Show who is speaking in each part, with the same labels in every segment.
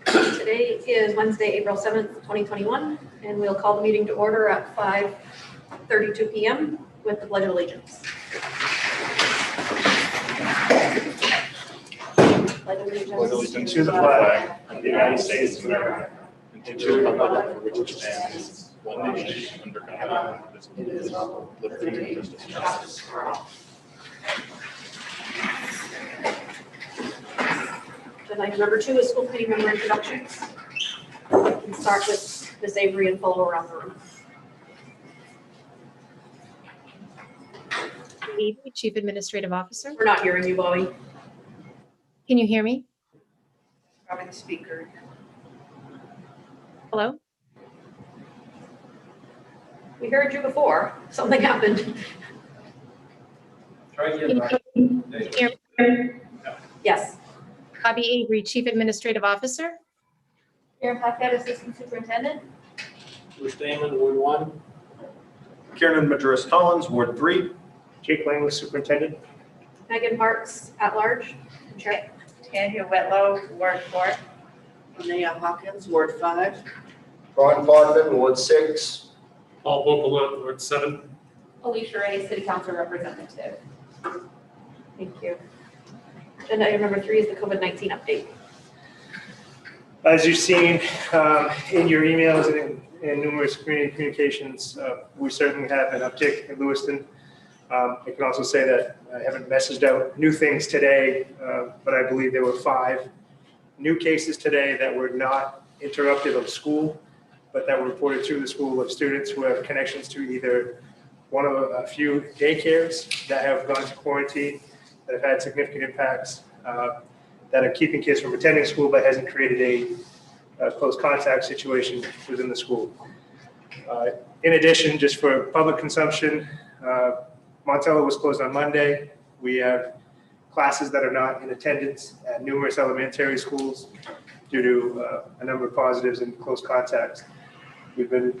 Speaker 1: Today is Wednesday, April 7th, 2021, and we'll call the meeting to order at 5:32 p.m. with the Pledge of Allegiance. Pledge
Speaker 2: allegiance to the flag of the United States of America and to the republic for which it stands, one nation, under God, indivisible, with liberty and justice for all.
Speaker 1: Item number 2 is school committee member introductions. We can start with Ms. Avery and follow around the room.
Speaker 3: Avery, Chief Administrative Officer.
Speaker 1: We're not hearing you, Bowie.
Speaker 3: Can you hear me?
Speaker 1: Probably the speaker.
Speaker 3: Hello?
Speaker 1: We heard you before. Something happened.
Speaker 4: Try
Speaker 3: Can
Speaker 4: again.
Speaker 3: you hear me?
Speaker 1: Yes.
Speaker 3: Bobby Avery, Chief Administrative Officer.
Speaker 1: Karen Paquette, Assistant Superintendent.
Speaker 4: Bruce Damon, Ward 1.
Speaker 2: Karen Madras Collins, Ward 3.
Speaker 5: Jake Langley, Superintendent.
Speaker 1: Megan Parks, at large. Chair.
Speaker 6: Tanya Whitlow, Ward 4.
Speaker 7: Linnea Hawkins, Ward 5.
Speaker 8: Ron Bondman, Ward 6.
Speaker 4: Paul Vogelman, Ward 7.
Speaker 6: Alicia Ray, City Council Representative.
Speaker 1: Thank you. Agenda item number 3 is the COVID-19 update.
Speaker 5: As you've seen in your emails and in numerous community communications, we certainly have an uptick in Lewiston. I can also say that I haven't messaged out new things today, but I believe there were 5 new cases today that were not interruptive of school, but that were reported to the school of students who have connections to either one of a few daycares that have gone to quarantine, that have had significant impacts, that are keeping kids from attending school but hasn't created a close contact situation within the school. In addition, just for public consumption, Montello was closed on Monday. We have classes that are not in attendance at numerous elementary schools due to a number of positives and close contacts. We've been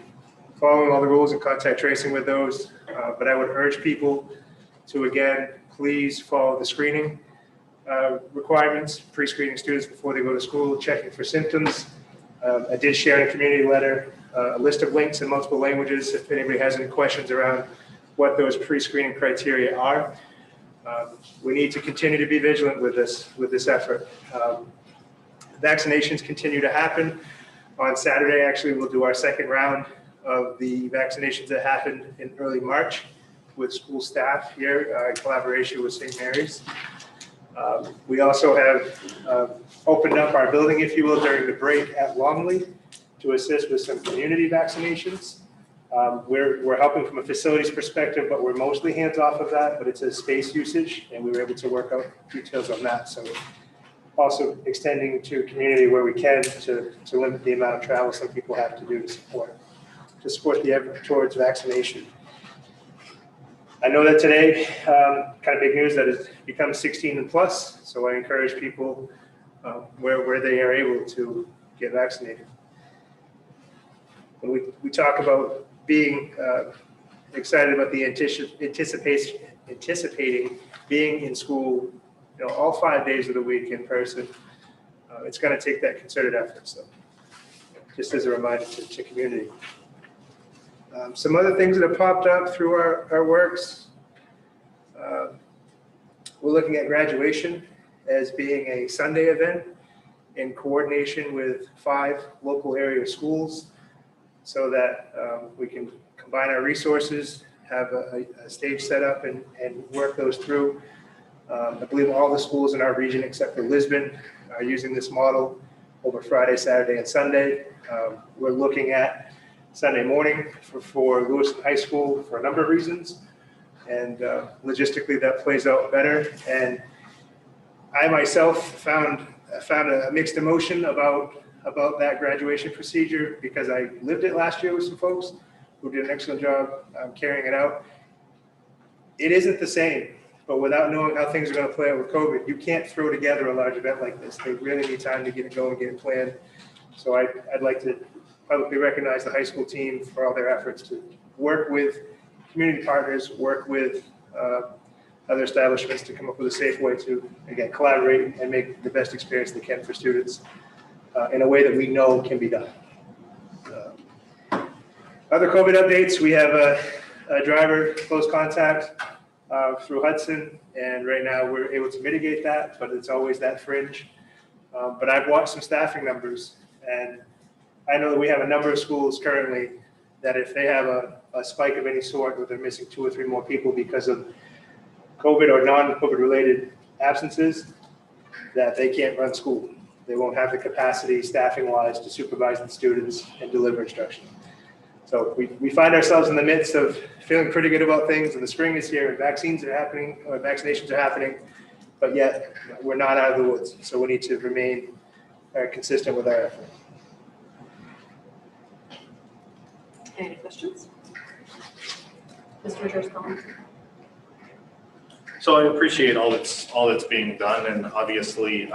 Speaker 5: following all the rules and contact tracing with those, but I would urge people to, again, please follow the screening requirements, pre-screening students before they go to school, checking for symptoms. I did share in a community letter a list of links in multiple languages if anybody has any questions around what those pre-screening criteria are. We need to continue to be vigilant with this effort. Vaccinations continue to happen. On Saturday, actually, we'll do our second round of the vaccinations that happened in early March with school staff here in collaboration with St. Mary's. We also have opened up our building, if you will, during the break at Longley to assist with some community vaccinations. We're helping from a facilities perspective, but we're mostly hands off of that, but it's a space usage, and we were able to work out details on that. So also extending to community where we can to limit the amount of travel some people have to do to support the effort towards vaccination. I know that today, kind of big news that it's become 16 and plus, so I encourage people where they are able to get vaccinated. When we talk about being excited about the anticipating being in school, all 5 days of the week in person, it's going to take that concerted effort. So just as a reminder to community. Some other things that have popped up through our works. We're looking at graduation as being a Sunday event in coordination with 5 local area schools so that we can combine our resources, have a stage set up and work those through. I believe all the schools in our region except for Lisbon are using this model over Friday, Saturday, and Sunday. We're looking at Sunday morning for Lewiston High School for a number of reasons. And logistically, that plays out better. And I myself found a mixed emotion about that graduation procedure because I lived it last year with some folks who did an excellent job carrying it out. It isn't the same, but without knowing how things are going to play out with COVID, you can't throw together a large event like this. They really need time to get it going, get it planned. So I'd like to publicly recognize the high school team for all their efforts to work with community partners, work with other establishments to come up with a safe way to, again, collaborate and make the best experience they can for students in a way that we know can be done. Other COVID updates, we have a driver close contact through Hudson, and right now we're able to mitigate that, but it's always that fringe. But I've watched some staffing numbers, and I know that we have a number of schools currently that if they have a spike of any sort, where they're missing 2 or 3 more people because of COVID or non-COVID related absences, that they can't run school. They won't have the capacity staffing-wise to supervise the students and deliver instruction. So we find ourselves in the midst of feeling pretty good about things, and the spring is here, and vaccines are happening, or vaccinations are happening, but yet we're not out of the woods. So we need to remain consistent with our effort.
Speaker 1: Any questions? Mr. Richards, comments?
Speaker 2: So I appreciate all that's being done, and obviously,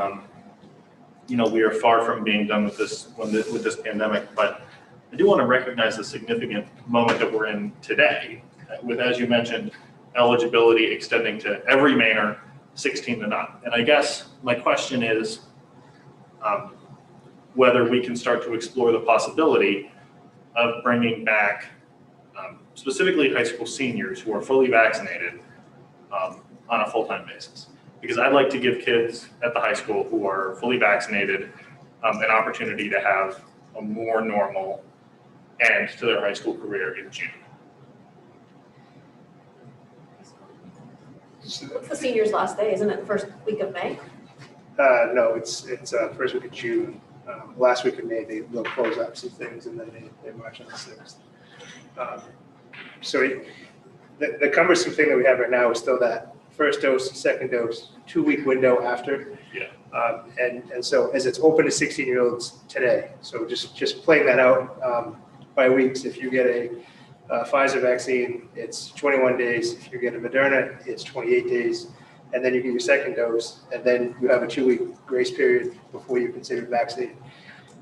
Speaker 2: we are far from being done with this pandemic, but I do want to recognize the significant moment that we're in today with, as you mentioned, eligibility extending to every Mainer 16 and up. And I guess my question is whether we can start to explore the possibility of bringing back specifically high school seniors who are fully vaccinated on a full-time basis. Because I'd like to give kids at the high school who are fully vaccinated an opportunity to have a more normal end to their high school career in June.
Speaker 1: What's the seniors' last day? Isn't it the first week of May?
Speaker 5: No, it's first week of June. Last week of May, they'll close up some things, and then they march on the 6th. So the cumbersome thing that we have right now is still that first dose, second dose, 2-week window after.
Speaker 2: Yeah.
Speaker 5: And so as it's open to 16-year-olds today, so just playing that out by weeks. If you get a Pfizer vaccine, it's 21 days. If you get a Moderna, it's 28 days. And then you get your second dose, and then you have a 2-week grace period before you're considered vaccinated.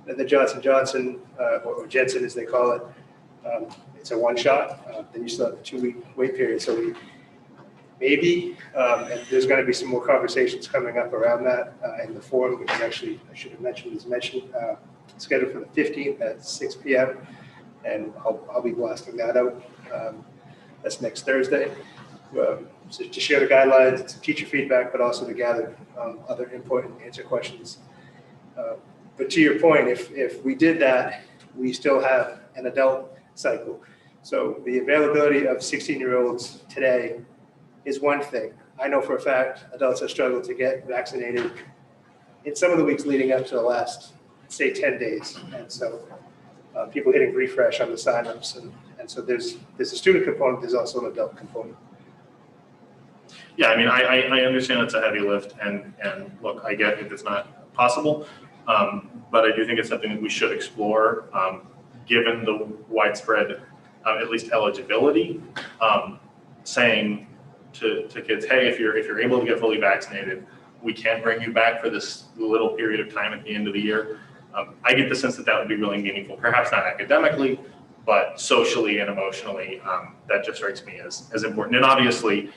Speaker 5: And the Johnson & Johnson, or Jensen as they call it, it's a one-shot. Then you still have a 2-week wait period. So we maybe, and there's going to be some more conversations coming up around that in the forum, which actually I should have mentioned is scheduled for the 15th at 6 p.m. And I'll be blasting that out. That's next Thursday. So to share the guidelines, some teacher feedback, but also to gather other input and answer questions. But to your point, if we did that, we still have an adult cycle. So the availability of 16-year-olds today is one thing. I know for a fact adults have struggled to get vaccinated in some of the weeks leading up to the last, say, 10 days. And so people hitting refresh on the signups. And so there's a student component, there's also an adult component.
Speaker 2: Yeah, I mean, I understand it's a heavy lift, and look, I get if it's not possible, but I do think it's something that we should explore, given the widespread, at least eligibility, saying to kids, hey, if you're able to get fully vaccinated, we can bring you back for this little period of time at the end of the year. I get the sense that would be really meaningful, perhaps not academically, but socially and emotionally. That just strikes me as important. And obviously,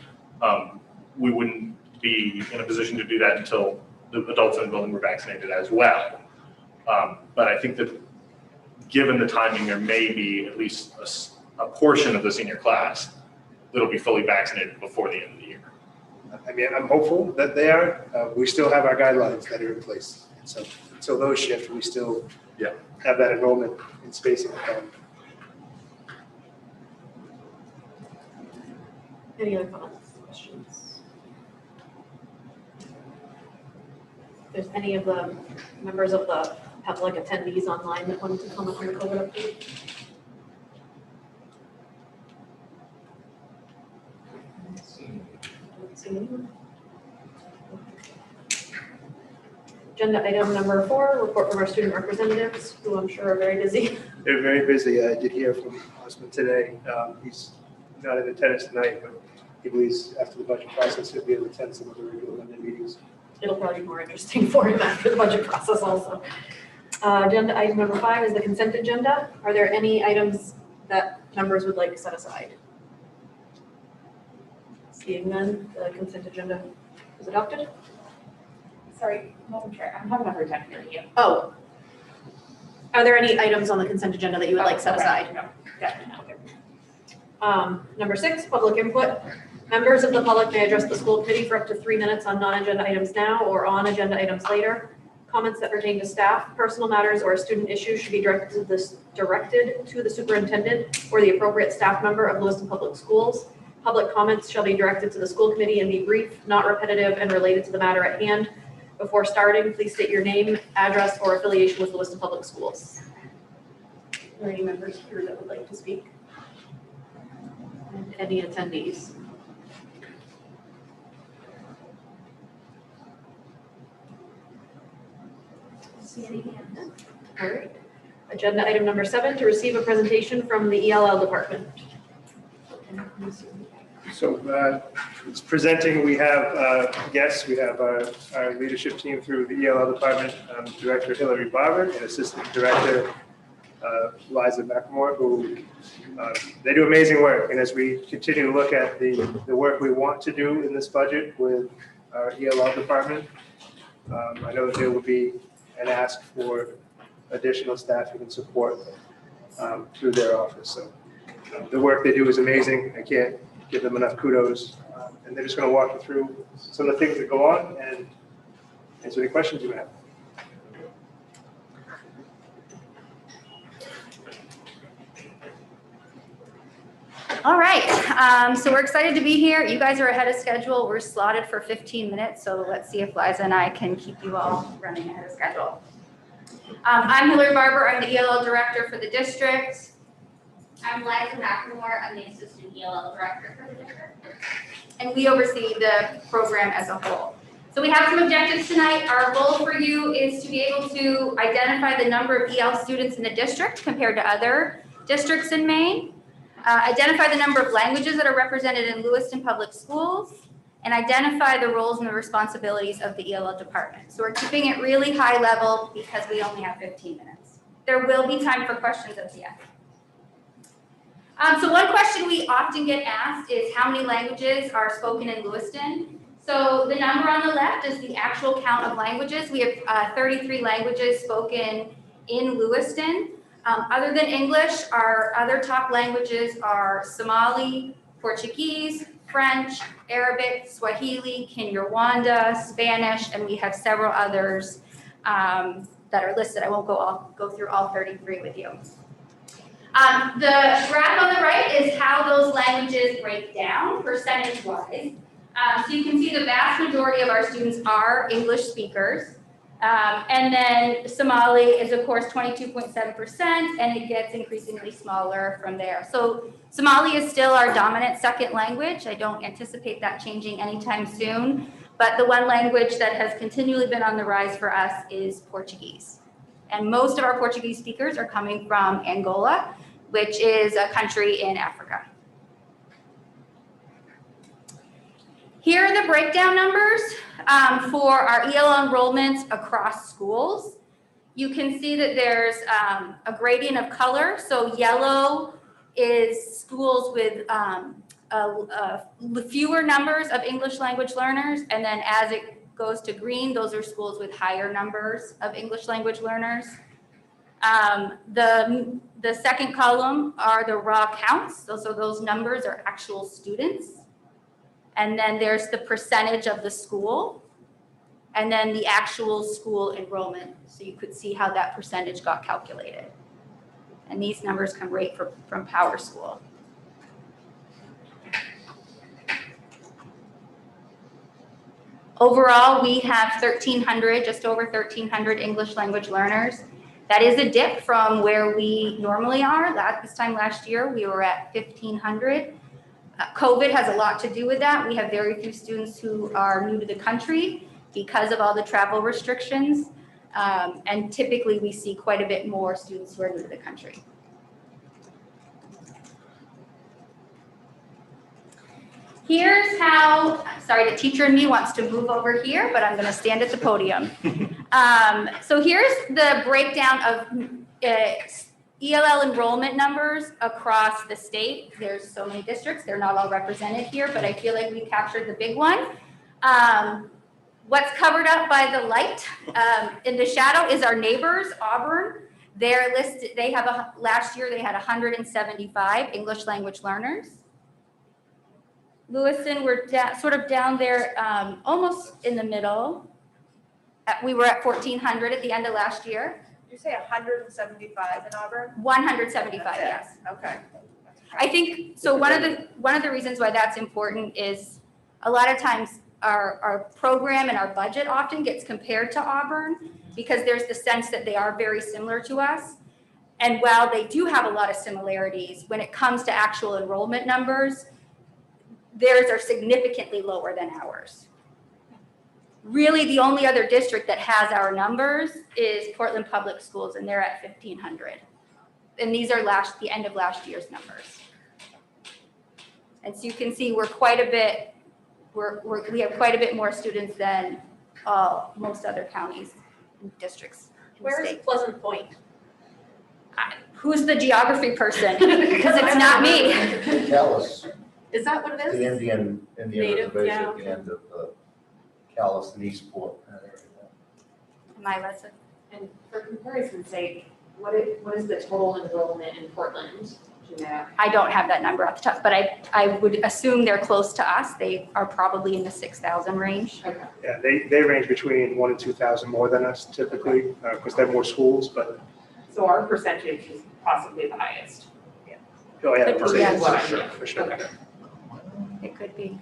Speaker 2: we wouldn't be in a position to do that until the adults in the building were vaccinated as well. But I think that given the timing, there may be at least a portion of the senior class that'll be fully vaccinated before the end of the year.
Speaker 5: I mean, I'm hopeful that they are. We still have our guidelines that are in place. And so until those shift, we still have that enrollment and spacing.
Speaker 1: Any other comments, questions? If there's any of the members of the public attendees online that wanted to comment on the COVID update? Don't see anyone. Agenda item number 4, report from our student representatives, who I'm sure are very busy.
Speaker 5: They're very busy. I did hear from Osman today. He's not in attendance tonight, but he believes after the budget process, he'll be able to attend some of the regular Monday meetings.
Speaker 1: It'll probably be more interesting for him after the budget process also. Agenda item number 5 is the consent agenda. Are there any items that members would like to set aside? Being none, the consent agenda is adopted.
Speaker 6: Sorry, Madam Chair, I'm having a hard time hearing you.
Speaker 1: Oh. Are there any items on the consent agenda that you would like set aside?
Speaker 6: No, definitely not.
Speaker 1: Number 6, public input. Members of the public may address the school committee for up to 3 minutes on non-agenda items now or on agenda items later. Comments that pertain to staff, personal matters, or student issues should be directed to the superintendent or the appropriate staff member of Lewiston Public Schools. Public comments shall be directed to the school committee and be brief, not repetitive, and related to the matter at hand. Before starting, please state your name, address, or affiliation with Lewiston Public Schools. Are there any members here that would like to speak? And any attendees? See any hands? All right. Agenda item number 7, to receive a presentation from the ELL Department.
Speaker 5: So it's presenting, we have guests, we have our leadership team through the ELL Department, Director Hillary Barber and Assistant Director Liza McMore, who they do amazing work. And as we continue to look at the work we want to do in this budget with our ELL Department, I know that there will be an ask for additional staffing and support through their office. So the work they do is amazing. I can't give them enough kudos. And they're just going to walk you through some of the things that go on and answer any questions you have.
Speaker 9: All right, so we're excited to be here. You guys are ahead of schedule. We're slotted for 15 minutes, so let's see if Liza and I can keep you all running ahead of schedule. I'm Hillary Barber. I'm the ELL Director for the district.
Speaker 10: I'm Liza McMore. I'm the Assistant ELL Director for the district.
Speaker 9: And we oversee the program as a whole. So we have some objectives tonight. Our goal for you is to be able to identify the number of EL students in the district compared to other districts in Maine. Identify the number of languages that are represented in Lewiston Public Schools, and identify the roles and the responsibilities of the ELL department. So we're keeping it really high level because we only have 15 minutes. There will be time for questions at the end. So one question we often get asked is how many languages are spoken in Lewiston? So the number on the left is the actual count of languages. We have 33 languages spoken in Lewiston. Other than English, our other top languages are Somali, Portuguese, French, Arabic, Swahili, Kinyarwanda, Spanish, and we have several others that are listed. I won't go through all 33 with you. The graph on the right is how those languages break down percentage-wise. So you can see the vast majority of our students are English speakers. And then Somali is, of course, 22.7%, and it gets increasingly smaller from there. So Somali is still our dominant second language. I don't anticipate that changing anytime soon. But the one language that has continually been on the rise for us is Portuguese. And most of our Portuguese speakers are coming from Angola, which is a country in Africa. Here are the breakdown numbers for our ELL enrollments across schools. You can see that there's a gradient of color. So yellow is schools with fewer numbers of English language learners. And then as it goes to green, those are schools with higher numbers of English language learners. The second column are the raw counts. So those numbers are actual students. And then there's the percentage of the school, and then the actual school enrollment. So you could see how that percentage got calculated. And these numbers come right from Power School. Overall, we have 1,300, just over 1,300 English language learners. That is a dip from where we normally are. This time last year, we were at 1,500. COVID has a lot to do with that. We have very few students who are new to the country because of all the travel restrictions. And typically we see quite a bit more students who are new to the country. Here's how, sorry, the teacher in me wants to move over here, but I'm gonna stand at the podium. So here's the breakdown of ELL enrollment numbers across the state. There's so many districts, they're not all represented here, but I feel like we captured the big one. What's covered up by the light in the shadow is our neighbors, Auburn. They're listed, they have last year they had 175 English language learners. Lewiston, we're sort of down there, almost in the middle. We were at 1,400 at the end of last year.
Speaker 6: Did you say 175 in Auburn?
Speaker 9: 175,
Speaker 6: That's it?
Speaker 9: yes.
Speaker 6: Okay.
Speaker 9: I think, so one of the reasons why that's important is a lot of times our program and our budget often gets compared to Auburn because there's the sense that they are very similar to us. And while they do have a lot of similarities, when it comes to actual enrollment numbers, theirs are significantly lower than ours. Really, the only other district that has our numbers is Portland Public Schools, and they're at 1,500. And these are the end of last year's numbers. And so you can see we're quite a bit, we have quite a bit more students than most other counties and districts in the
Speaker 1: Where is
Speaker 9: state.
Speaker 1: Pleasant Point?
Speaker 9: Who's the geography person? Because it's not me.
Speaker 8: Callis,
Speaker 1: Is that what it
Speaker 8: the
Speaker 1: is?
Speaker 8: Indian
Speaker 1: Native,
Speaker 8: reservation
Speaker 1: yeah,
Speaker 8: at the end of Callis and Eastport.
Speaker 9: My lesson.
Speaker 6: And for comparison's sake, what is the total enrollment in Portland? Do you know?
Speaker 9: I don't have that number off the top, but I would assume they're close to us. They are probably in the 6,000 range.
Speaker 6: Okay.
Speaker 5: Yeah, they range between 1,000 and 2,000 more than us typically, because they have more schools, but,
Speaker 6: So our percentage is possibly the highest.
Speaker 5: oh yeah,
Speaker 9: But
Speaker 5: for
Speaker 9: yeah.
Speaker 5: sure, for sure.
Speaker 6: Okay.
Speaker 9: It could be.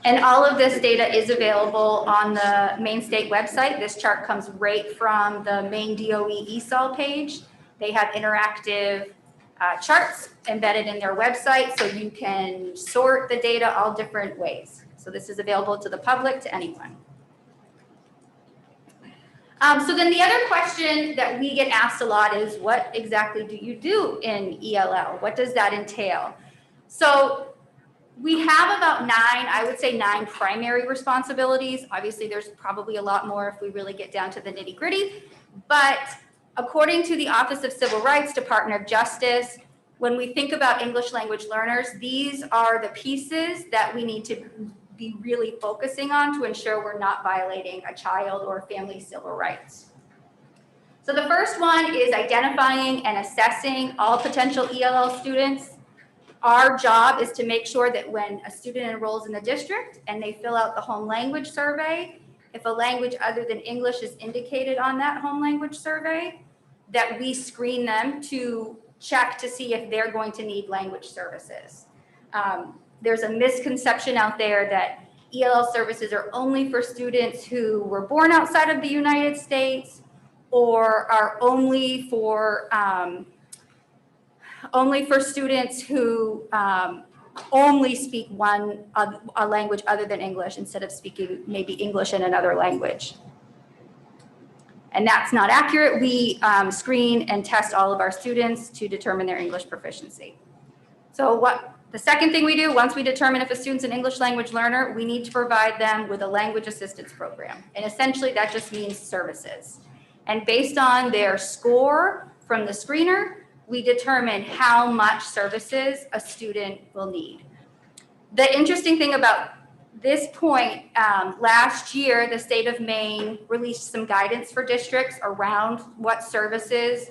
Speaker 9: And all of this data is available on the Maine State website. This chart comes right from the Maine DOE ESL page. They have interactive charts embedded in their website, so you can sort the data all different ways. So this is available to the public, to anyone. So then the other question that we get asked a lot is, what exactly do you do in ELL? What does that entail? So we have about 9 primary responsibilities. Obviously, there's probably a lot more if we really get down to the nitty-gritty. But according to the Office of Civil Rights, Department of Justice, when we think about English language learners, these are the pieces that we need to be really focusing on to ensure we're not violating a child or family's civil rights. So the first one is identifying and assessing all potential ELL students. Our job is to make sure that when a student enrolls in the district and they fill out the home language survey, if a language other than English is indicated on that home language survey, that we screen them to check to see if they're going to need language services. There's a misconception out there that ELL services are only for students who were born outside of the United States or are only for students who only speak a language other than English instead of speaking maybe English and another language. And that's not accurate. We screen and test all of our students to determine their English proficiency. So the second thing we do, once we determine if a student's an English language learner, we need to provide them with a language assistance program. And essentially that just means services. And based on their score from the screener, we determine how much services a student will need. The interesting thing about this point, last year, the state of Maine released some guidance for districts around what services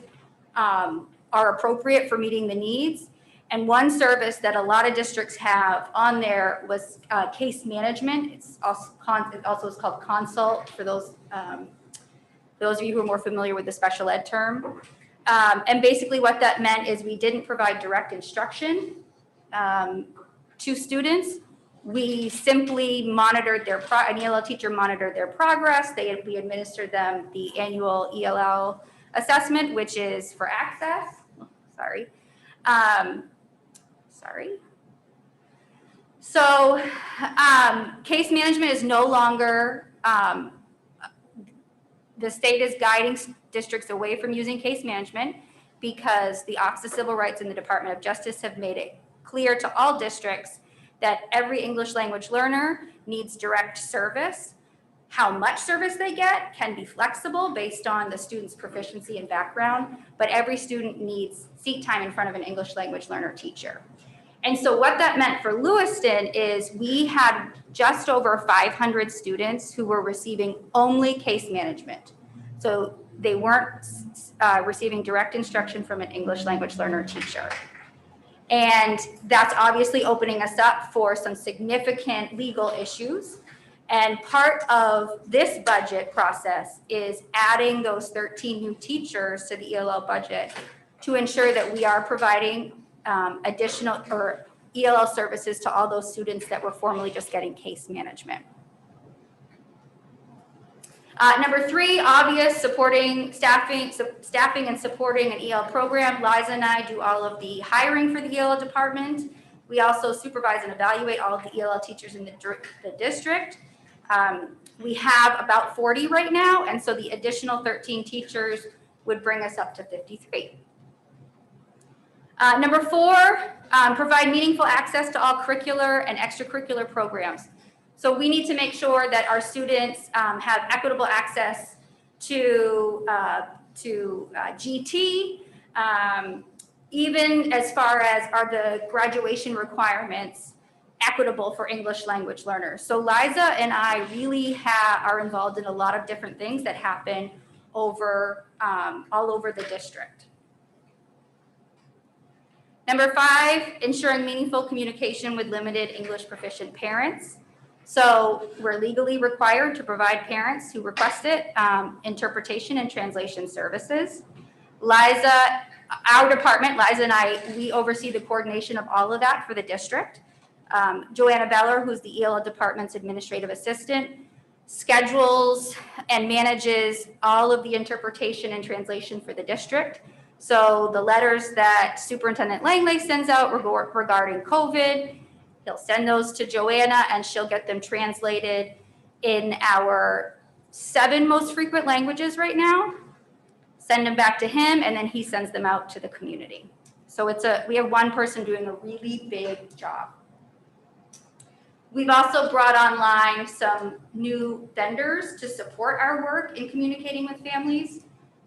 Speaker 9: are appropriate for meeting the needs. And one service that a lot of districts have on there was case management. It's also is called consult for those of you who are more familiar with the special ed term. And basically what that meant is we didn't provide direct instruction to students. We simply monitored an ELL teacher monitored their progress. We administered them the annual ELL assessment, which is for access. Sorry. So case management is no longer, the state is guiding districts away from using case management because the Office of Civil Rights and the Department of Justice have made it clear to all districts that every English language learner needs direct service. How much service they get can be flexible based on the student's proficiency and background, but every student needs seat time in front of an English language learner teacher. And so what that meant for Lewiston is we had just over 500 students who were receiving only case management. So they weren't receiving direct instruction from an English language learner teacher. And that's obviously opening us up for some significant legal issues. And part of this budget process is adding those 13 new teachers to the ELL budget to ensure that we are providing additional or ELL services to all those students that were formerly just getting case management. Number 3, obvious, supporting staffing and supporting an EL program. Liza and I do all of the hiring for the ELL department. We also supervise and evaluate all of the ELL teachers in the district. We have about 40 right now, and so the additional 13 teachers would bring us up to 53. Number 4, provide meaningful access to all curricular and extracurricular programs. So we need to make sure that our students have equitable access to GT, even as far as are the graduation requirements equitable for English language learners. So Liza and I really are involved in a lot of different things that happen over all over the district. Number 5, ensuring meaningful communication with limited English proficient parents. So we're legally required to provide parents who request it interpretation and translation services. Liza, our department, Liza and I, we oversee the coordination of all of that for the district. Joanna Beller, who's the ELL Department's administrative assistant, schedules and manages all of the interpretation and translation for the district. So the letters that Superintendent Langley sends out regarding COVID, he'll send those to Joanna and she'll get them translated in our 7 most frequent languages right now, send them back to him, and then he sends them out to the community. So we have one person doing a really big job. We've also brought online some new vendors to support our work in communicating with families.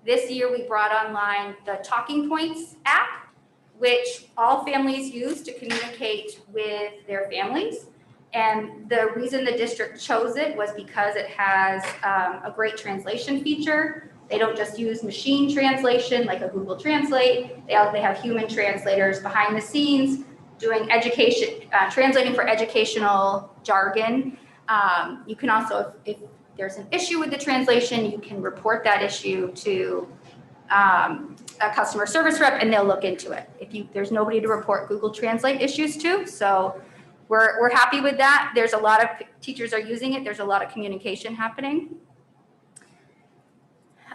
Speaker 9: This year, we brought online the Talking Points app, which all families use to communicate with their families. And the reason the district chose it was because it has a great translation feature. They don't just use machine translation like a Google Translate. They have human translators behind the scenes doing education, translating for educational jargon. You can also, if there's an issue with the translation, you can report that issue to a customer service rep and they'll look into it. There's nobody to report Google Translate issues to, so we're happy with that. There's a lot of teachers are using it. There's a lot of communication happening.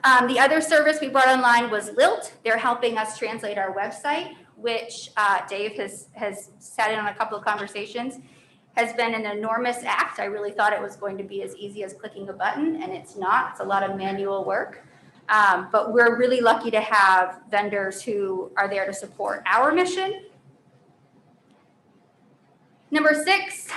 Speaker 9: The other service we brought online was Lilt. They're helping us translate our website, which Dave has sat in on a couple of conversations, has been an enormous act. I really thought it was going to be as easy as clicking a button, and it's not. It's a lot of manual work. But we're really lucky to have vendors who are there to support our mission. Number 6,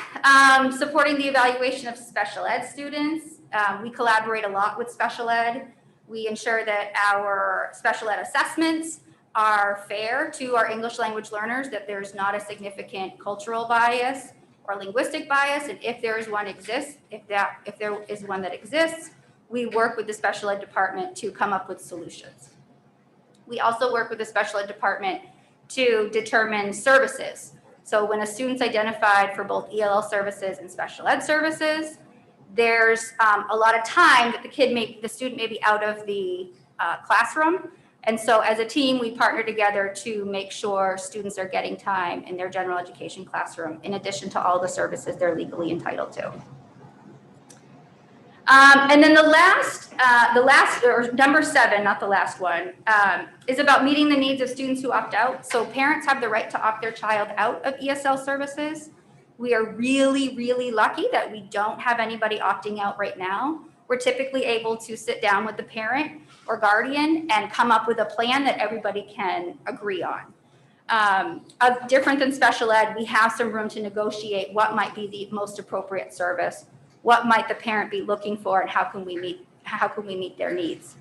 Speaker 9: supporting the evaluation of special ed students. We collaborate a lot with special ed. We ensure that our special ed assessments are fair to our English language learners, that there's not a significant cultural bias or linguistic bias, and if there is one that exists, we work with the special ed department to come up with solutions. We also work with the special ed department to determine services. So when a student's identified for both ELL services and special ed services, there's a lot of time that the student may be out of the classroom. And so as a team, we partner together to make sure students are getting time in their general education classroom, in addition to all the services they're legally entitled to. And then the last, or number 7, not the last one, is about meeting the needs of students who opt out. So parents have the right to opt their child out of ESL services. We are really, really lucky that we don't have anybody opting out right now. We're typically able to sit down with the parent or guardian and come up with a plan that everybody can agree on. Different than special ed, we have some room to negotiate what might be the most appropriate service what might the parent be looking for and how can we meet their needs.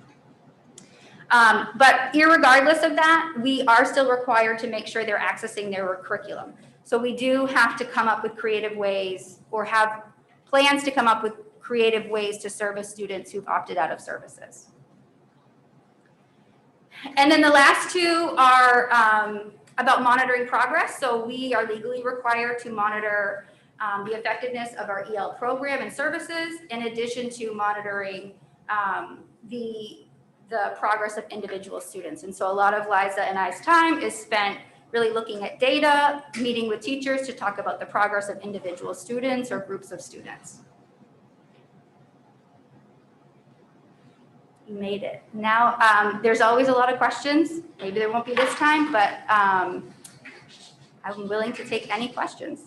Speaker 9: But irregardless of that, we are still required to make sure they're accessing their curriculum. So we do have to come up with creative ways or have plans to come up with creative ways to service students who've opted out of services. And then the last two are about monitoring progress. So we are legally required to monitor the effectiveness of our EL program and services, in addition to monitoring the progress of individual students. And so a lot of Liza and I's time is spent really looking at data, meeting with teachers to talk about the progress of individual students or groups of students. You made it. Now, there's always a lot of questions. Maybe there won't be this time, but I'm willing to take any questions.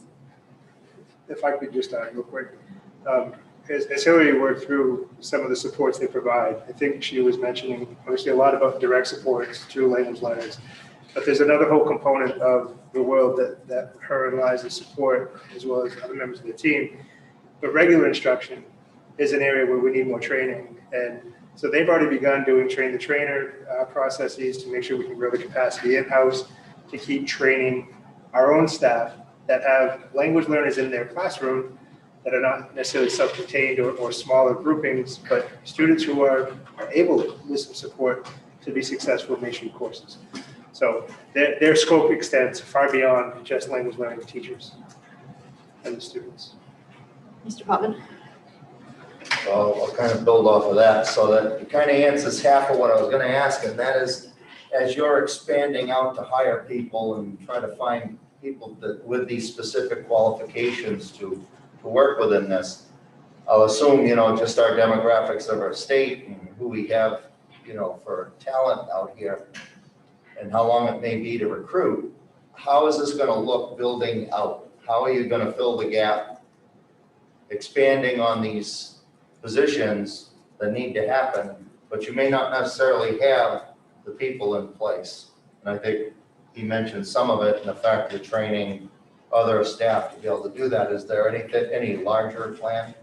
Speaker 5: If I could just add real quick. As Hillary worked through some of the supports they provide, I think she was mentioning obviously a lot about direct supports to language learners, but there's another whole component of the world that her and Liza support, as well as other members of the team. But regular instruction is an area where we need more training. And so they've already begun doing train the trainer processes to make sure we can grow the capacity in-house to keep training our own staff that have language learners in their classroom that are not necessarily self-contained or smaller groupings, but students who are able with some support to be successful in mainstream courses. So their scope extends far beyond just language learning teachers and the students.
Speaker 1: Mr. Potvin?
Speaker 8: So I'll kind of build off of that, so that it kind of answers half of what I was going to ask, and that is, as you're expanding out to hire people and try to find people that with these specific qualifications to work within this, I'll assume, just our demographics of our state and who we have, for talent out here and how long it may be to recruit. How is this going to look building out? How are you going to fill the gap, expanding on these positions that need to happen, but you may not necessarily have the people in place? And I think he mentioned some of it in the fact of training other staff to be able to do that. Is there any larger plan?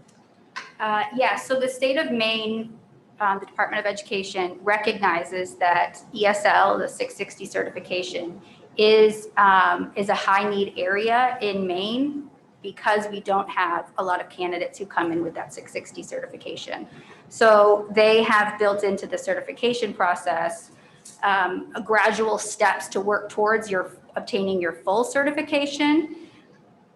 Speaker 9: Yes, so the state of Maine, the Department of Education recognizes that ESL, the 660 certification, is a high need area in Maine because we don't have a lot of candidates who come in with that 660 certification. So they have built into the certification process gradual steps to work towards obtaining your full certification,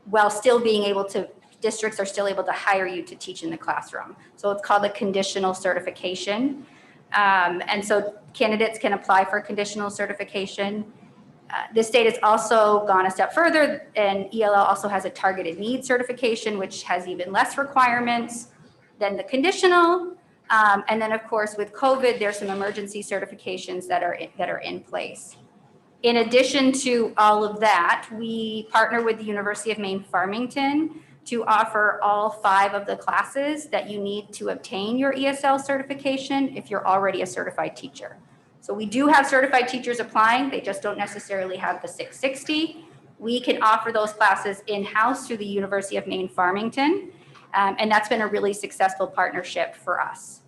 Speaker 9: while still being able to, districts are still able to hire you to teach in the classroom. So it's called a conditional certification. And so candidates can apply for conditional certification. The state has also gone a step further, and ELL also has a targeted need certification, which has even less requirements than the conditional. And then of course with COVID, there's some emergency certifications that are in place. In addition to all of that, we partner with the University of Maine Farmington to offer all 5 of the classes that you need to obtain your ESL certification if you're already a certified teacher. So we do have certified teachers applying, they just don't necessarily have the 660. We can offer those classes in-house through the University of Maine Farmington, and that's been a really successful partnership for us.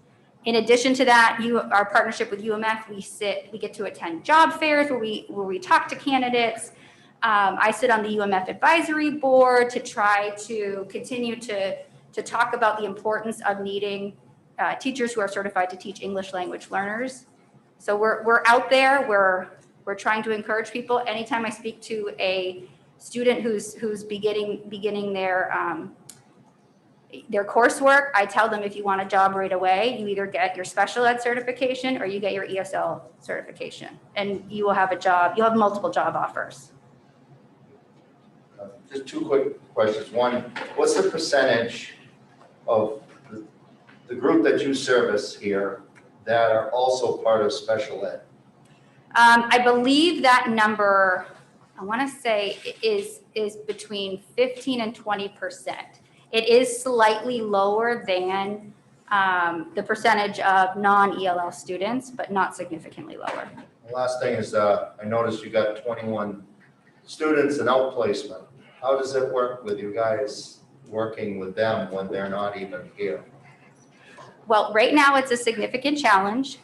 Speaker 9: In addition to that, our partnership with UMF, we get to attend job fairs where we talk to candidates. I sit on the UMF advisory board to try to continue to talk about the importance of needing teachers who are certified to teach English language learners. So we're out there, we're trying to encourage people. Anytime I speak to a student who's beginning their coursework, I tell them if you want a job right away, you either get your special ed certification or you get your ESL certification, and you will have a job, you'll have multiple job offers.
Speaker 8: Just 2 quick questions. One, what's the percentage of the group that you service here that are also part of special ed?
Speaker 9: I believe that number, I want to say is between 15 and 20%. It is slightly lower than the percentage of non-ELL students, but not significantly lower.
Speaker 8: The last thing is, I noticed you got 21 students in outplacement. How does it work with you guys working with them when they're not even here?
Speaker 9: Well, right now it's a significant challenge.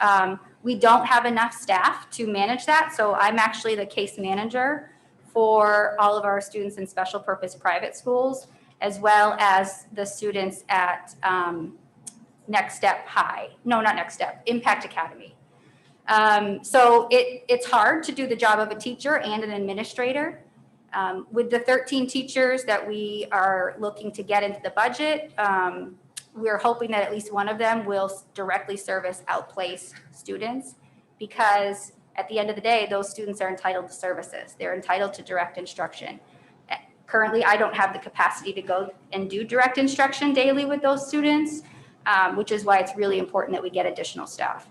Speaker 9: We don't have enough staff to manage that, so I'm actually the case manager for all of our students in special purpose private schools, as well as the students at Impact Academy. So it's hard to do the job of a teacher and an administrator. With the 13 teachers that we are looking to get into the budget, we're hoping that at least one of them will directly service outplaced students, because at the end of the day, those students are entitled to services. They're entitled to direct instruction. Currently, I don't have the capacity to go and do direct instruction daily with those students, which is why it's really important that we get additional staff.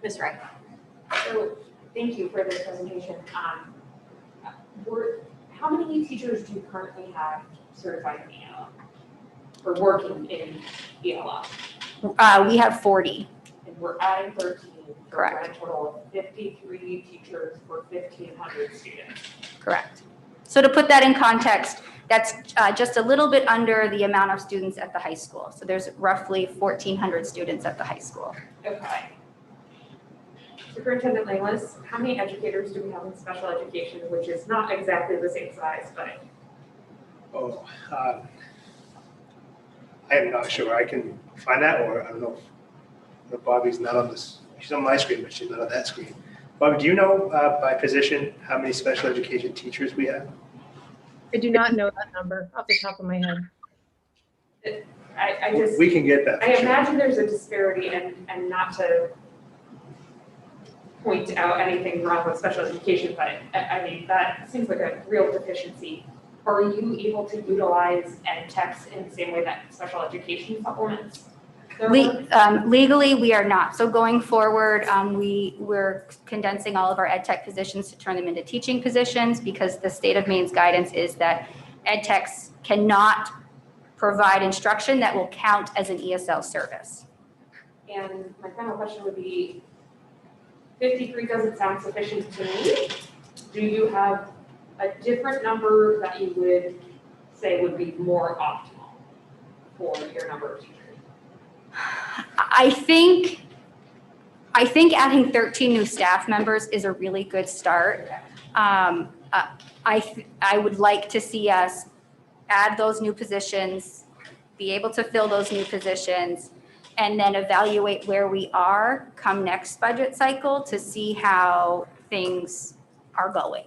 Speaker 1: Ms. Wright?
Speaker 6: So, thank you for this presentation. How many teachers do you currently have certified in ELL or working in ELL?
Speaker 9: We have 40.
Speaker 6: And we're adding 13.
Speaker 9: Correct.
Speaker 6: For a total of 53 teachers for 1,500 students.
Speaker 9: Correct. So to put that in context, that's just a little bit under the amount of students at the high school. So there's roughly 1,400 students at the high school.
Speaker 6: Okay. Superintendent Langlis, how many educators do we have in special education, which is not exactly the same size, but
Speaker 5: I am not sure. I can find that, or I don't know. Bobby's not on this. She's on my screen, but she's not on that screen. Bobby, do you know by position how many special education teachers we have?
Speaker 3: I do not know that number off the top of my head.
Speaker 6: I just,
Speaker 5: We can get that.
Speaker 6: I imagine there's a disparity, and not to point out anything wrong with special education, but I mean, that seems like a real deficiency. Are you able to utilize ed techs in the same way that special education supplements their work?
Speaker 9: Legally, we are not. So going forward, we're condensing all of our ed tech positions to turn them into teaching positions, because the state of Maine's guidance is that ed techs cannot provide instruction that will count as an ESL service.
Speaker 6: And my final question would be, 53 doesn't sound sufficient to me. Do you have a different number that you would say would be more optimal for your number of teachers?
Speaker 9: I think adding 13 new staff members is a really good start. I would like to see us add those new positions, be able to fill those new positions, and then evaluate where we are come next budget cycle to see how things are going,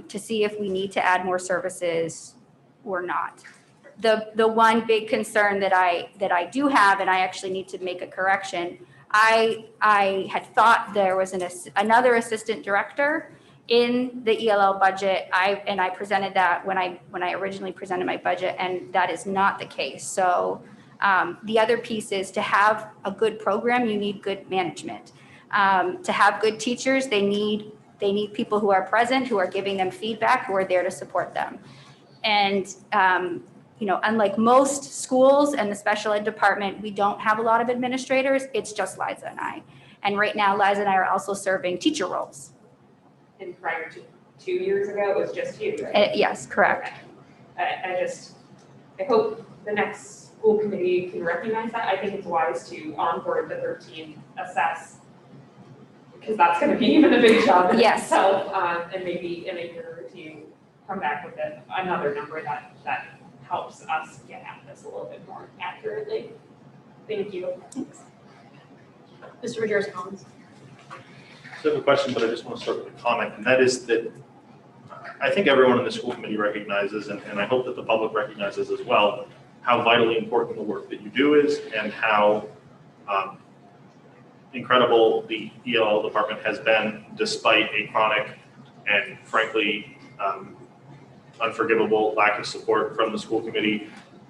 Speaker 9: to see if we need to add more services or not. The one big concern that I do have, and I actually need to make a correction, I had thought there was another assistant director in the ELL budget. I presented that when I originally presented my budget, and that is not the case. So the other piece is, to have a good program, you need good management. To have good teachers, they need people who are present, who are giving them feedback, who are there to support them. And unlike most schools and the special ed department, we don't have a lot of administrators. It's just Liza and I. And right now, Liza and I are also serving teacher roles.
Speaker 6: And prior to 2 years ago, it was just you, right?
Speaker 9: Yes, correct.
Speaker 6: Okay. I hope the next school committee can recognize that. I think it's wise to onboard the 13 assess, because that's going to be even a big job in
Speaker 9: Yes.
Speaker 6: itself. And maybe in a year or two, come back with another number that helps us get at this a little bit more accurately. Thank you.
Speaker 9: Thanks.
Speaker 1: Mr. Majerus, comments?
Speaker 2: So I have a question, but I just want to start with a comment, and that is that I think everyone in the school committee recognizes, and I hope that the public recognizes as well, how vitally important the work that you do is, and how incredible the ELL department has been, despite a chronic and frankly unforgivable lack of support from the school committee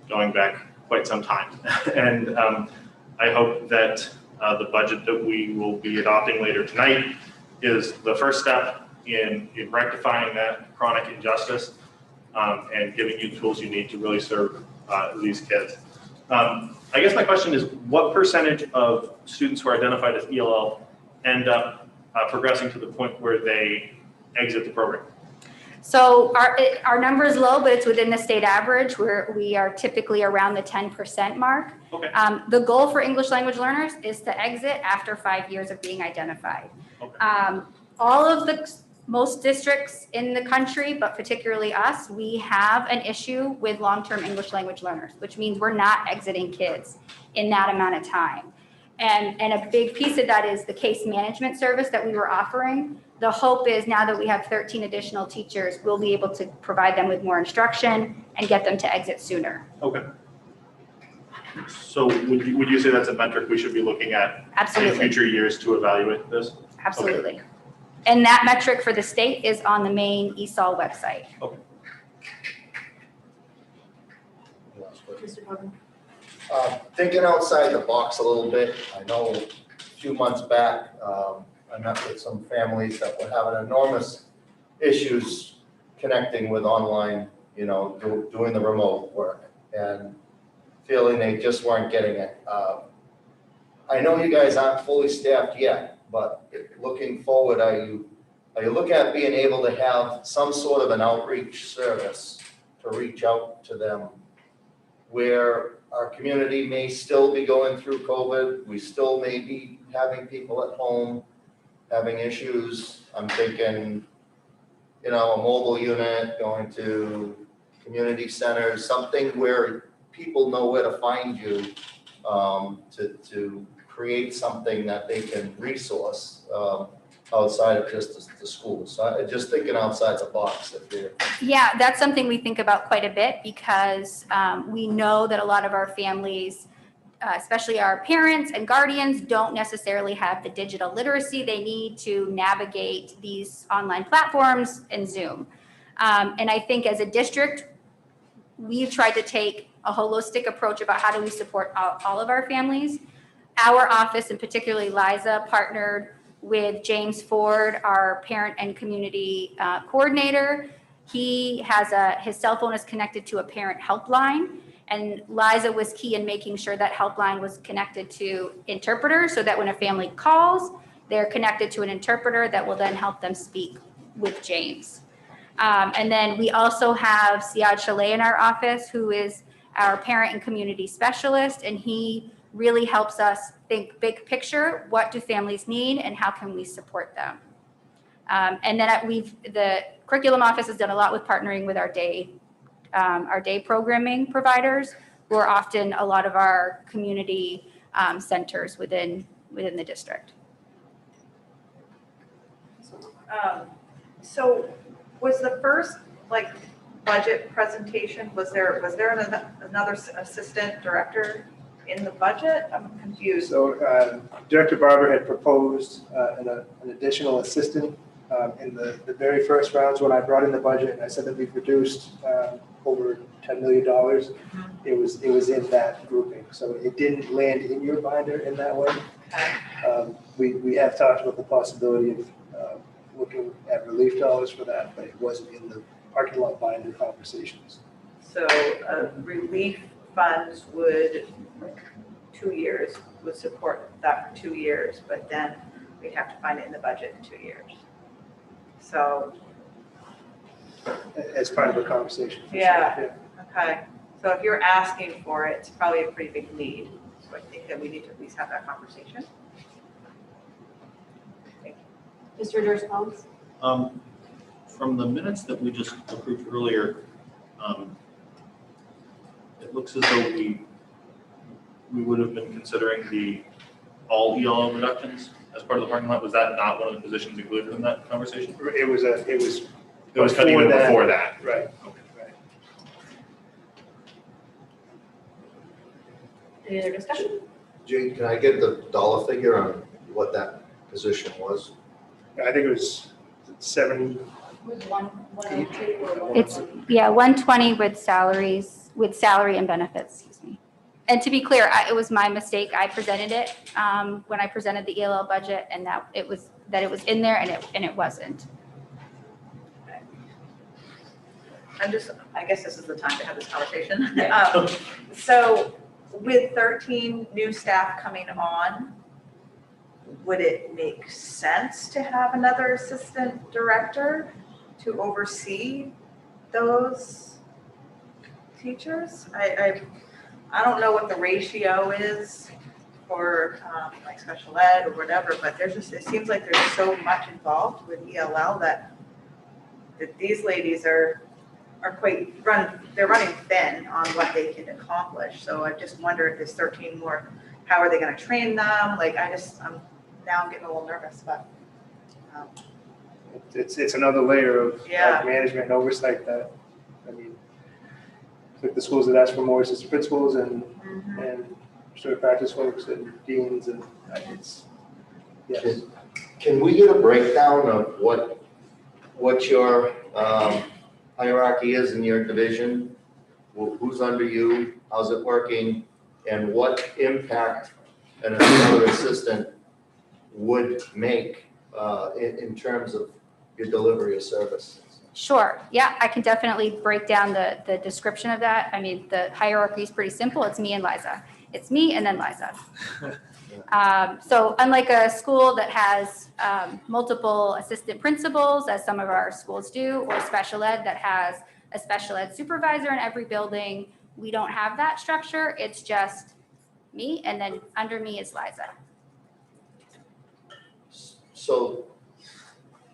Speaker 2: going back quite some time. And I hope that the budget that we will be adopting later tonight is the first step in rectifying that chronic injustice and giving you the tools you need to really serve these kids. I guess my question is, what percentage of students who are identified as ELL end up progressing to the point where they exit the program?
Speaker 9: So our number is low, but it's within the state average, where we are typically around the 10% mark.
Speaker 2: Okay.
Speaker 9: The goal for English language learners is to exit after 5 years of being identified.
Speaker 2: Okay.
Speaker 9: All of most districts in the country, but particularly us, we have an issue with long-term English language learners, which means we're not exiting kids in that amount of time. And a big piece of that is the case management service that we were offering. The hope is now that we have 13 additional teachers, we'll be able to provide them with more instruction and get them to exit sooner.
Speaker 2: Okay. So would you say that's a metric we should be looking at
Speaker 9: Absolutely.
Speaker 2: in future years to evaluate this?
Speaker 9: Absolutely. Okay. And that metric for the state is on the main ESOL website.
Speaker 2: Okay.
Speaker 1: Mr. Cohen?
Speaker 8: Thinking outside the box a little bit, I know a few months back, I met with some families that were having enormous issues connecting with online, doing the remote work and feeling they just weren't getting it. I know you guys aren't fully staffed yet, but looking forward, are you looking at being able to have some sort of an outreach service to reach out to them where our community may still be going through COVID, we still may be having people at home having issues? I'm thinking, a mobile unit, going to community centers, something where people know where to find you, to create something that they can resource outside of just the school. So I'm just thinking outside the box.
Speaker 9: Yeah, that's something we think about quite a bit because we know that a lot of our families, especially our parents and guardians, don't necessarily have the digital literacy they need to navigate these online platforms and Zoom. And I think as a district, we've tried to take a holistic approach about how do we support all of our families. Our office, and particularly Liza, partnered with James Ford, our parent and community coordinator. He has his cell phone is connected to a parent helpline, and Liza was key in making sure that helpline was connected to interpreters so that when a family calls, they're connected to an interpreter that will then help them speak with James. And then we also have Siad Chalet in our office, who is our parent and community specialist, and he really helps us think big picture. What do families need and how can we support them? And then the curriculum office has done a lot with partnering with our day programming providers, who are often a lot of our community centers within the district.
Speaker 11: So was the first budget presentation, was there another assistant director in the budget? I'm confused.
Speaker 5: So Director Barber had proposed an additional assistant in the very first rounds when I brought in the budget, and I said that we've reduced over $10 million. It was in that grouping, so it didn't land in your binder in that way. We have talked about the possibility of looking at relief dollars for that, but it wasn't in the parking lot binder conversations.
Speaker 11: So relief funds would, 2 years, would support that for 2 years, but then we'd have to find it in the budget in 2 years. So.
Speaker 5: As part of a conversation.
Speaker 11: Yeah.
Speaker 5: Sure.
Speaker 11: Okay. So if you're asking for it, it's probably a pretty big need. So I think that we need to at least have that conversation.
Speaker 1: Mr. Durst-Collins?
Speaker 2: From the minutes that we just approved earlier, it looks as though we would have been considering the all ELL reductions as part of the parking lot. Was that not one of the positions included in that conversation?
Speaker 5: It was
Speaker 2: cut even before that.
Speaker 5: Right.
Speaker 2: Okay.
Speaker 5: Right.
Speaker 1: Any other discussion?
Speaker 8: Jane, can I get the dollar figure on what that position was?
Speaker 5: I think it was 70.
Speaker 9: With 102 or it's 120 with salary and benefits. Excuse me. And to be clear, it was my mistake. I presented it when I presented the ELL budget, and that it was in there, and it wasn't.
Speaker 11: I guess this is the time to have this conversation. So with 13 new staff coming on, would it make sense to have another assistant director to oversee those teachers? I don't know what the ratio is for like special ed or whatever, but there's just, it seems like there's so much involved with ELL that these ladies are they're running thin on what they can accomplish. So I just wonder if there's 13 more, how are they gonna train them? Like, I'm now getting a little nervous, but.
Speaker 5: It's another layer of
Speaker 11: Yeah.
Speaker 5: management and oversight that, I mean, like the schools that ask for more assistant principals and sort of practice folks and deans and it's, yes.
Speaker 8: Can we get a breakdown of what your hierarchy is in your division? Who's under you? How's it working? And what impact another assistant would make in terms of your delivery of service?
Speaker 9: Sure. Yeah, I can definitely break down the description of that. I mean, the hierarchy is pretty simple. It's me and Liza. It's me and then Liza. So unlike a school that has multiple assistant principals, as some of our schools do, or special ed that has a special ed supervisor in every building, we don't have that structure. It's just me, and then under me is Liza.
Speaker 8: So,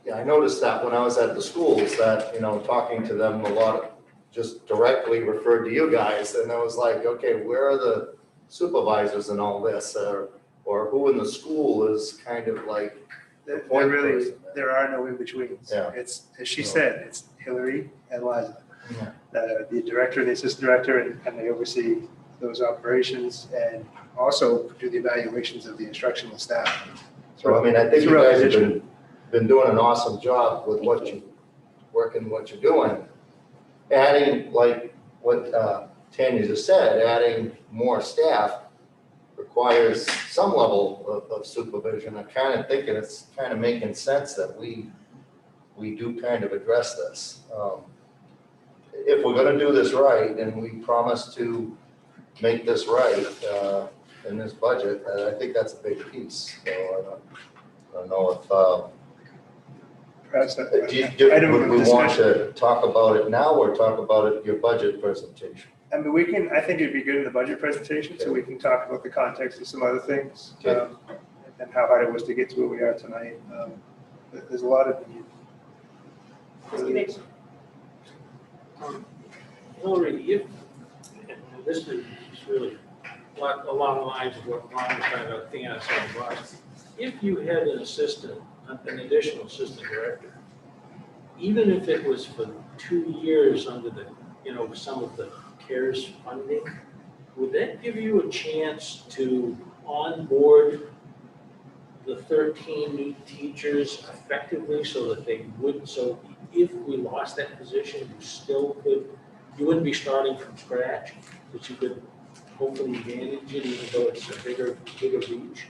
Speaker 8: yeah, I noticed that when I was at the schools that, talking to them a lot, just directly referred to you guys. And I was like, okay, where are the supervisors in all this? Or who in the school is kind of like the point person?
Speaker 5: There are no in-betweens.
Speaker 8: Yeah.
Speaker 5: It's, as she said, it's Hillary and Liza.
Speaker 8: Yeah.
Speaker 5: The director, the assistant director, and they oversee those operations and also do the evaluations of the instructional staff.
Speaker 8: So, I mean, I think you
Speaker 5: Throughout
Speaker 8: guys have
Speaker 5: the
Speaker 8: been doing an awesome job with what you're doing. Adding, like what Tanya just said, adding more staff requires some level of supervision. I'm kind of thinking it's kind of making sense that we do kind of address this. If we're gonna do this right, and we promise to make this right in this budget, I think that's a big piece. So I don't know if, would we want to talk about it now or talk about it in your budget presentation?
Speaker 5: I mean, I think it'd be good in the budget presentation, so we can talk about the context of some other things.
Speaker 8: Okay.
Speaker 5: And how hard it was to get to where we are tonight. There's a lot of need.
Speaker 4: Hillary, and this is really along the lines of what Ron was talking about, thinking outside the box. If you had an assistant, an additional assistant director, even if it was for 2 years under the, some of the CARES funding, would that give you a chance to onboard the 13 new teachers effectively so that they would, so if we lost that position, you wouldn't be starting from scratch, but you could hopefully manage it even though it's a bigger reach?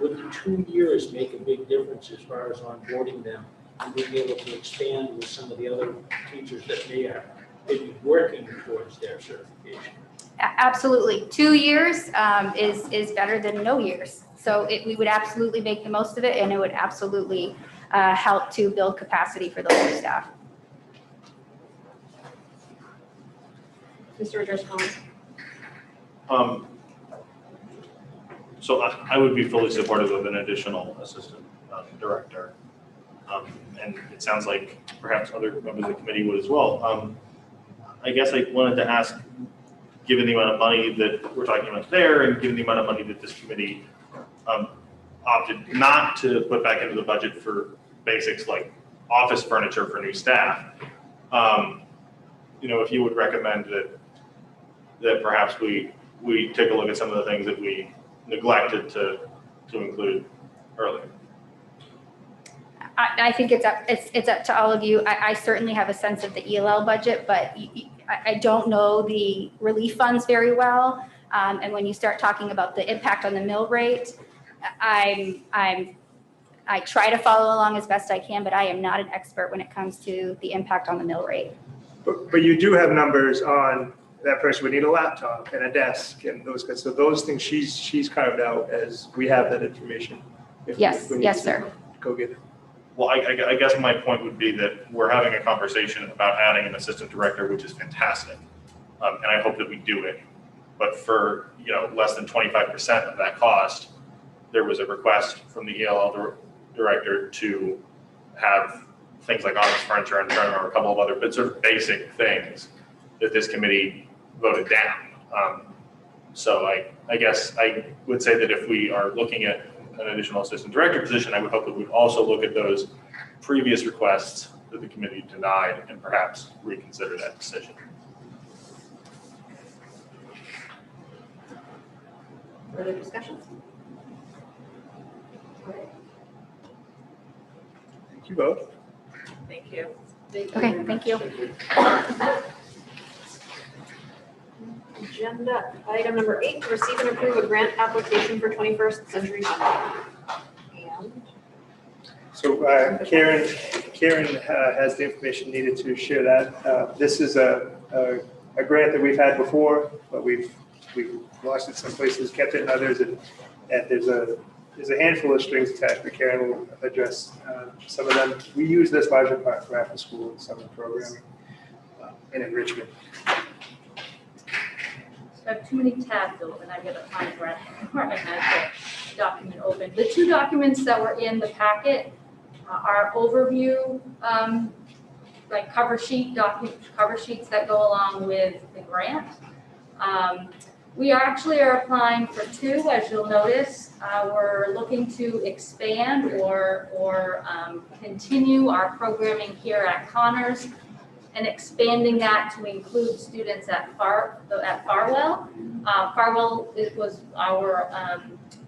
Speaker 4: Would the 2 years make a big difference as far as onboarding them and being able to expand with some of the other teachers that may be working towards their certification?
Speaker 9: Absolutely. 2 years is better than no years. So we would absolutely make the most of it, and it would absolutely help to build capacity for those new staff.
Speaker 1: Mr. Richards, comments?
Speaker 2: So I would be fully supportive of an additional assistant director. And it sounds like perhaps other members of the committee would as well. I guess I wanted to ask, given the amount of money that we're talking about there and given the amount of money that this committee opted not to put back into the budget for basics like office furniture for new staff, if you would recommend that perhaps we take a look at some of the things that we neglected to include earlier.
Speaker 9: I think it's up to all of you. I certainly have a sense of the ELL budget, but I don't know the relief funds very well. And when you start talking about the impact on the mill rate, I try to follow along as best I can, but I am not an expert when it comes to the impact on the mill rate.
Speaker 5: But you do have numbers on that person would need a laptop and a desk and those kinds. So those things she's carved out as we have that information.
Speaker 9: Yes, yes, sir.
Speaker 5: Go get it.
Speaker 2: Well, I guess my point would be that we're having a conversation about adding an assistant director, which is fantastic. And I hope that we do it. But for, less than 25% of that cost, there was a request from the ELL director to have things like office furniture and a couple of other, but sort of basic things that this committee voted down. So I guess I would say that if we are looking at an additional assistant director position, I would hope that we'd also look at those previous requests that the committee denied and perhaps reconsider that decision.
Speaker 1: Further discussions?
Speaker 5: Thank you both.
Speaker 11: Thank you.
Speaker 9: Okay, thank you.
Speaker 1: Agenda item number 8, to receive and approve a grant application for 21st century funding. And
Speaker 5: So Karen has the information needed to share that. This is a grant that we've had before, but we've lost it some places, kept it in others, and there's a handful of strings attached, but Karen will address some of them. We use this larger part for after school and summer programming and enrichment.
Speaker 12: I have too many tabs open. I gotta find where I have the document open. The two documents that were in the packet are overview, like cover sheets that go along with the grant. We actually are applying for two, as you'll notice. We're looking to expand or continue our programming here at Connors, and expanding that to include students at Farwell. Farwell was our,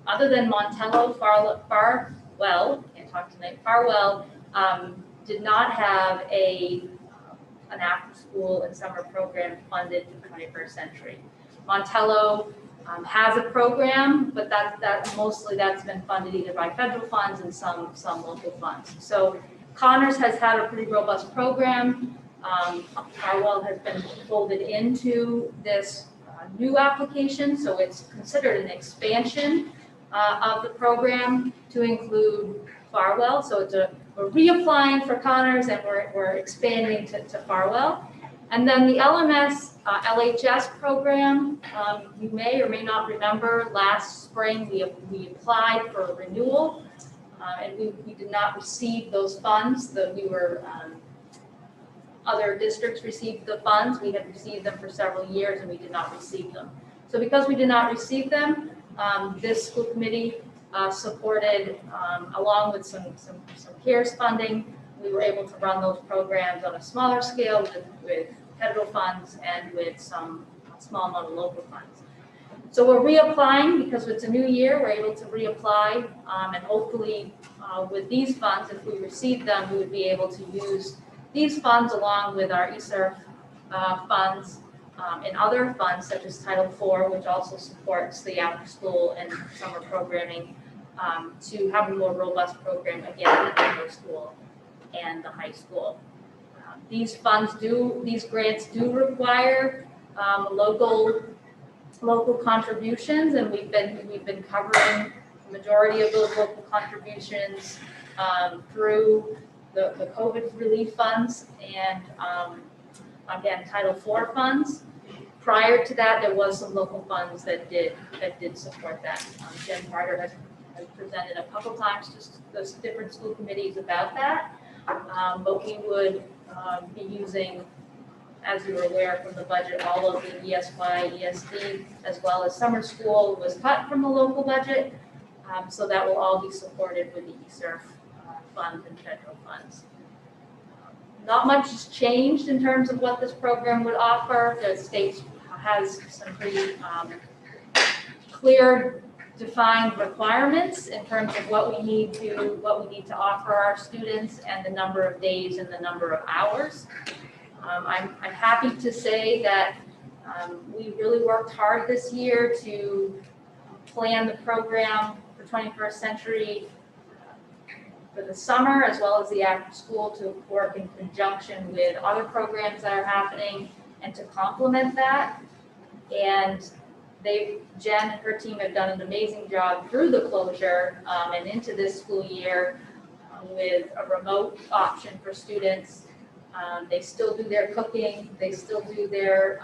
Speaker 12: other than Montello, Farwell, can't talk tonight, Farwell did not have an after-school and summer program funded for 21st century. Montello has a program, but mostly that's been funded either by federal funds and some local funds. So Connors has had a pretty robust program. Farwell has been folded into this new application, so it's considered an expansion of the program to include Farwell. So we're reapplying for Connors and we're expanding to Farwell. And then the LMS LHS program, you may or may not remember last spring we applied for a renewal and we did not receive those funds. Other districts received the funds. We had received them for several years and we did not receive them. So because we did not receive them, this school committee supported, along with some CARES funding, we were able to run those programs on a smaller scale with federal funds and with some small amount of local funds. So we're reapplying because it's a new year, we're able to reapply and hopefully with these funds, if we receive them, we would be able to use these funds along with our ESRF funds and other funds such as Title IV, which also supports the after school and summer programming to have a more robust program again at the middle school and the high school. These grants do require local contributions, and we've been covering the majority of those local contributions through the COVID relief funds and again Title IV funds. Prior to that, there was some local funds that did support that. Jen Carter has presented a couple times to the different school committees about that. But we would be using, as you were aware from the budget, all of the ESY, ESD, as well as summer school was cut from the local budget. So that will all be supported with the ESRF fund and federal funds. Not much has changed in terms of what this program would offer. The state has some pretty clear defined requirements in terms of what we need to offer our students and the number of days and the number of hours. I'm happy to say that we really worked hard this year to plan the program for 21st century for the summer as well as the after school to work in conjunction with other programs that are happening and to complement that. And Jen and her team have done an amazing job through the closure and into this school year, with a remote option for students. They still do their cooking, they still do their,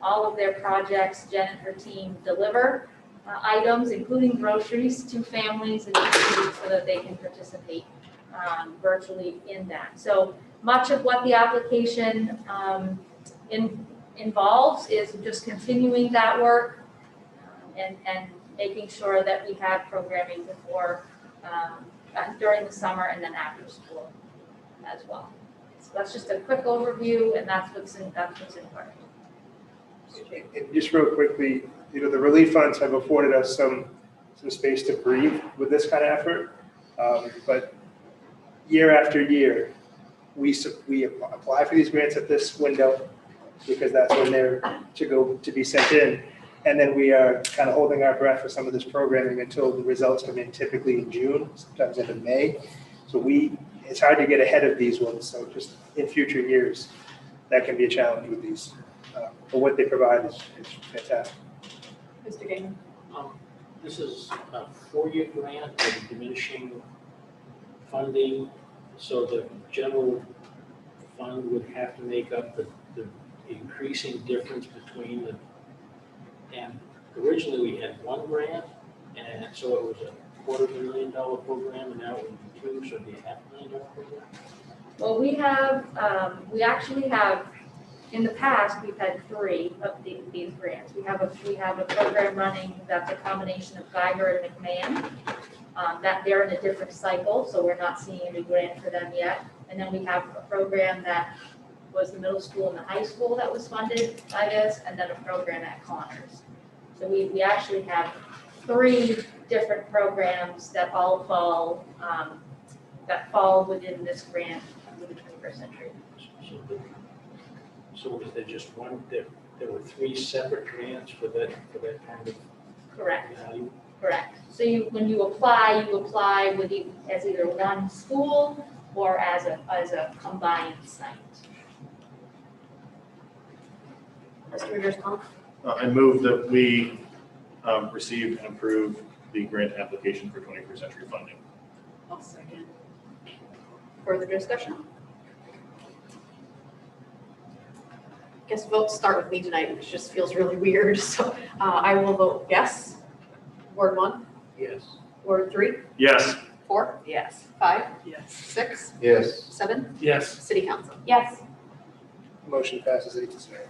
Speaker 12: all of their projects. Jen and her team deliver items, including groceries, to families and to students so that they can participate virtually in that. So much of what the application involves is just continuing that work and making sure that we have programming before, during the summer and then after school as well. So that's just a quick overview, and that's what's important.
Speaker 5: And just real quickly, the relief funds have afforded us some space to breathe with this kind of effort. But year after year, we apply for these grants at this window because that's when they're to be sent in. And then we are kind of holding our breath for some of this programming until the results come in, typically in June, sometimes in May. So it's hard to get ahead of these ones. So just in future years, that can be a challenge with these. But what they provide is fantastic.
Speaker 1: Mr. Gaiman?
Speaker 4: This is a 4-year grant with diminishing funding, so the general fund would have to make up the increasing difference between the, and originally we had 1 grant, and so it was a $250,000 program, and now it would be 2, so it'd be a $500,000 program.
Speaker 12: Well, we actually have, in the past, we've had 3 of these grants. We have a program running that's a combination of Geiger and McMahon. That they're in a different cycle, so we're not seeing a new grant for them yet. And then we have a program that was the middle school and the high school that was funded by this, and then a program at Connors. So we actually have 3 different programs that all fall within this grant with the 21st century.
Speaker 4: So was there just one, there were 3 separate grants for that kind of
Speaker 12: Correct.
Speaker 4: value?
Speaker 12: Correct. So when you apply with as either one school or as a combined site.
Speaker 1: Mr. Rivers-Collins?
Speaker 2: I move that we receive and approve the grant application for 21st century funding.
Speaker 7: I'll second.
Speaker 1: Further discussion? Guess votes start with me tonight, which just feels really weird. So I will vote yes. Ward 1,
Speaker 4: Yes.
Speaker 1: Ward 3,
Speaker 2: Yes.
Speaker 1: 4,
Speaker 11: Yes.
Speaker 1: 5,
Speaker 7: Yes.
Speaker 1: 6,
Speaker 8: Yes.
Speaker 1: 7,
Speaker 4: Yes.
Speaker 1: City Council.
Speaker 9: Yes.
Speaker 5: Motion passes 8-0.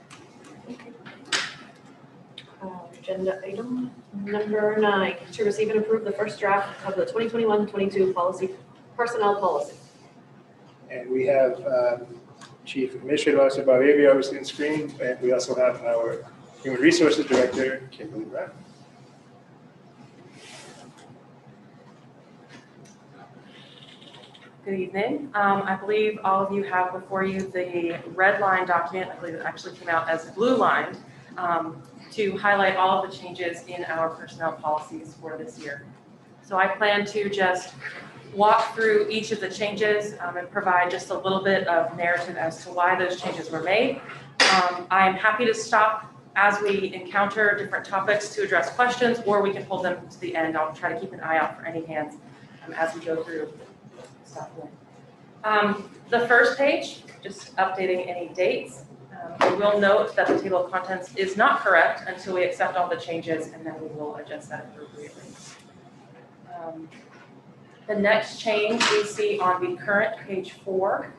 Speaker 1: Agenda item number 9, to receive and approve the first draft of the 2021-22 personnel policy.
Speaker 5: And we have Chief Administrative Officer Bob Avery obviously on screen, and we also have our Human Resources Director, Kimberly Brown.
Speaker 13: Good evening. I believe all of you have before you the red line document. I believe it actually came out as blue line to highlight all of the changes in our personnel policies for this year. So I plan to just walk through each of the changes and provide just a little bit of narrative as to why those changes were made. I'm happy to stop as we encounter different topics to address questions, or we can hold them to the end. I'll try to keep an eye out for any hands as we go through stuff. The first page, just updating any dates. I will note that the table of contents is not correct until we accept all the changes, and then we will adjust that appropriately. The next change we see on the current page 4,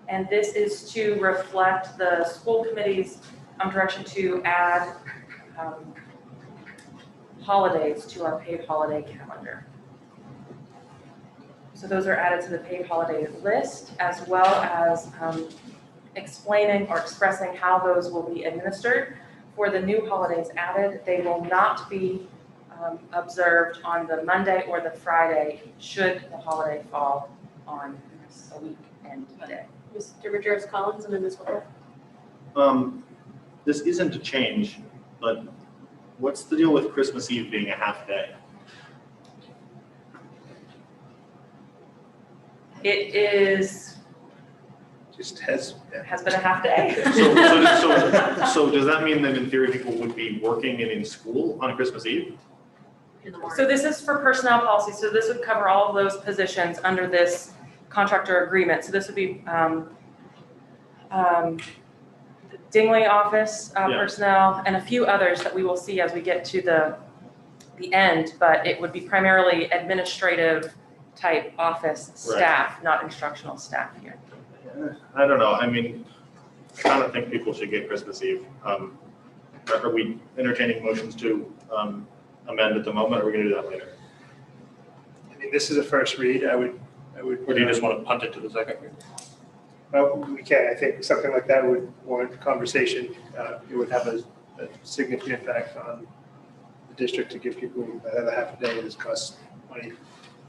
Speaker 13: and this is to reflect the school committee's direction to add holidays to our paid holiday calendar. So those are added to the paid holiday list, as well as explaining or expressing how those will be administered. For the new holidays added, they will not be observed on the Monday or the Friday should the holiday fall on a weekend day.
Speaker 1: Mr. Rivers-Collins and then Ms. Whipple.
Speaker 2: This isn't a change, but what's the deal with Christmas Eve being a half day?
Speaker 13: It is,
Speaker 5: Just has
Speaker 13: been a half day.
Speaker 2: So does that mean that in theory people would be working and in school on Christmas Eve?
Speaker 1: in the morning?
Speaker 13: So this is for personnel policy, so this would cover all of those positions under this contractor agreement. So this would be Dingley office
Speaker 2: Yeah.
Speaker 13: personnel and a few others that we will see as we get to the end, but it would be primarily administrative type office staff, not instructional staff here.
Speaker 2: I don't know, I mean, I kind of think people should get Christmas Eve. Are we entertaining motions to amend at the moment, or are we gonna do that later?
Speaker 5: I mean, this is a first read. I would.
Speaker 2: Or do you just want to punt it to the second read?
Speaker 5: Well, we can. I think something like that would warrant conversation. It would have a significant impact on the district to give people another half a day. This costs money.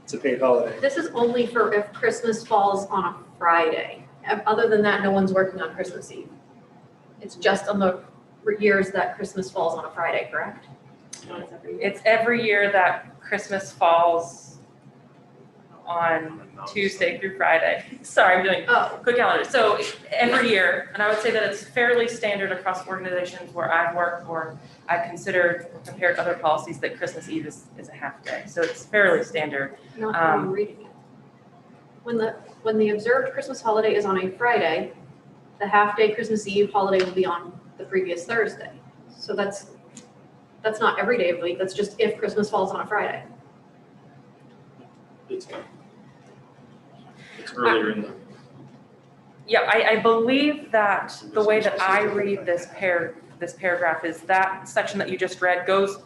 Speaker 5: It's a paid holiday.
Speaker 1: This is only for if Christmas falls on a Friday. Other than that, no one's working on Christmas Eve. It's just on the years that Christmas falls on a Friday, correct?
Speaker 13: It's every year that Christmas falls on Tuesday through Friday. Sorry, I'm doing quick calendar. So every year, and I would say that it's fairly standard across organizations where I've worked or I've considered or compared other policies that Christmas Eve is a half day. So it's fairly standard.
Speaker 1: Not how I'm reading it. When the observed Christmas holiday is on a Friday, the half-day Christmas Eve holiday will be on the previous Thursday. So that's not every day of the week, that's just if Christmas falls on a Friday.
Speaker 2: It's earlier in the.
Speaker 13: Yeah, I believe that the way that I read this paragraph is that section that you just read goes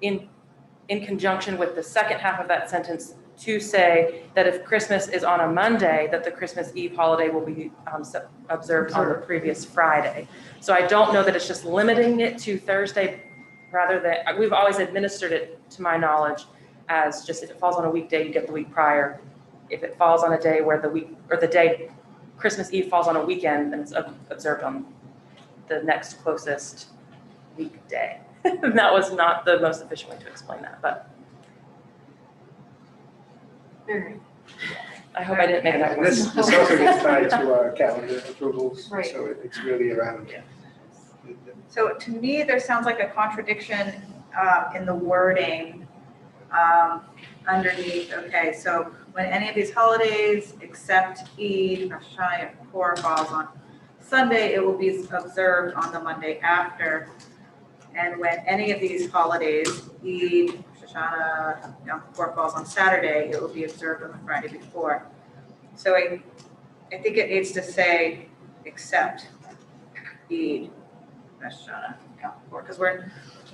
Speaker 13: in conjunction with the second half of that sentence to say that if Christmas is on a Monday, that the Christmas Eve holiday will be observed on the previous Friday. So I don't know that it's just limiting it to Thursday, rather than, we've always administered it, to my knowledge, as just if it falls on a weekday, you get the week prior. If it falls on a day where the day Christmas Eve falls on a weekend, then it's observed on the next closest weekday. That was not the most efficient way to explain that, but
Speaker 1: All right.
Speaker 13: I hope I didn't make that
Speaker 5: And this
Speaker 13: worse.
Speaker 5: also gets tied to our calendar approvals.
Speaker 1: Right.
Speaker 5: So it's really around.
Speaker 11: So to me, there sounds like a contradiction in the wording underneath. Okay, so when any of these holidays except Eid, Rosh Hashanah, and Kippur falls on Sunday, it will be observed on the Monday after. And when any of these holidays, Eid, Rosh Hashanah, Yom Kippur falls on Saturday, it will be observed on the Friday before. So I think it needs to say except Eid, Rosh Hashanah, Yom Kippur, because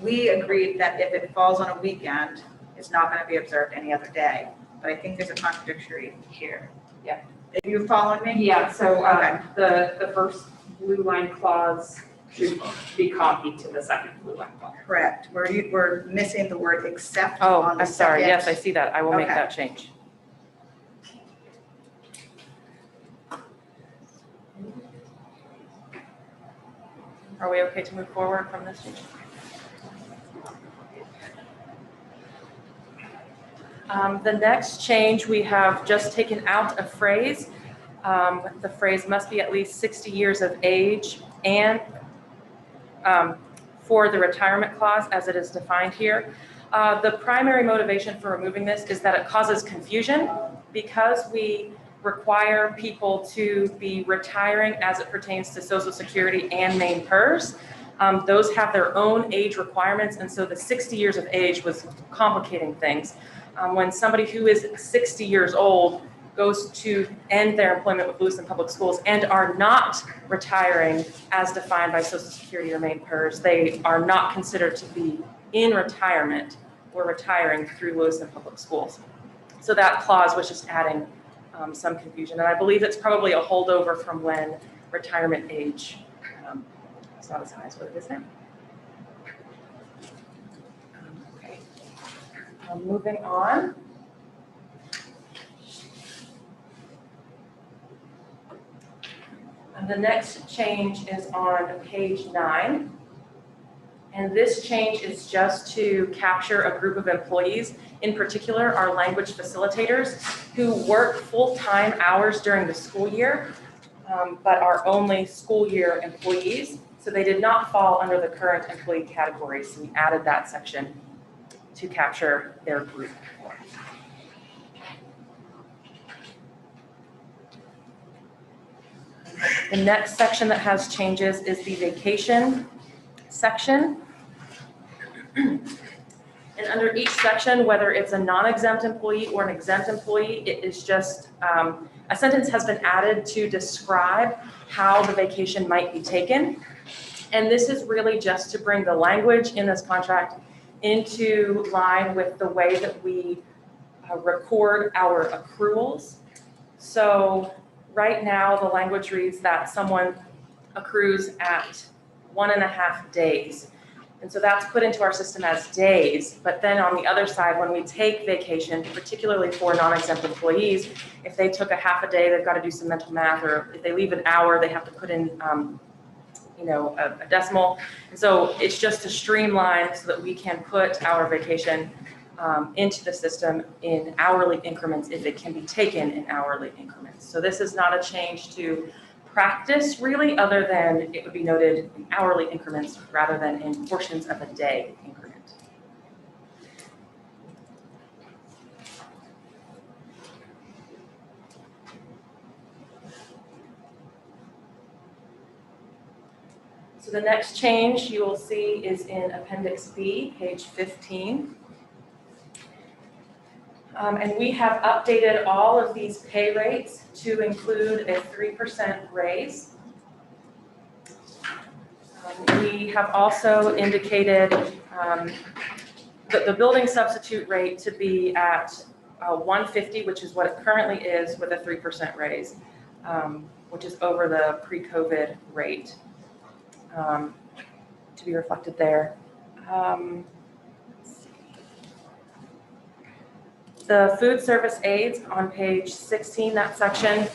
Speaker 11: we agreed that if it falls on a weekend, it's not going to be observed any other day. But I think there's a contradictory here.
Speaker 6: Yeah.
Speaker 11: Are you following me?
Speaker 6: Yeah, so
Speaker 11: Okay.
Speaker 6: the first blue line clause should be copied to the second blue line clause.
Speaker 11: Correct. We're missing the word except
Speaker 13: Oh,
Speaker 11: on the
Speaker 13: I'm sorry.
Speaker 11: second.
Speaker 13: Yes, I see that. I will make
Speaker 11: Okay.
Speaker 13: that change. Are we okay to move forward from this? The next change, we have just taken out a phrase. The phrase must be at least 60 years of age and for the retirement clause as it is defined here. The primary motivation for removing this is that it causes confusion because we require people to be retiring as it pertains to Social Security and main PERS. Those have their own age requirements, and so the 60 years of age was complicating things. When somebody who is 60 years old goes to end their employment with Lewiston Public Schools and are not retiring as defined by Social Security or main PERS, they are not considered to be in retirement or retiring through Lewiston Public Schools. So that clause was just adding some confusion, and I believe it's probably a holdover from when retirement age is not as high as what it is now. Okay. Moving on. And the next change is on page 9. And this change is just to capture a group of employees, in particular our language facilitators, who work full-time hours during the school year, but are only school year employees. So they did not fall under the current employee category, so we added that section to capture their group. The next section that has changes is the vacation section. And under each section, whether it's a non-exempt employee or an exempt employee, it is just, a sentence has been added to describe how the vacation might be taken. And this is really just to bring the language in this contract into line with the way that we record our accruals. So right now, the language reads that someone accrues at 1.5 days. And so that's put into our system as days. But then on the other side, when we take vacation, particularly for non-exempt employees, if they took a half a day, they've got to do some mental math, or if they leave an hour, they have to put in a decimal. And so it's just to streamline so that we can put our vacation into the system in hourly increments if it can be taken in hourly increments. So this is not a change to practice really, other than it would be noted in hourly increments rather than in portions of a day increment. So the next change you will see is in Appendix B, page 15. And we have updated all of these pay rates to include a 3% raise. We have also indicated the building substitute rate to be at 150, which is what it currently is, with a 3% raise, which is over the pre-COVID rate, to be reflected there. The food service aides on page 16, that section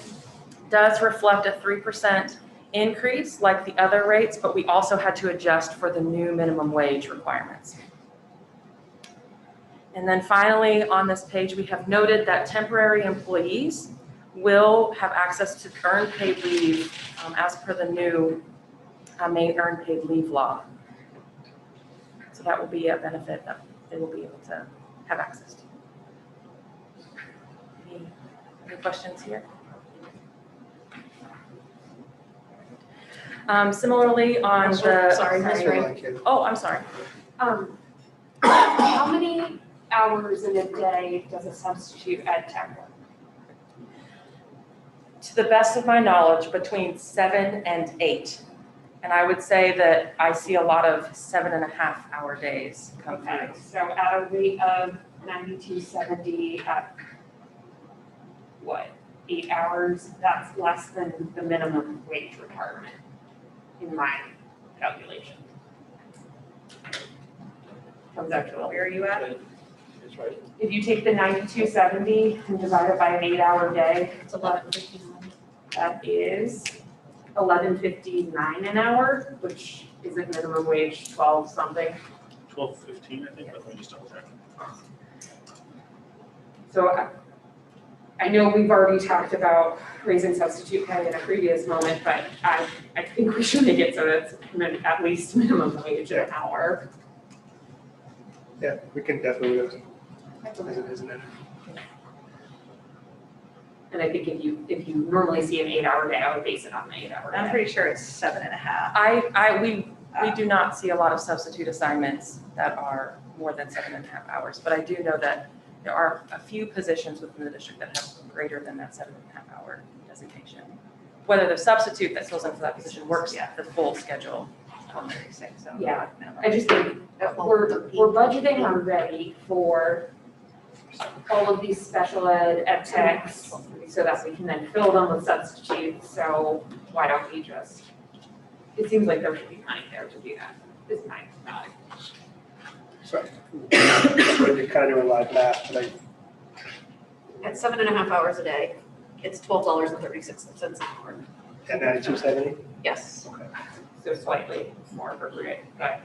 Speaker 13: does reflect a 3% increase like the other rates, but we also had to adjust for the new minimum wage requirements. And then finally, on this page, we have noted that temporary employees will have access to earned paid leave as per the new Maine earned paid leave law. So that will be a benefit that they will be able to have access to. Any questions here? Similarly on the.
Speaker 6: Sorry, Ms. Ray.
Speaker 13: Oh, I'm sorry.
Speaker 6: How many hours in a day does a substitute ed tech work?
Speaker 13: To the best of my knowledge, between 7 and 8. And I would say that I see a lot of 7.5-hour days come through.
Speaker 6: Okay, so at a rate of 92.70 at what, 8 hours? That's less than the minimum wage requirement in my calculation. Comes out to,
Speaker 11: Where are you at?
Speaker 4: That's right.
Speaker 6: if you take the 92.70 and divide it by an 8-hour day,
Speaker 1: It's 11:59.
Speaker 6: that is 11.59 an hour, which isn't minimum wage, 12 something.
Speaker 2: 12:15, I think, but let me just double check.
Speaker 6: So I know we've already talked about raising substitute pay in a previous moment, but I think we should make it so that it's at least minimum wage an hour.
Speaker 5: Yeah, we can definitely do it as it is now.
Speaker 6: And I think if you normally see an 8-hour day, I would base it on the 8-hour day.
Speaker 11: I'm pretty sure it's 7.5.
Speaker 13: We do not see a lot of substitute assignments that are more than 7.5 hours, but I do know that there are a few positions within the district that have greater than that 7.5-hour designation. Whether the substitute that fills into that position works the full schedule.
Speaker 11: 12:36, so.
Speaker 6: Yeah, I just think we're budgeting already for all of these special ed techs so that we can then fill them with substitutes, so why don't we just, it seems like there should be money there to do that, is my thought.
Speaker 5: Sorry. You're kind of doing live math, but
Speaker 1: At 7.5 hours a day, it's $12.36 an hour.
Speaker 5: and 92.70?
Speaker 1: Yes.
Speaker 6: So slightly more appropriate, but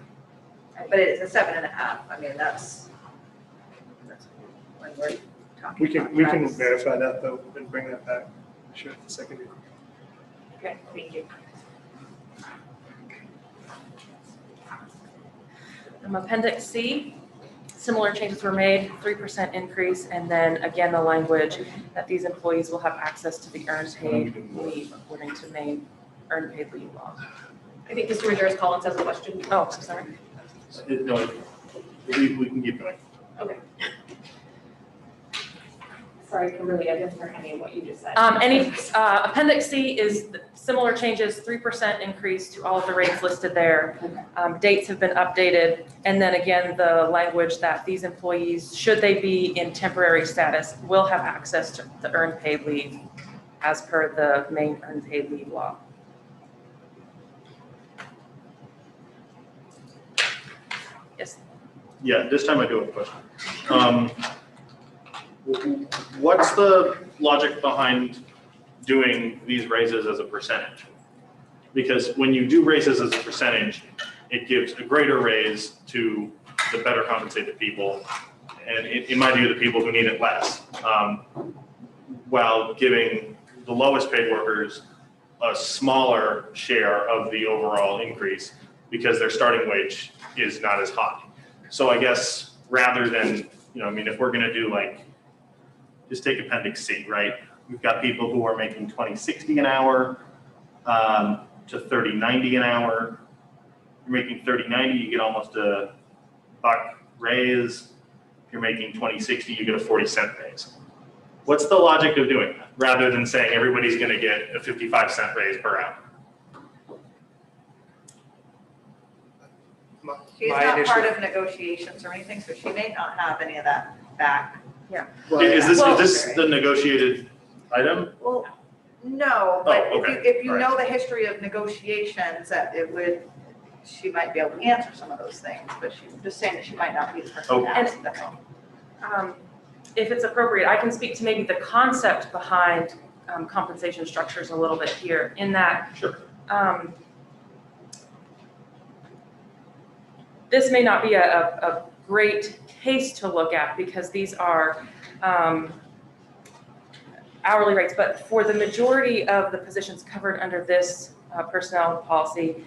Speaker 11: But it is a 7.5. I mean, that's when we're talking.
Speaker 5: We can
Speaker 11: contracts.
Speaker 5: verify that though and bring that back. Sure, the second.
Speaker 6: okay, thank you.
Speaker 13: Appendix C, Similar changes were made, 3% increase, and then again, the language that these employees will have access to the earned paid leave according to Maine earned paid leave law.
Speaker 1: I think Mr. Majerus Collins has a question.
Speaker 13: Oh, so sorry.
Speaker 2: No, we can keep going.
Speaker 6: Okay. Sorry, Kimberly, I didn't hear any of what you just said.
Speaker 13: Appendix C is similar changes, 3% increase to all of the rates listed there. Dates have been updated. And then again, the language that these employees, should they be in temporary status, will have access to the earned paid leave as per the Maine earned paid leave law. Yes.
Speaker 2: Yeah, this time I do have a question. What's the logic behind doing these raises as a percentage? Because when you do raises as a percentage, it gives a greater raise to the better compensated people, and in my view, the people who need it less, while giving the lowest paid workers a smaller share of the overall increase because their starting wage is not as high. So I guess rather than, I mean, if we're gonna do like, just take Appendix C, right? We've got people who are making $20.60 an hour to $30.90 an hour. You're making $30.90, you get almost a $1 raise. If you're making $20.60, you get a 40-cent raise. What's the logic of doing that, rather than saying everybody's gonna get a 55-cent raise per hour?
Speaker 11: She's not part of negotiations or anything, so she may not have any of that back.
Speaker 2: Is this the negotiated item?
Speaker 11: Well, no, but
Speaker 2: okay.
Speaker 11: if you
Speaker 2: All right.
Speaker 11: know the history of negotiations, that it would, she might be able to answer some of those things, but she's just saying that she might not be the person to ask, that's all.
Speaker 13: If it's appropriate, I can speak to maybe the concept behind compensation structures a little bit here, in that
Speaker 2: Sure.
Speaker 13: This may not be a great case to look at because these are hourly rates, but for the majority of the positions covered under this personnel policy,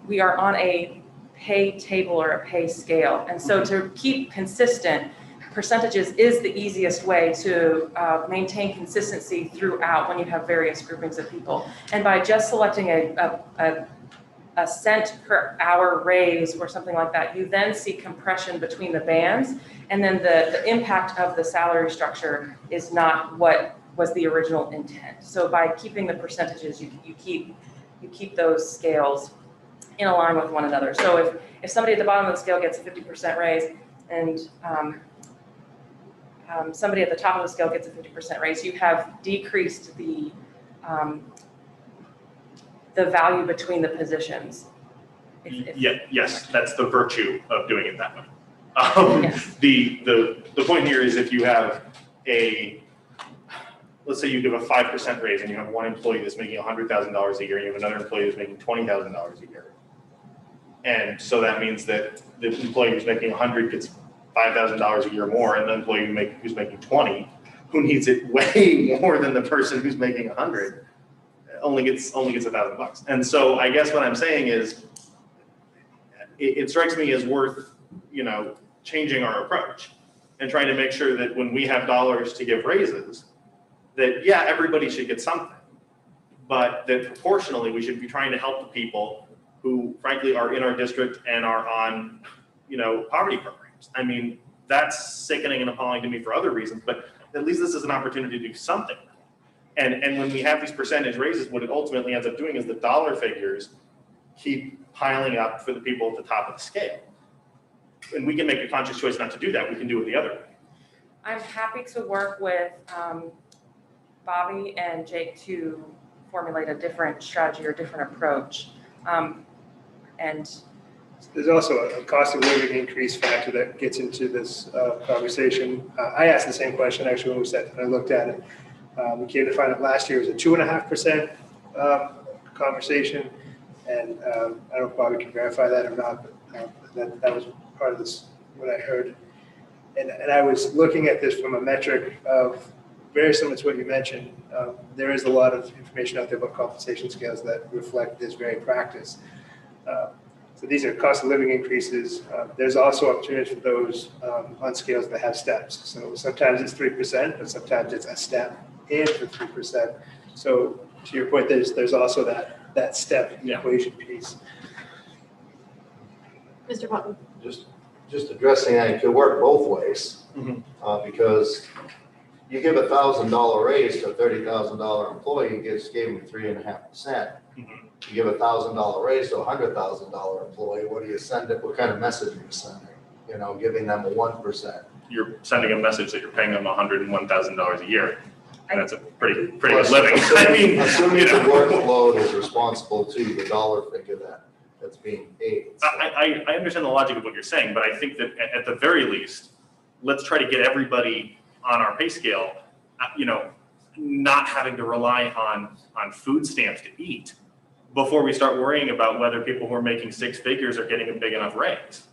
Speaker 13: we are on a pay table or a pay scale. And so to keep consistent, percentages is the easiest way to maintain consistency throughout when you have various groupings of people. And by just selecting a cent per hour raise or something like that, you then see compression between the bands, and then the impact of the salary structure is not what was the original intent. So by keeping the percentages, you keep those scales in line with one another. So if somebody at the bottom of the scale gets a 50% raise and somebody at the top of the scale gets a 50% raise, you have decreased the value between the positions.
Speaker 2: Yes, that's the virtue of doing it that way.
Speaker 13: Yes.
Speaker 2: The point here is if you have let's say you give a 5% raise and you have one employee that's making $100,000 a year, and you have another employee that's making $20,000 a year. And so that means that the employee who's making 100 gets $5,000 a year more, and the employee who's making 20, who needs it way more than the person who's making 100, only gets $1,000. And so I guess what I'm saying is, it strikes me as worth, changing our approach and trying to make sure that when we have dollars to give raises, that everybody should get something, but that proportionally we should be trying to help the people who frankly are in our district and are on, poverty programs. I mean, that's sickening and appalling to me for other reasons, but at least this is an opportunity to do something. And when we have these percentage raises, what it ultimately ends up doing is the dollar figures keep piling up for the people at the top of the scale. And we can make a conscious choice not to do that. We can do it the other way.
Speaker 13: I'm happy to work with Bobby and Jake to formulate a different strategy or different approach. And
Speaker 5: there's also a cost of living increase factor that gets into this conversation. I asked the same question actually when I looked at it. We came to find out last year was a 2.5% conversation, and I don't know if Bobby can verify that or not, but that was part of this, what I heard. And I was looking at this from a metric of very similar to what you mentioned. There is a lot of information out there about compensation scales that reflect this very practice. So these are cost of living increases. There's also opportunities for those on scales that have steps. So sometimes it's 3%, but sometimes it's a step and for 3%. So to your point, there's also that step equation piece.
Speaker 1: Mr. Putnam?
Speaker 8: Just addressing that, it could work both ways. Because you give $1,000 raise to a $30,000 employee, you just gave him 3.5%. You give $1,000 raise to a $100,000 employee, what do you send it? What kind of message are you sending? You know, giving them a 1%.
Speaker 2: You're sending a message that you're paying them $101,000 a year. And that's a pretty good living.
Speaker 8: Assuming,
Speaker 2: I
Speaker 8: assuming
Speaker 2: mean,
Speaker 8: the workload is responsible to the dollar figure that's being paid. So.
Speaker 2: I understand the logic of what you're saying, but I think that at the very least, let's try to get everybody on our pay scale, you know, not having to rely on food stamps to eat before we start worrying about whether people who are making 6 figures are getting a big enough raise.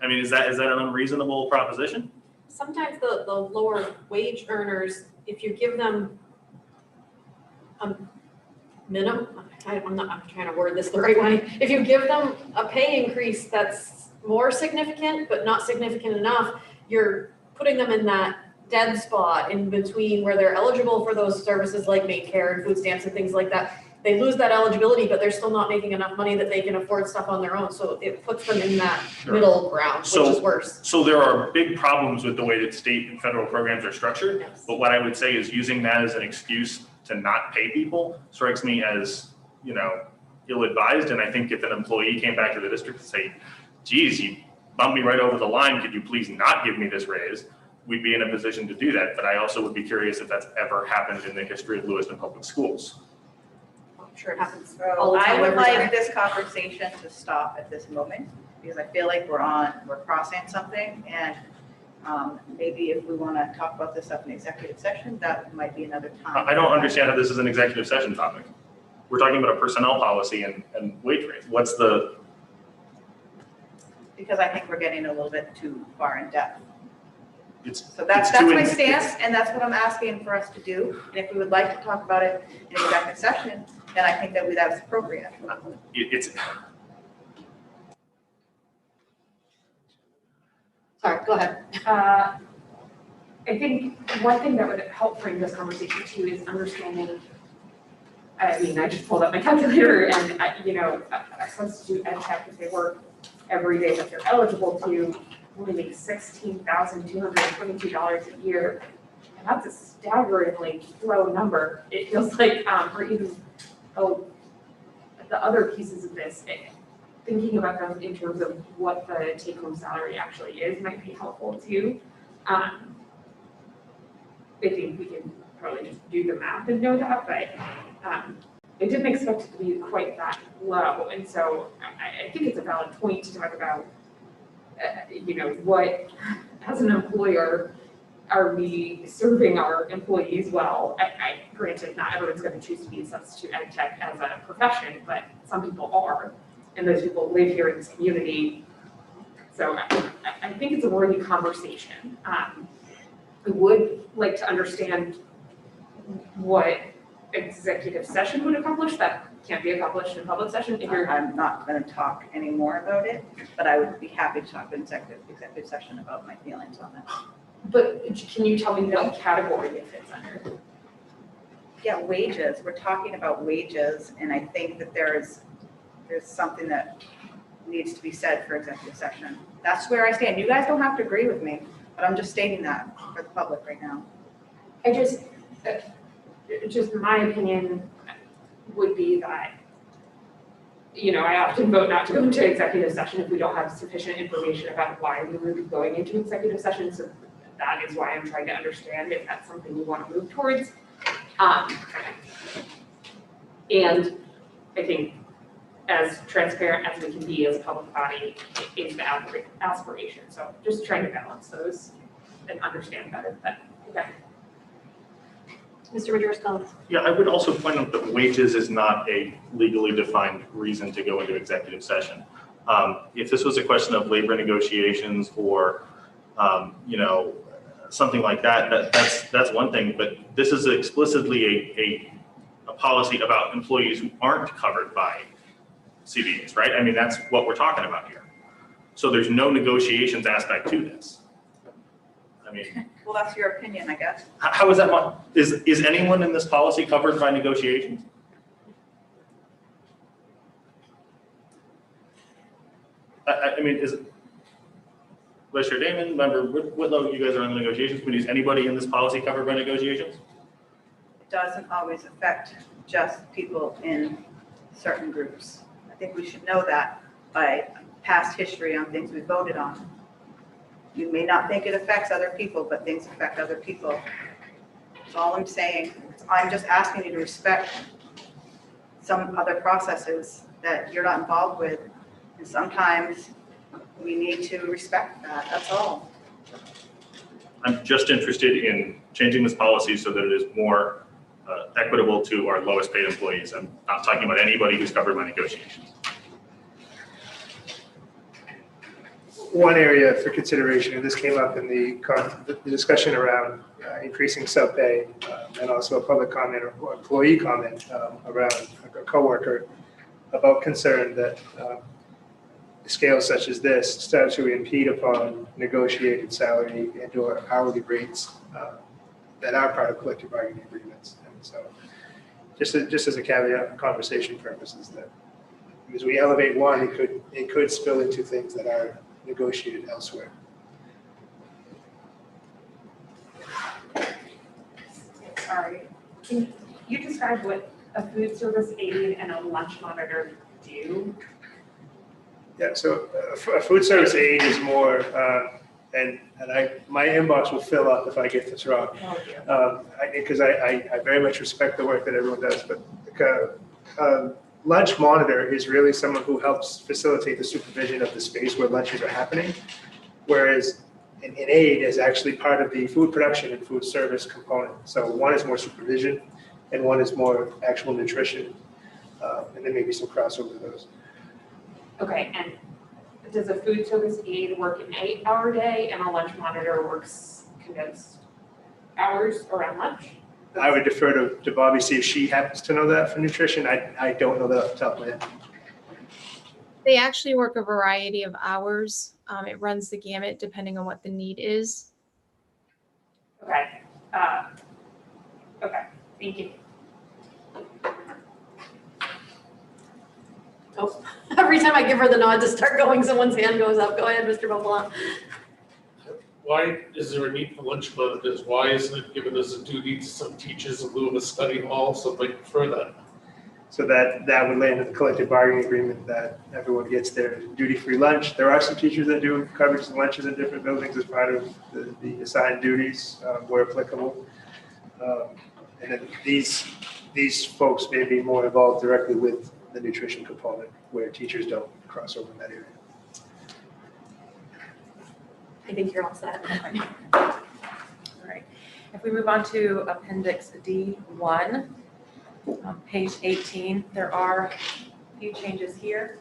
Speaker 2: I mean, is that an unreasonable proposition?
Speaker 1: Sometimes the lower wage earners, if you give them a minimum, I'm trying to word this the right way. If you give them a pay increase that's more significant, but not significant enough, you're putting them in that dead spot in between where they're eligible for those services like maid care and food stamps and things like that. They lose that eligibility, but they're still not making enough money that they can afford stuff on their own. So it puts them in that middle ground, which is worse.
Speaker 2: So there are big problems with the way that state and federal programs are structured.
Speaker 1: Yes.
Speaker 2: But what I would say is using that as an excuse to not pay people strikes me as, you know, ill-advised. And I think if an employee came back to the district and say, geez, you bumped me right over the line, could you please not give me this raise? We'd be in a position to do that. But I also would be curious if that's ever happened in the history of Lewiston Public Schools.
Speaker 1: I'm sure it happens
Speaker 11: So
Speaker 1: all the time.
Speaker 11: I would
Speaker 1: everywhere.
Speaker 11: like this conversation to stop at this moment, because I feel like we're crossing something, and maybe if we want to talk about this up in executive session, that might be another time.
Speaker 2: I don't understand how this is an executive session topic. We're talking about a personnel policy and wage raise. What's the?
Speaker 11: Because I think we're getting a little bit too far in depth. So
Speaker 2: it's
Speaker 11: that's
Speaker 2: too
Speaker 11: my
Speaker 2: in-
Speaker 11: stance, and that's what I'm asking for us to do. And if we would like to talk about it in executive session, then I think that's appropriate.
Speaker 1: Sorry, go ahead.
Speaker 13: I think one thing that would help frame this conversation too is understanding, I mean, I just pulled up my calculator and, you know, a substitute ed tech, if they work every day that they're eligible to, only make $16,222 a year. And that's a staggeringly low number. It feels like, or even, the other pieces of this, thinking about them in terms of what the take-home salary actually is might be helpful too. I think we can probably just do the math and know that, but I didn't expect it to be quite that low. And so I think it's a valid point to talk about, you know, what, as an employer, are we serving our employees well? Granted, not everyone's going to choose to be a substitute ed tech as a profession, but some people are, and those people live here in this community. So I think it's a worthy conversation. I would like to understand what executive session would accomplish that can't be accomplished in public session. If you're,
Speaker 11: I'm not going to talk anymore about it, but I would be happy to talk in executive session about my feelings on it.
Speaker 13: but can you tell me what category it fits under?
Speaker 11: Yeah, wages. We're talking about wages, and I think that there's something that needs to be said for executive session. That's where I stand. You guys don't have to agree with me, but I'm just stating that for the public right now.
Speaker 13: Just my opinion would be that, you know, I often vote not to go into executive session if we don't have sufficient information about why we would be going into executive session. So that is why I'm trying to understand if that's something we want to move towards. And I think as transparent as we can be as a public body is the aspiration. So just trying to balance those and understand better. But okay.
Speaker 1: Mr. Majerus.
Speaker 2: Yeah, I would also point out that wages is not a legally defined reason to go into executive session. If this was a question of labor negotiations or, you know, something like that, that's one thing. But this is explicitly a policy about employees who aren't covered by CBAs, right? I mean, that's what we're talking about here. So there's no negotiations aspect to this. I mean,
Speaker 11: Well, that's your opinion, I guess.
Speaker 2: how is that, is anyone in this policy covered by negotiations? I mean, is it, Vice Chair Damon, Member Whitlow, you guys are on the negotiations committee. Is anybody in this policy covered by negotiations?
Speaker 11: It doesn't always affect just people in certain groups. I think we should know that by past history on things we voted on. You may not think it affects other people, but things affect other people. That's all I'm saying. I'm just asking you to respect some other processes that you're not involved with. And sometimes we need to respect that, that's all.
Speaker 2: I'm just interested in changing this policy so that it is more equitable to our lowest paid employees. I'm not talking about anybody who's covered by negotiations.
Speaker 5: One area for consideration, and this came up in the discussion around increasing sub-pay and also a public comment or employee comment around a coworker about concern that scales such as this start to impede upon negotiated salary and or hourly rates that are part of collective bargaining agreements. And so just as a caveat for conversation purposes, that as we elevate one, it could spill into things that are negotiated elsewhere.
Speaker 6: Sorry, can you describe what a food service aide and a lunch monitor do?
Speaker 5: Yeah, so a food service aide is more, and my inbox will fill up if I get this wrong, because I very much respect the work that everyone does, but lunch monitor is really someone who helps facilitate the supervision of the space where lunches are happening, whereas an aide is actually part of the food production and food service component. So one is more supervision, and one is more actual nutrition, and then maybe some crossover of those.
Speaker 6: Okay, and does a food service aide work an 8-hour day and a lunch monitor works condensed hours around lunch?
Speaker 5: I would defer to Bobby, see if she happens to know that for nutrition. I don't know that off the top of my head.
Speaker 3: They actually work a variety of hours. It runs the gamut depending on what the need is.
Speaker 6: Okay, okay, thank you.
Speaker 1: Oh, every time I give her the nod to start going, someone's hand goes up. Go ahead, Mr. Buffalo.
Speaker 4: Why is there a need for lunch monitors? Why isn't it given as a duty to some teachers in lieu of a study hall, something for that?
Speaker 5: So that would land in the collective bargaining agreement that everyone gets their duty-free lunch. There are some teachers that do coverage of lunches in different buildings as part of the assigned duties where applicable. And then these folks may be more involved directly with the nutrition component where teachers don't cross over in that area.
Speaker 1: I think you're all set.
Speaker 13: All right. If we move on to Appendix D1, on page 18, there are a few changes here.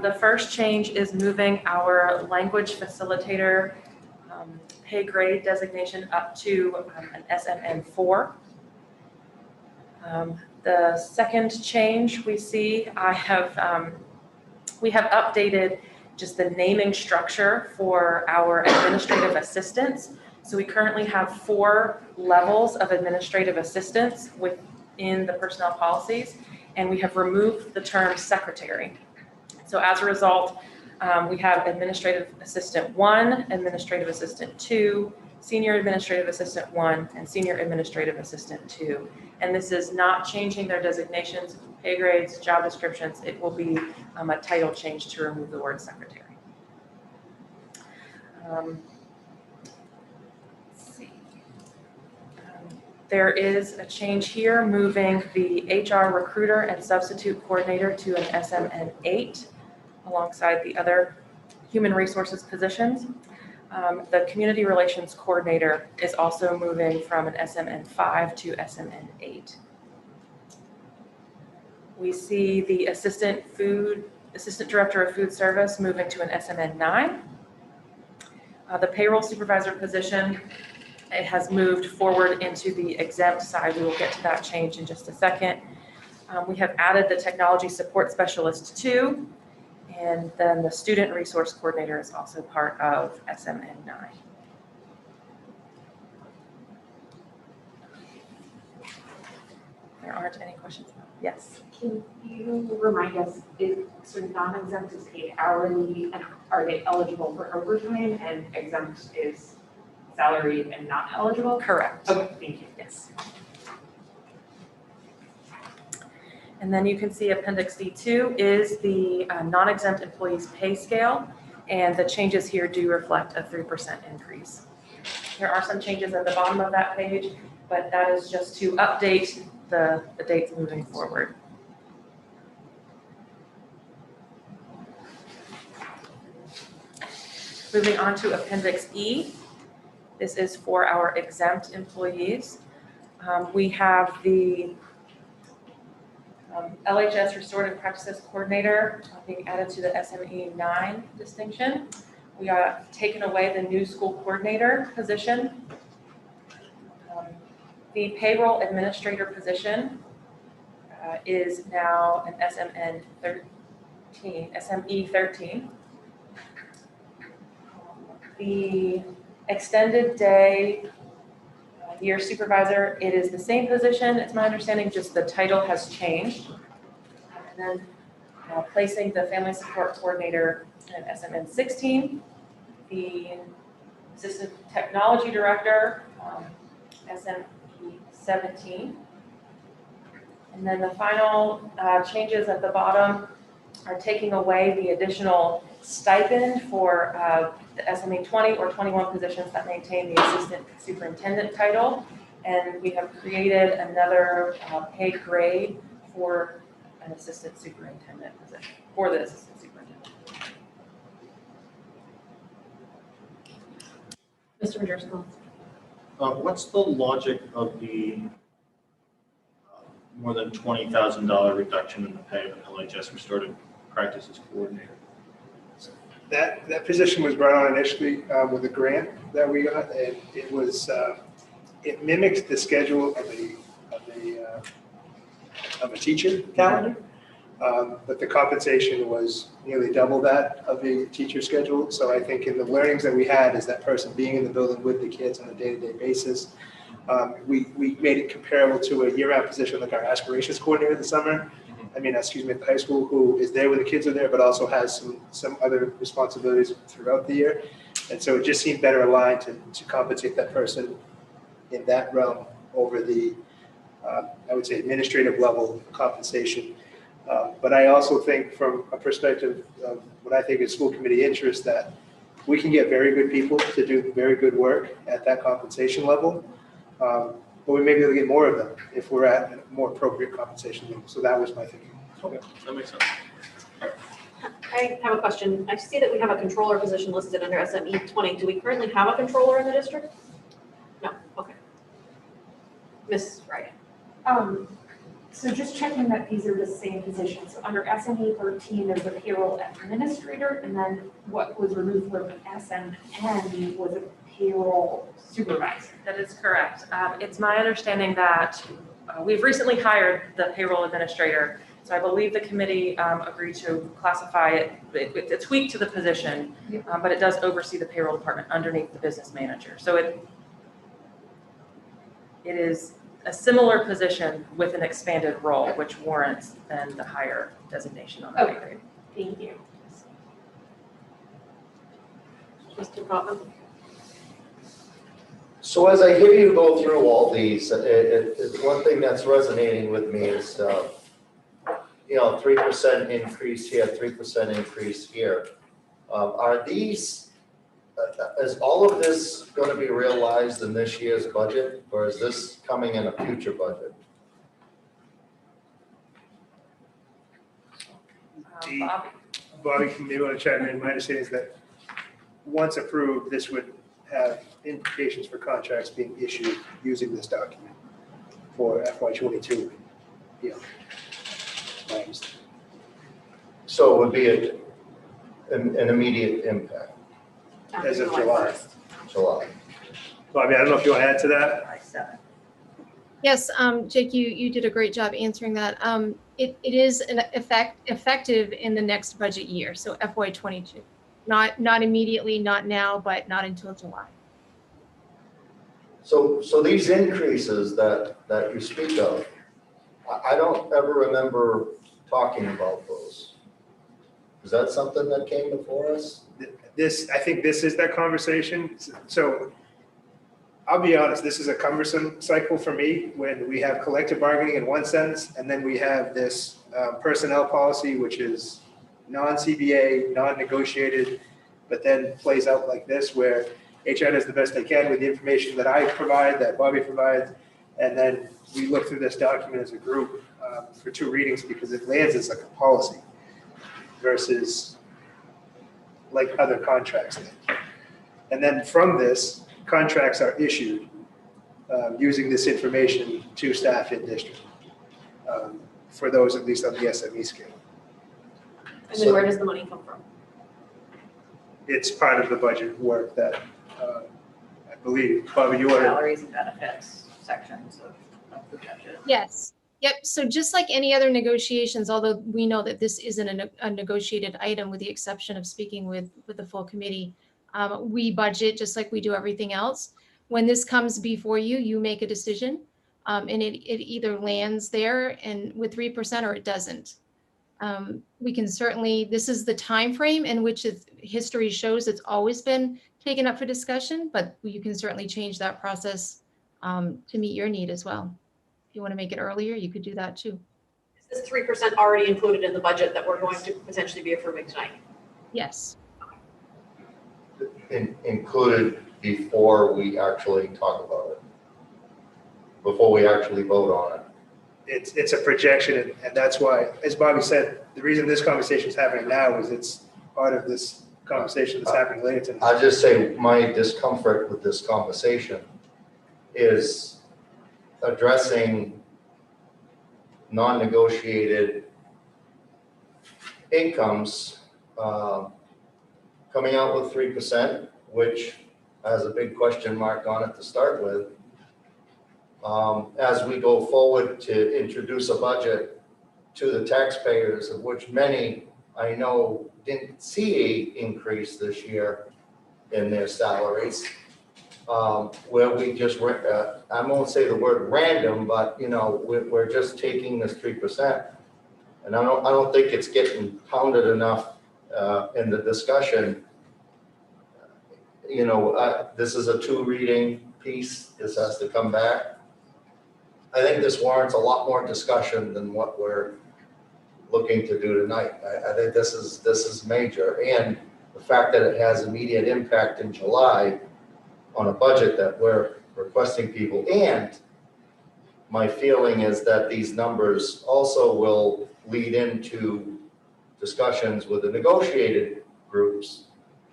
Speaker 13: The first change is moving our language facilitator pay grade designation up to an SMN4. The second change we see, we have updated just the naming structure for our administrative assistants. So we currently have 4 levels of administrative assistants within the personnel policies, and we have removed the term secretary. So as a result, we have administrative assistant 1, administrative assistant 2, senior administrative assistant 1, and senior administrative assistant 2. And this is not changing their designations, pay grades, job descriptions. It will be a title change to remove the word secretary. Let's see. There is a change here, moving the HR recruiter and substitute coordinator to an SMN8 alongside the other human resources positions. The community relations coordinator is also moving from an SMN5 to SMN8. We see the assistant director of food service moving to an SMN9. The payroll supervisor position, it has moved forward into the exempt side. We will get to that change in just a second. We have added the technology support specialist 2, and then the student resource coordinator is also part of SMN 9. There aren't any questions? Yes.
Speaker 6: Can you remind us, so non-exempt is paid hourly, and are they eligible for overtime, and exempt is salaried and not eligible?
Speaker 13: Correct.
Speaker 6: Okay, thank you.
Speaker 13: Yes. And then you can see Appendix D2 is the non-exempt employees pay scale, and the changes here do reflect a 3% increase. There are some changes at the bottom of that page, but that is just to update the dates moving forward. Moving on to Appendix E. This is for our exempt employees. We have the LHS Restorative Practices Coordinator being added to the SME 9 distinction. We have taken away the new school coordinator position. The payroll administrator position is now an SME 13. The extended day year supervisor, it is the same position, it's my understanding, just the title has changed. And then placing the family support coordinator at SMN 16, the assistant technology director, SME 17. And then the final changes at the bottom are taking away the additional stipend for the SME 20 or 21 positions that maintain the assistant superintendent title. And we have created another pay grade for an assistant superintendent position, for the assistant superintendent.
Speaker 1: Mr. Majersko.
Speaker 2: What's the logic of the more than $20,000 reduction in the pay of an LHS Restorative Practices Coordinator?
Speaker 5: That position was brought on initially with a grant that we got, and it was it mimics the schedule of a teacher calendar, but the compensation was nearly double that of a teacher schedule. So I think in the learnings that we had is that person being in the building with the kids on a day-to-day basis. We made it comparable to a year-round position like our aspirations coordinator in the summer. I mean, excuse me, at the high school, who is there when the kids are there, but also has some other responsibilities throughout the year. And so it just seemed better aligned to compensate that person in that realm over the, I would say, administrative level compensation. But I also think from a perspective of what I think is school committee interest, that we can get very good people to do very good work at that compensation level. But we may be able to get more of them if we're at a more appropriate compensation level. So that was my thinking.
Speaker 2: Okay, that makes sense.
Speaker 1: I have a question. I see that we have a controller position listed under SME 20. Do we currently have a controller in the district? No, okay. Ms. Wright.
Speaker 6: So just checking that these are the same positions. So under SME 13, there's a payroll administrator, and then what was removed from SMN was a payroll supervisor.
Speaker 13: That is correct. It's my understanding that we've recently hired the payroll administrator. So I believe the committee agreed to classify it, it's a tweak to the position, but it does oversee the payroll department underneath the business manager. So it is a similar position with an expanded role, which warrants then the higher designation on the pay grade.
Speaker 6: Thank you.
Speaker 1: Mr. Cotman.
Speaker 8: So as I hear you go through all these, it's one thing that's resonating with me is, 3% increase here, 3% increase here. Are these, is all of this going to be realized in this year's budget, or is this coming in a future budget?
Speaker 5: Bobby, can maybe want to chime in. My understanding is that once approved, this would have implications for contracts being issued using this document for FY22. Yeah.
Speaker 8: So it would be an immediate impact.
Speaker 5: As of July.
Speaker 8: July.
Speaker 5: Bobby, I don't know if you want to add to that.
Speaker 3: Yes, Jake, you did a great job answering that. It is effective in the next budget year, so FY '22. Not immediately, not now, but not until July.
Speaker 8: So these increases that you speak of, I don't ever remember talking about those. Is that something that came before us?
Speaker 5: I think this is that conversation. So I'll be honest, this is a cumbersome cycle for me when we have collective bargaining in one sense, and then we have this personnel policy, which is non-CBA, non-negotiated, but then plays out like this, where HR does the best they can with the information that I provide, that Bobby provides, and then we look through this document as a group for 2 readings because it lands as like a policy versus like other contracts. And then from this, contracts are issued using this information to staff in district, for those at least on the SME scale.
Speaker 1: And then where does the money come from?
Speaker 5: It's part of the budget work that I believe, Bobby, you are.
Speaker 11: Salaries and benefits sections of the budget.
Speaker 3: Yes. Yep. So just like any other negotiations, although we know that this isn't a negotiated item with the exception of speaking with the full committee, we budget just like we do everything else. When this comes before you, you make a decision and it either lands there and with 3% or it doesn't. We can certainly, this is the time frame in which history shows it's always been taken up for discussion, but you can certainly change that process to meet your need as well. If you want to make it earlier, you could do that too.
Speaker 1: Is this 3% already included in the budget that we're going to potentially be approving tonight?
Speaker 3: Yes.
Speaker 8: Included before we actually talk about it, before we actually vote on it.
Speaker 5: It's a projection, and that's why, as Bobby said, the reason this conversation is happening now is it's part of this conversation that's happening later tonight.
Speaker 8: I'll just say my discomfort with this conversation is addressing non-negotiated incomes, coming out with 3%, which has a big question mark on it to start with. As we go forward to introduce a budget to the taxpayers, of which many I know didn't see an increase this year in their salaries, where we just, I won't say the word random, but you know, we're just taking this 3%. And I don't think it's getting pounded enough in the discussion. You know, this is a 2 reading piece. This has to come back. I think this warrants a lot more discussion than what we're looking to do tonight. I think this is major, and the fact that it has immediate impact in July on a budget that we're requesting people. And my feeling is that these numbers also will lead into discussions with the negotiated groups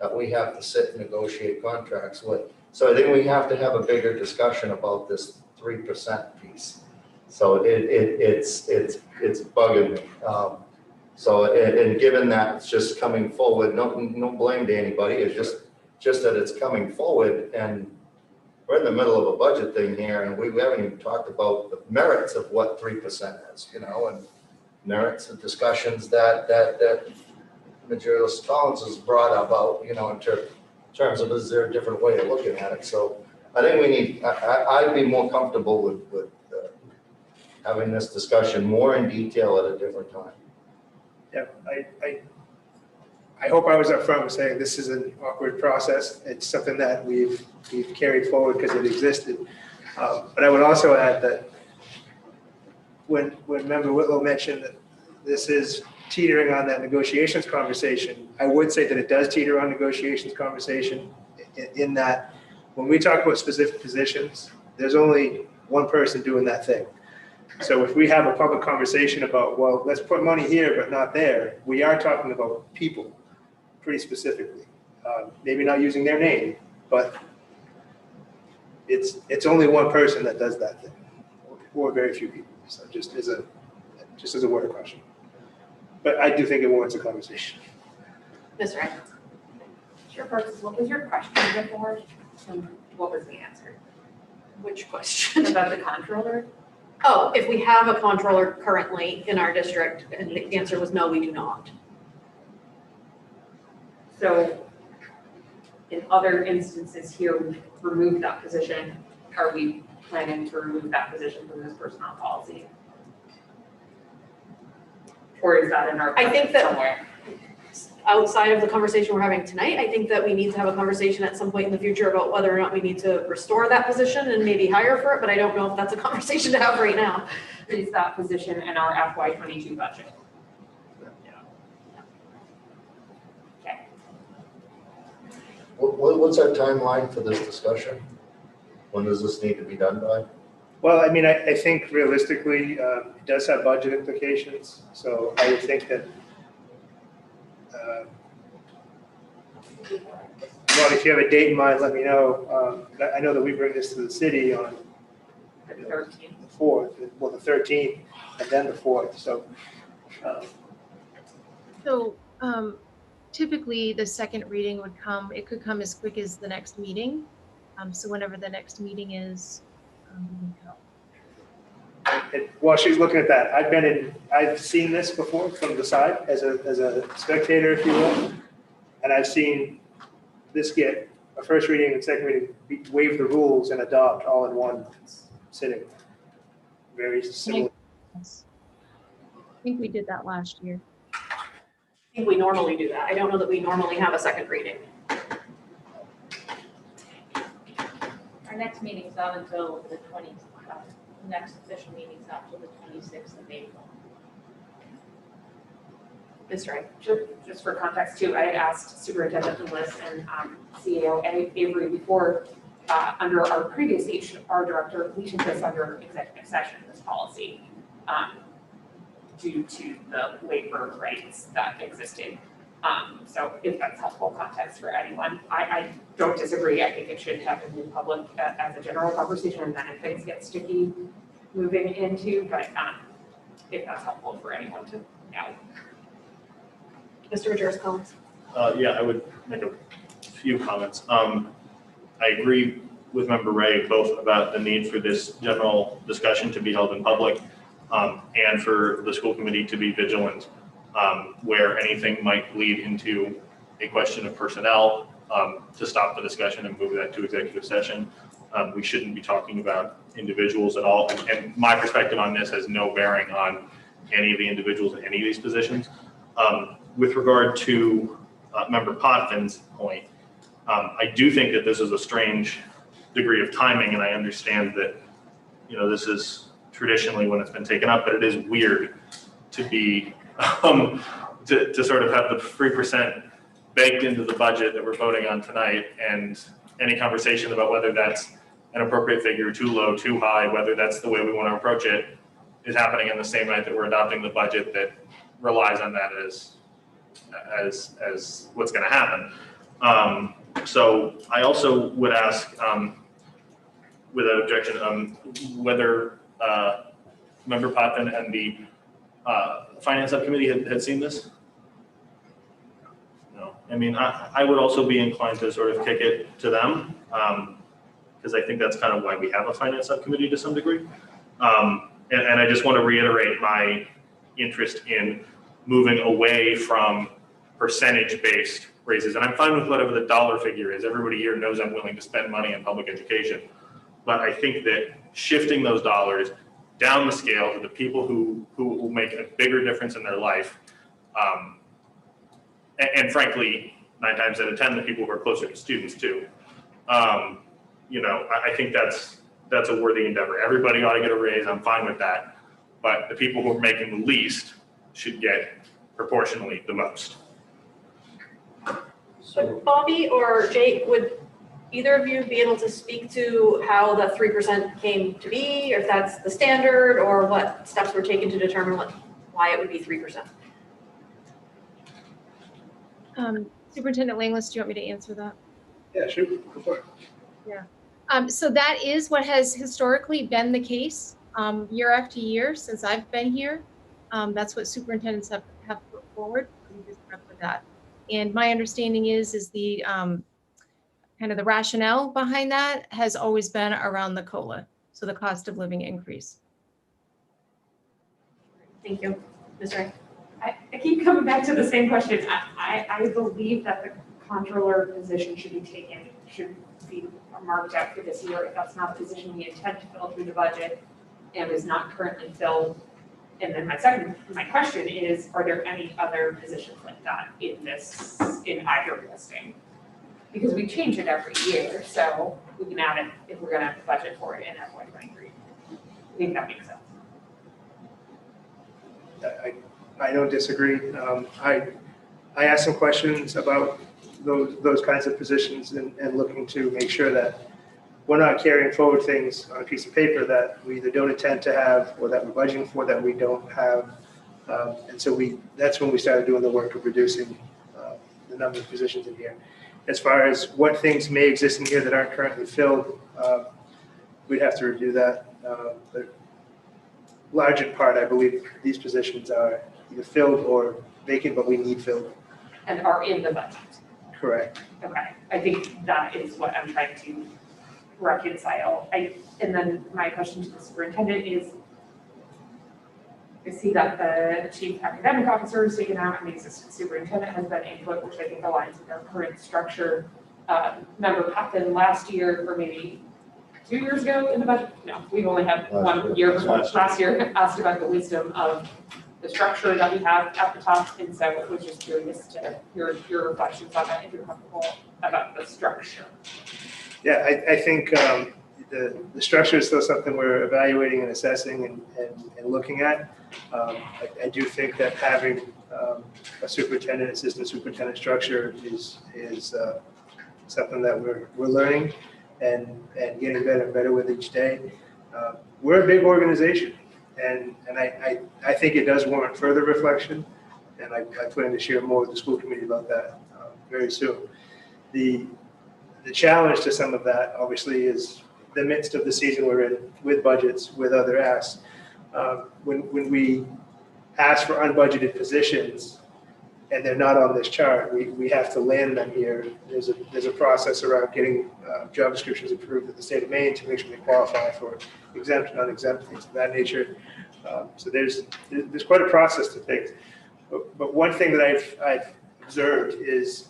Speaker 8: that we have to sit and negotiate contracts with. So I think we have to have a bigger discussion about this 3% piece. So it's bugging me. And given that it's just coming forward, no blame to anybody. It's just that it's coming forward, and we're in the middle of a budget thing here, and we haven't even talked about the merits of what 3% is, you know, and merits of discussions that Materials Collins has brought about, you know, in terms of is there a different way of looking at it. So I think we need, I'd be more comfortable with having this discussion more in detail at a different time.
Speaker 5: Yeah, I hope I was upfront with saying this is an awkward process. It's something that we've carried forward because it existed. But I would also add that when Member Whitlow mentioned that this is teetering on that negotiations conversation, I would say that it does teeter on negotiations conversation in that when we talk about specific positions, there's only one person doing that thing. So if we have a public conversation about, well, let's put money here but not there, we are talking about people pretty specifically. Maybe not using their name, but it's only one person that does that thing, or very few people. So just as a word of caution. But I do think it warrants a conversation.
Speaker 1: Mr. Evans.
Speaker 6: Chairperson, what was your question before? And what was the answer?
Speaker 1: Which question?
Speaker 6: About the comptroller?
Speaker 1: Oh, if we have a controller currently in our district, and the answer was no, we do not.
Speaker 6: So in other instances here, we removed that position. Are we planning to remove that position from this personnel policy? Or is that in our
Speaker 1: I think
Speaker 6: budget
Speaker 1: that-
Speaker 6: somewhere?
Speaker 1: Outside of the conversation we're having tonight, I think that we need to have a conversation at some point in the future about whether or not we need to restore that position and maybe hire for it, but I don't know if that's a conversation to have right now.
Speaker 6: Is that position in our FY '22 budget? Okay.
Speaker 8: What's our timeline for this discussion? When does this need to be done by?
Speaker 5: Well, I mean, I think realistically, it does have budget implications, so I would think that, well, if you have a date in mind, let me know. I know that we bring this to the city on
Speaker 6: The 13th.
Speaker 5: the 4th, well, the 13th, and then the 4th, so.
Speaker 3: So typically, the second reading would come, it could come as quick as the next meeting. So whenever the next meeting is, we can go.
Speaker 5: And while she's looking at that, I've seen this before from the side as a spectator, if you will. And I've seen this get a first reading and second reading, waive the rules and adopt all in one sitting. Very similar.
Speaker 3: Yes. I think we did that last year.
Speaker 1: I think we normally do that. I don't know that we normally have a second reading.
Speaker 12: Our next meeting's not until the 20th, next official meeting's not until the 26th of April.
Speaker 1: That's right.
Speaker 6: Just for context too, I had asked Superintendent Lilt and CEO Avery before, under our previous HR director, we should this under executive session, this policy, due to the labor rights that existed. So if that's helpful context for anyone, I don't disagree. I think it should happen in public as a general conversation, and then if things get sticky moving into, but if that's helpful for anyone to know.
Speaker 1: Mr. Majerus-Collins.
Speaker 2: Yeah, I would make a few comments. I agree with Member Ray both about the need for this general discussion to be held in public and for the school committee to be vigilant where anything might lead into a question of personnel to stop the discussion and move that to executive session. We shouldn't be talking about individuals at all. And my perspective on this has no bearing on any of the individuals in any of these positions. With regard to Member Potvin's point, I do think that this is a strange degree of timing, and I understand that, you know, this is traditionally when it's been taken up, but it is weird to be, to sort of have the 3% baked into the budget that we're voting on tonight, and any conversation about whether that's an appropriate figure, too low, too high, whether that's the way we want to approach it, is happening in the same night that we're adopting the budget that relies on that as what's going to happen. So I also would ask, without objection, whether Member Potvin and the Finance Subcommittee had seen this? No. I mean, I would also be inclined to sort of kick it to them, because I think that's kind of why we have a Finance Subcommittee to some degree. And I just want to reiterate my interest in moving away from percentage-based raises. And I'm fine with whatever the dollar figure is. Everybody here knows I'm willing to spend money on public education. But I think that shifting those dollars down the scale to the people who will make a bigger difference in their life, and frankly, 9 times out of 10, the people who are closer to students too. You know, I think that's a worthy endeavor. Everybody ought to get a raise. I'm fine with that. But the people who are making the least should get proportionally the most.
Speaker 1: So Bobby or Jake, would either of you be able to speak to how the 3% came to be, or if that's the standard, or what steps were taken to determine why it would be 3%?
Speaker 3: Superintendent Langless, do you want me to answer that?
Speaker 5: Yeah, sure, go for it.
Speaker 3: Yeah. So that is what has historically been the case year after year since I've been here. That's what superintendents have put forward. We just stuck with that. And my understanding is the kind of the rationale behind that has always been around the COLA, so the cost of living increase.
Speaker 6: Thank you. Ms. Ray? I keep coming back to the same question. I believe that the controller position should be marked out for this year. If that's not a position we intend to fill through the budget and is not currently filled. And then my question is, are there any other positions like that in either listing? Because we change it every year, so we can add it if we're gonna budget for it in FY23. I think that makes sense.
Speaker 5: I don't disagree. I asked some questions about those kinds of positions and looking to make sure that we're not carrying forward things on a piece of paper that we either don't intend to have or that we're budgeting for that we don't have. And so that's when we started doing the work of reducing the number of positions in here. As far as what things may exist in here that aren't currently filled, we'd have to review that. But large in part, I believe these positions are either filled or vacant, but we need filled.
Speaker 6: And are in the budget.
Speaker 5: Correct.
Speaker 6: Okay, I think that is what I'm trying to reconcile. And then my question to the superintendent is, I see that the chief academic officer is taken out and the assistant superintendent has been input, which I think aligns with our current structure. Member Patton last year, or maybe 2 years ago in the budget, no, we've only had one year before, last year, asked about the wisdom of the structure that we have at the top, and so I was just curious to your reflections on that, if you're comfortable about the structure.
Speaker 5: Yeah, I think the structure is still something we're evaluating and assessing and looking at. I do think that having a superintendent, assistant superintendent structure is something that we're learning and getting better and better with each day. We're a big organization, and I think it does warrant further reflection, and I plan to share more with the school committee about that very soon. The challenge to some of that, obviously, is the midst of the season we're in, with budgets, with other asks. When we ask for unbudgeted positions and they're not on this chart, we have to land them here. There's a process around getting job descriptions approved at the state of Maine to make sure they qualify for exempt, non-exempt, things of that nature. So there's quite a process to things. But one thing that I've observed is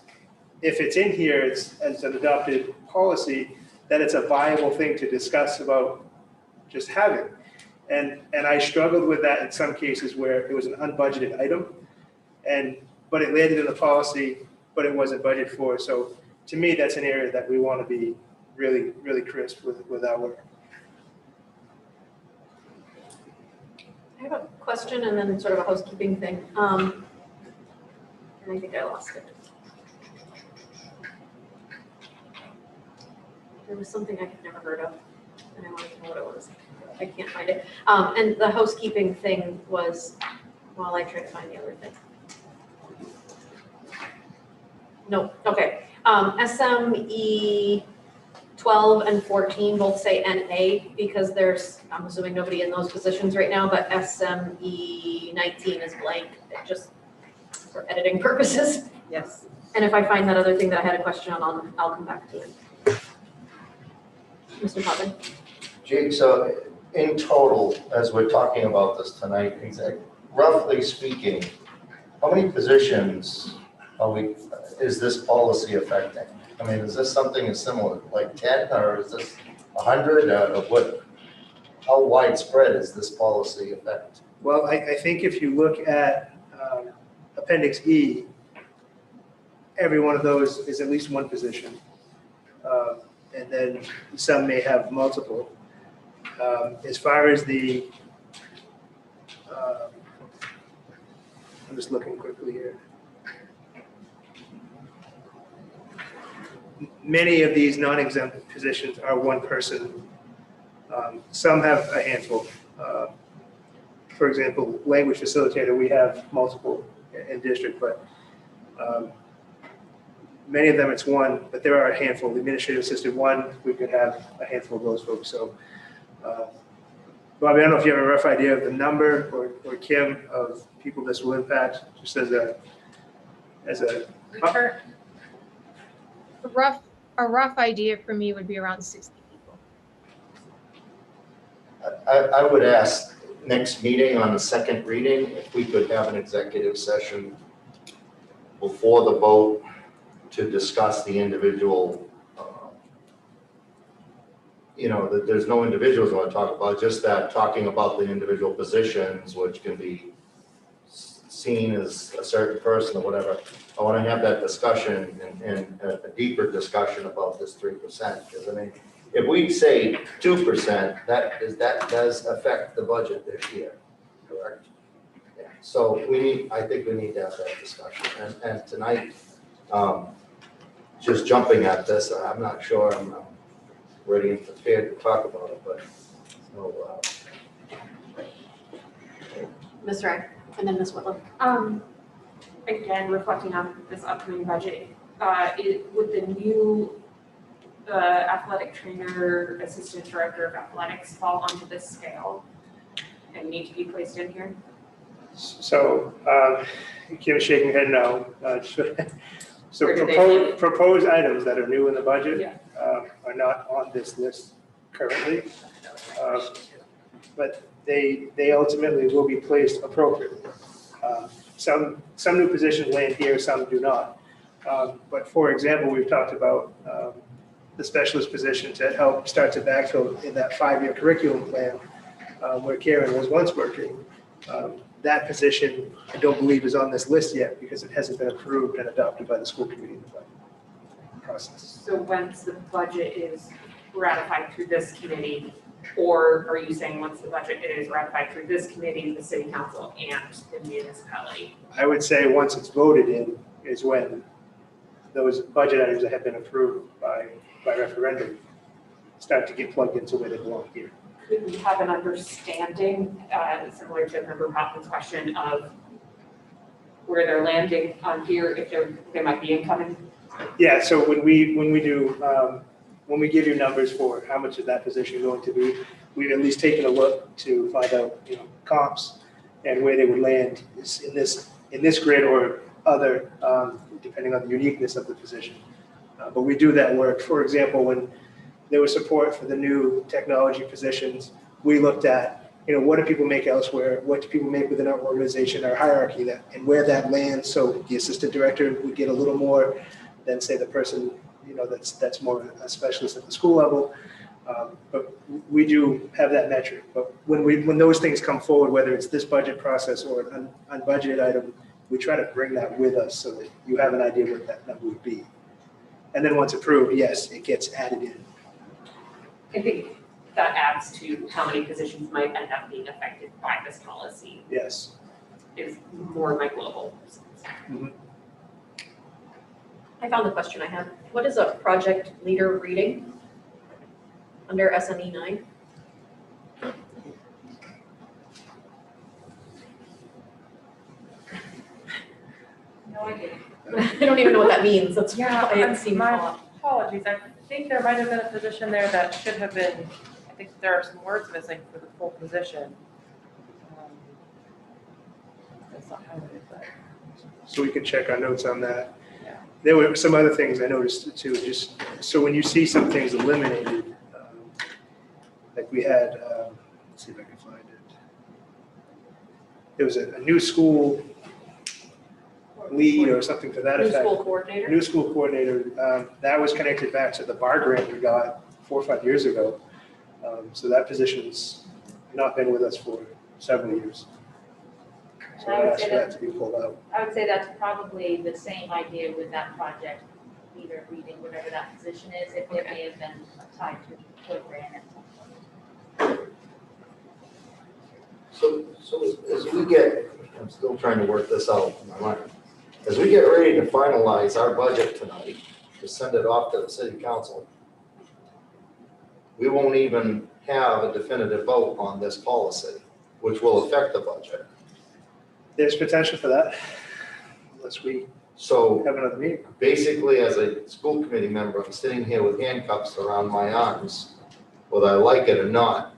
Speaker 5: if it's in here as an adopted policy, then it's a viable thing to discuss about just having. And I struggled with that in some cases where it was an unbudgeted item, but it landed in the policy, but it wasn't budgeted for. So to me, that's an area that we want to be really, really crisp with our work.
Speaker 1: I have a question and then sort of a housekeeping thing. And I think I lost it. There was something I had never heard of, and I wanted to know what it was. I can't find it. And the housekeeping thing was, while I try to find the other thing. No, okay. SME 12 and 14 both say NA because I'm assuming nobody in those positions right now, but SME 19 is blank, just for editing purposes.
Speaker 11: Yes.
Speaker 1: And if I find that other thing that I had a question on, I'll come back to it. Mr. Poppin?
Speaker 8: Jake, so in total, as we're talking about this tonight, roughly speaking, how many positions is this policy affecting? I mean, is this something as similar, like 10, or is this 100? How widespread is this policy affect?
Speaker 5: Well, I think if you look at Appendix E, every one of those is at least one position. And then some may have multiple. As far as I'm just looking quickly here. Many of these non-exempt positions are one person. Some have a handful. For example, language facilitator, we have multiple in district, but many of them it's one, but there are a handful. The administrative assistant one, we could have a handful of those folks. So, Bobby, I don't know if you have a rough idea of the number, or Kim, of people this will impact, just as a
Speaker 3: The a rough idea for me would be around 60 people.
Speaker 8: I would ask next meeting on the second reading, if we could have an executive session before the vote to discuss the individual, there's no individuals I want to talk about, just that talking about the individual positions, which can be seen as a certain person or whatever. I want to have that discussion and a deeper discussion about this 3%. Because I mean, if we say 2%, that does affect the budget this year, correct? Yeah. So I think we need to have that discussion. And tonight, just jumping at this, I'm not sure I'm ready and prepared to talk about it, but so.
Speaker 1: Ms. Wright, and then Ms. Whitlam.
Speaker 13: Again, reflecting on this upcoming budget, would the new athletic trainer, assistant director of athletics fall onto this scale and need to be placed in here?
Speaker 5: So, Kim is shaking her head no. So
Speaker 13: Or do they-
Speaker 5: proposed items that are new in the budget
Speaker 13: Yeah.
Speaker 5: are not on this list currently. But they ultimately will be placed appropriately. Some new positions land here, some do not. But for example, we've talked about the specialist position to help start to backfill in that 5-year curriculum plan where Karen was once working. That position, I don't believe, is on this list yet because it hasn't been approved and adopted by the school committee in the budget process.
Speaker 13: So once the budget is ratified through this committee, or are you saying once the budget is ratified through this committee, the city council, and the municipality?
Speaker 5: I would say once it's voted in is when those budget items that have been approved by referendum start to get plugged into where they belong here.
Speaker 13: Could we have an understanding, similar to Member Hoffman's question, of where they're landing on here, if they might be incoming?
Speaker 5: Yeah, so when we give you numbers for how much is that position going to be, we've at least taken a look to find out, comps and where they would land in this grid or other, depending on the uniqueness of the position. But we do that work. For example, when there was support for the new technology positions, we looked at, what do people make elsewhere? What do people make within our organization, our hierarchy, and where that lands. So the assistant director would get a little more than, say, the person, that's more a specialist at the school level. But we do have that metric. But when those things come forward, whether it's this budget process or an unbudgeted item, we try to bring that with us so that you have an idea what that number would be. And then once approved, yes, it gets added in.
Speaker 13: I think that adds to how many positions might end up being affected by this policy.
Speaker 5: Yes.
Speaker 13: Is more my global sense.
Speaker 5: Mm-hmm.
Speaker 1: I found the question I had. What is a project leader reading under SME 9?
Speaker 11: No idea.
Speaker 1: I don't even know what that means. That's
Speaker 13: Yeah,
Speaker 1: why it seemed
Speaker 13: my
Speaker 1: odd.
Speaker 13: apologies. I think there might have been a position there that should have been, I think there are some words missing for the full position. That's not highlighted, but.
Speaker 5: So we can check our notes on that.
Speaker 13: Yeah.
Speaker 5: There were some other things I noticed too, just so when you see some things eliminated, like we had, let's see if I can find it. There was a new school lead or something to that
Speaker 1: New
Speaker 5: effect.
Speaker 1: school coordinator?
Speaker 5: New school coordinator, that was connected back to the bar grant we got 4 or 5 years ago. So that position's not been with us for several years. So
Speaker 12: And I
Speaker 5: I
Speaker 12: would
Speaker 5: asked
Speaker 12: say
Speaker 5: for that
Speaker 12: that-
Speaker 5: to be pulled out.
Speaker 12: I would say that's probably the same idea with that project leader reading, whatever that position is, if it may have been tied to a grant at some point.
Speaker 8: So as we get, I'm still trying to work this out in my mind. As we get ready to finalize our budget tonight, to send it off to the city council, we won't even have a definitive vote on this policy, which will affect the budget.
Speaker 5: There's potential for that, unless we
Speaker 8: So
Speaker 5: have another meeting.
Speaker 8: basically, as a school committee member, I'm sitting here with handcuffs around my arms, whether I like it or not.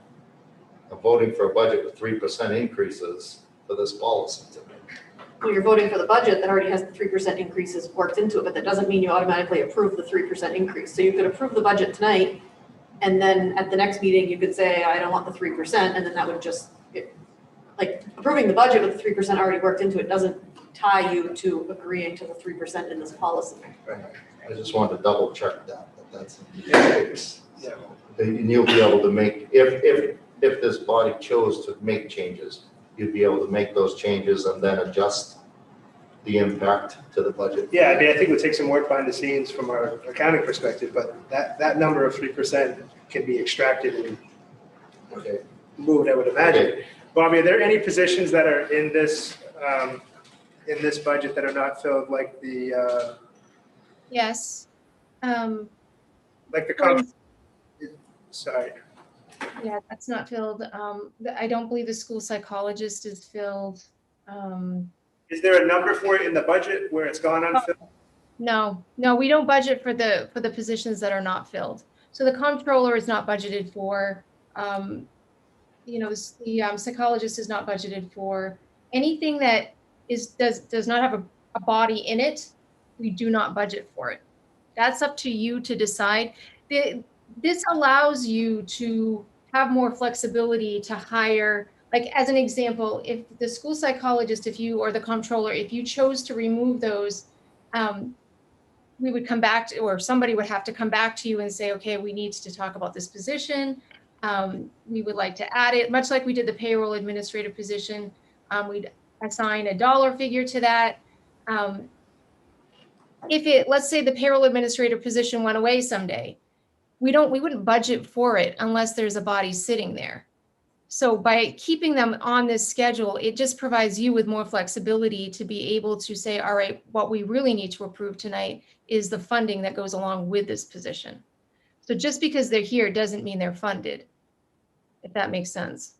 Speaker 8: I'm voting for a budget with 3% increases for this policy tonight.
Speaker 1: when you're voting for the budget that already has the 3% increases worked into it, but that doesn't mean you automatically approve the 3% increase. So you could approve the budget tonight, and then at the next meeting, you could say, I don't want the 3%, and then that would just, like, approving the budget with the 3% already worked into it doesn't tie you to agreeing to the 3% in this policy.
Speaker 8: Right. I just wanted to double check that that's the case.
Speaker 5: Yeah.
Speaker 8: And you'll be able to make, if this body chose to make changes, you'd be able to make those changes and then adjust the impact to the budget.
Speaker 5: Yeah, I mean, I think it would take some work behind the scenes from our accounting perspective, but that number of 3% can be extracted and
Speaker 8: Okay.
Speaker 5: moved, I would imagine.
Speaker 8: Okay.
Speaker 5: Bobby, are there any positions that are in this budget that are not filled, like the,
Speaker 3: Yes.
Speaker 5: like the, sorry.
Speaker 3: Yeah, that's not filled. I don't believe the school psychologist is filled.
Speaker 5: Is there a number for it in the budget where it's gone unfilled?
Speaker 3: No, we don't budget for the positions that are not filled. So the comptroller is not budgeted for. The psychologist is not budgeted for. Anything that does not have a body in it, we do not budget for it. That's up to you to decide. This allows you to have more flexibility to hire, like as an example, if the school psychologist, or the comptroller, if you chose to remove those, we would come back to, or somebody would have to come back to you and say, okay, we need to talk about this position. We would like to add it, much like we did the payroll administrative position. We'd assign a dollar figure to that. Let's say the payroll administrator position went away someday, we wouldn't budget for it unless there's a body sitting there. So by keeping them on this schedule, it just provides you with more flexibility to be able to say, all right, what we really need to approve tonight is the funding that goes along with this position. So just because they're here doesn't mean they're funded, if that makes sense.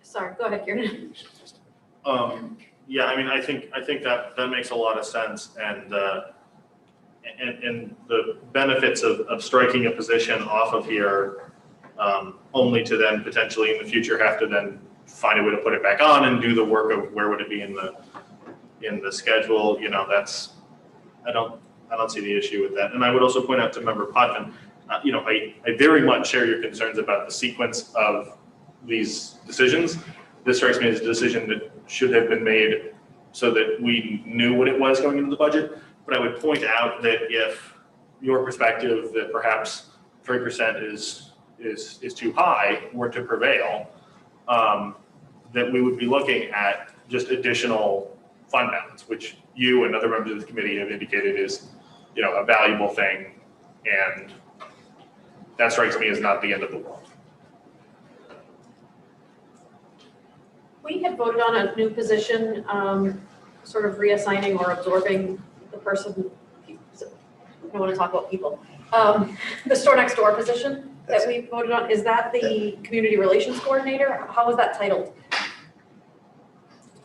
Speaker 1: Sorry, go ahead, Kieran.
Speaker 2: Yeah, I mean, I think that makes a lot of sense, and the benefits of striking a position off of here, only to then potentially in the future have to then find a way to put it back on and do the work of where would it be in the schedule. I don't see the issue with that. And I would also point out to Member Potvin, I very much share your concerns about the sequence of these decisions. This strikes me as a decision that should have been made so that we knew what it was going into the budget. But I would point out that if your perspective that perhaps 3% is too high were to prevail, that we would be looking at just additional fund balance, which you and other members of the committee have indicated is, a valuable thing, and that strikes me as not the end of the world.
Speaker 1: We had voted on a new position, sort of reassigning or absorbing the person, I don't want to talk about people, the store next door position that we voted on. Is that the community relations coordinator? How is that titled?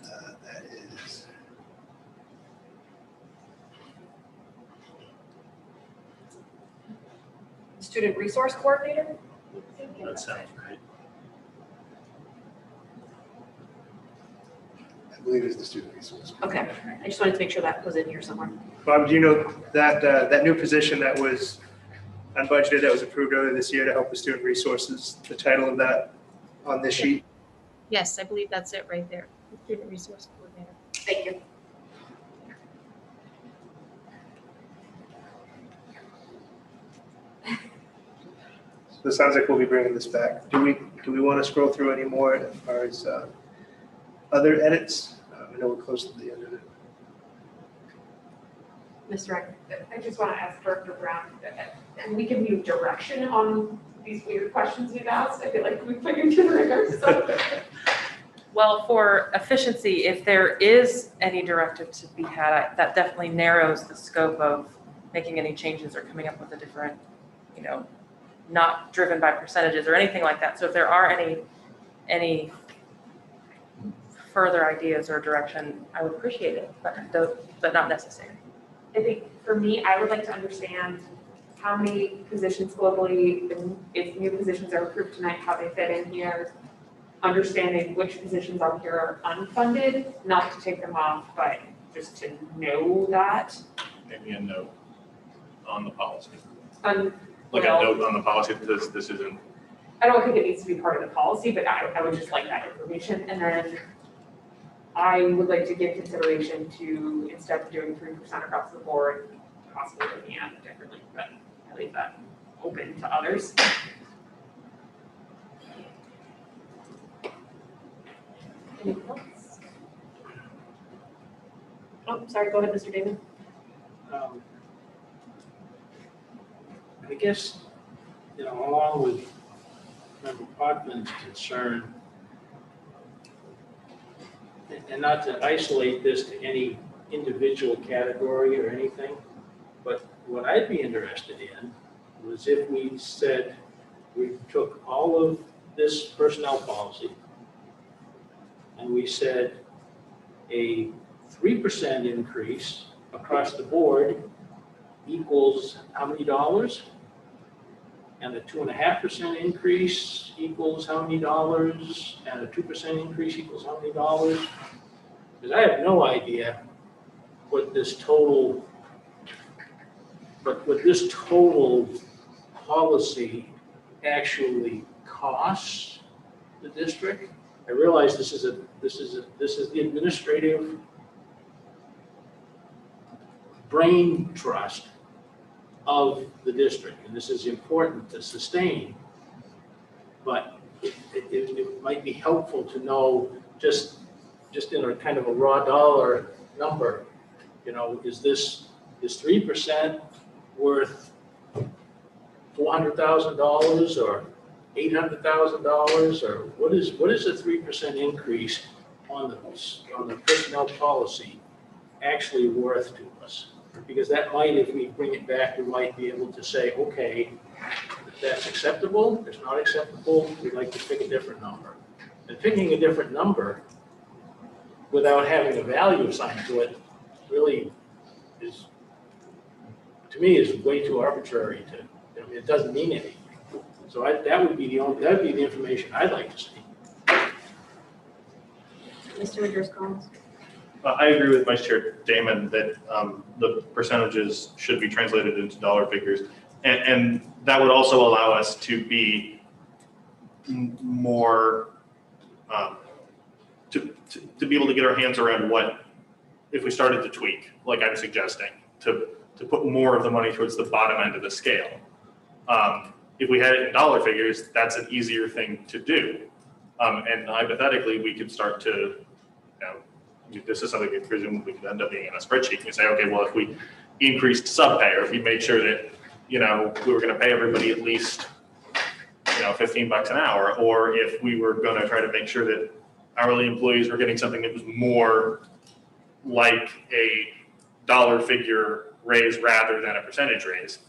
Speaker 5: That is.
Speaker 1: Student resource coordinator?
Speaker 2: That sounds right.
Speaker 14: I believe it's the student resource.
Speaker 1: Okay, I just wanted to make sure that was in here somewhere.
Speaker 5: Bob, do you know that that new position that was unbudgeted, that was approved earlier this year to help with student resources, the title of that on this sheet?
Speaker 3: Yes, I believe that's it right there. Student resource coordinator.
Speaker 1: Thank you.
Speaker 5: So it sounds like we'll be bringing this back. Do we want to scroll through any more as far as other edits? I know we're close to the end of it.
Speaker 6: Mr. Wright, I just want to ask Director Brown, and we give you direction on these weird questions we've asked. I feel like we put you to the ringer, so.
Speaker 13: Well, for efficiency, if there is any directive to be had, that definitely narrows the scope of making any changes or coming up with a different, not driven by percentages or anything like that. So if there are any further ideas or direction, I would appreciate it, but not necessary.
Speaker 6: I think for me, I would like to understand how many positions globally, and if new positions are approved tonight, how they fit in here. Understanding which positions on here are unfunded, not to take them off, but just to know that.
Speaker 2: Maybe a note on the policy.
Speaker 6: Like
Speaker 2: Like a note on the policy that says this isn't.
Speaker 6: I don't think it needs to be part of the policy, but I would just like that information. And then I would like to give consideration to, instead of doing 3% across the board, possibly looking at it differently, but I leave that open to others.
Speaker 1: Anything else? Oh, sorry, go ahead, Mr. Damon.
Speaker 4: I guess, along with Member Podman's concern, and not to isolate this to any individual category or anything, but what I'd be interested in was if we said we took all of this personnel policy and we said a 3% increase across the board equals how many dollars? And a 2.5% increase equals how many dollars? And a 2% increase equals how many dollars? Because I have no idea what this total policy actually costs the district. I realize this is the administrative brain trust of the district, and this is important to sustain. But it might be helpful to know just in a kind of a raw dollar number, is 3% worth $400,000 or $800,000, or what is a 3% increase on the personnel policy actually worth to us? Because that might, if we bring it back, we might be able to say, okay, that's acceptable, it's not acceptable, we'd like to pick a different number. And picking a different number without having a value assigned to it really is, to me, is way too arbitrary it doesn't mean anything. So that would be the information I'd like to see.
Speaker 1: Mr. Woodruff's comments.
Speaker 2: I agree with Vice Chair Damon that the percentages should be translated into dollar figures. And that would also allow us to be more, to be able to get our hands around what, if we started to tweak, like I'm suggesting, to put more of the money towards the bottom end of the scale. If we had it in dollar figures, that's an easier thing to do. And hypothetically, we could start to, this is something we presumably could end up being in a spreadsheet. And say, okay, well, if we increased sub pay, or if we made sure that, we were going to pay everybody at least, $15 an hour, or if we were going to try to make sure that hourly employees were getting something that was more like a dollar figure raise rather than a percentage raise.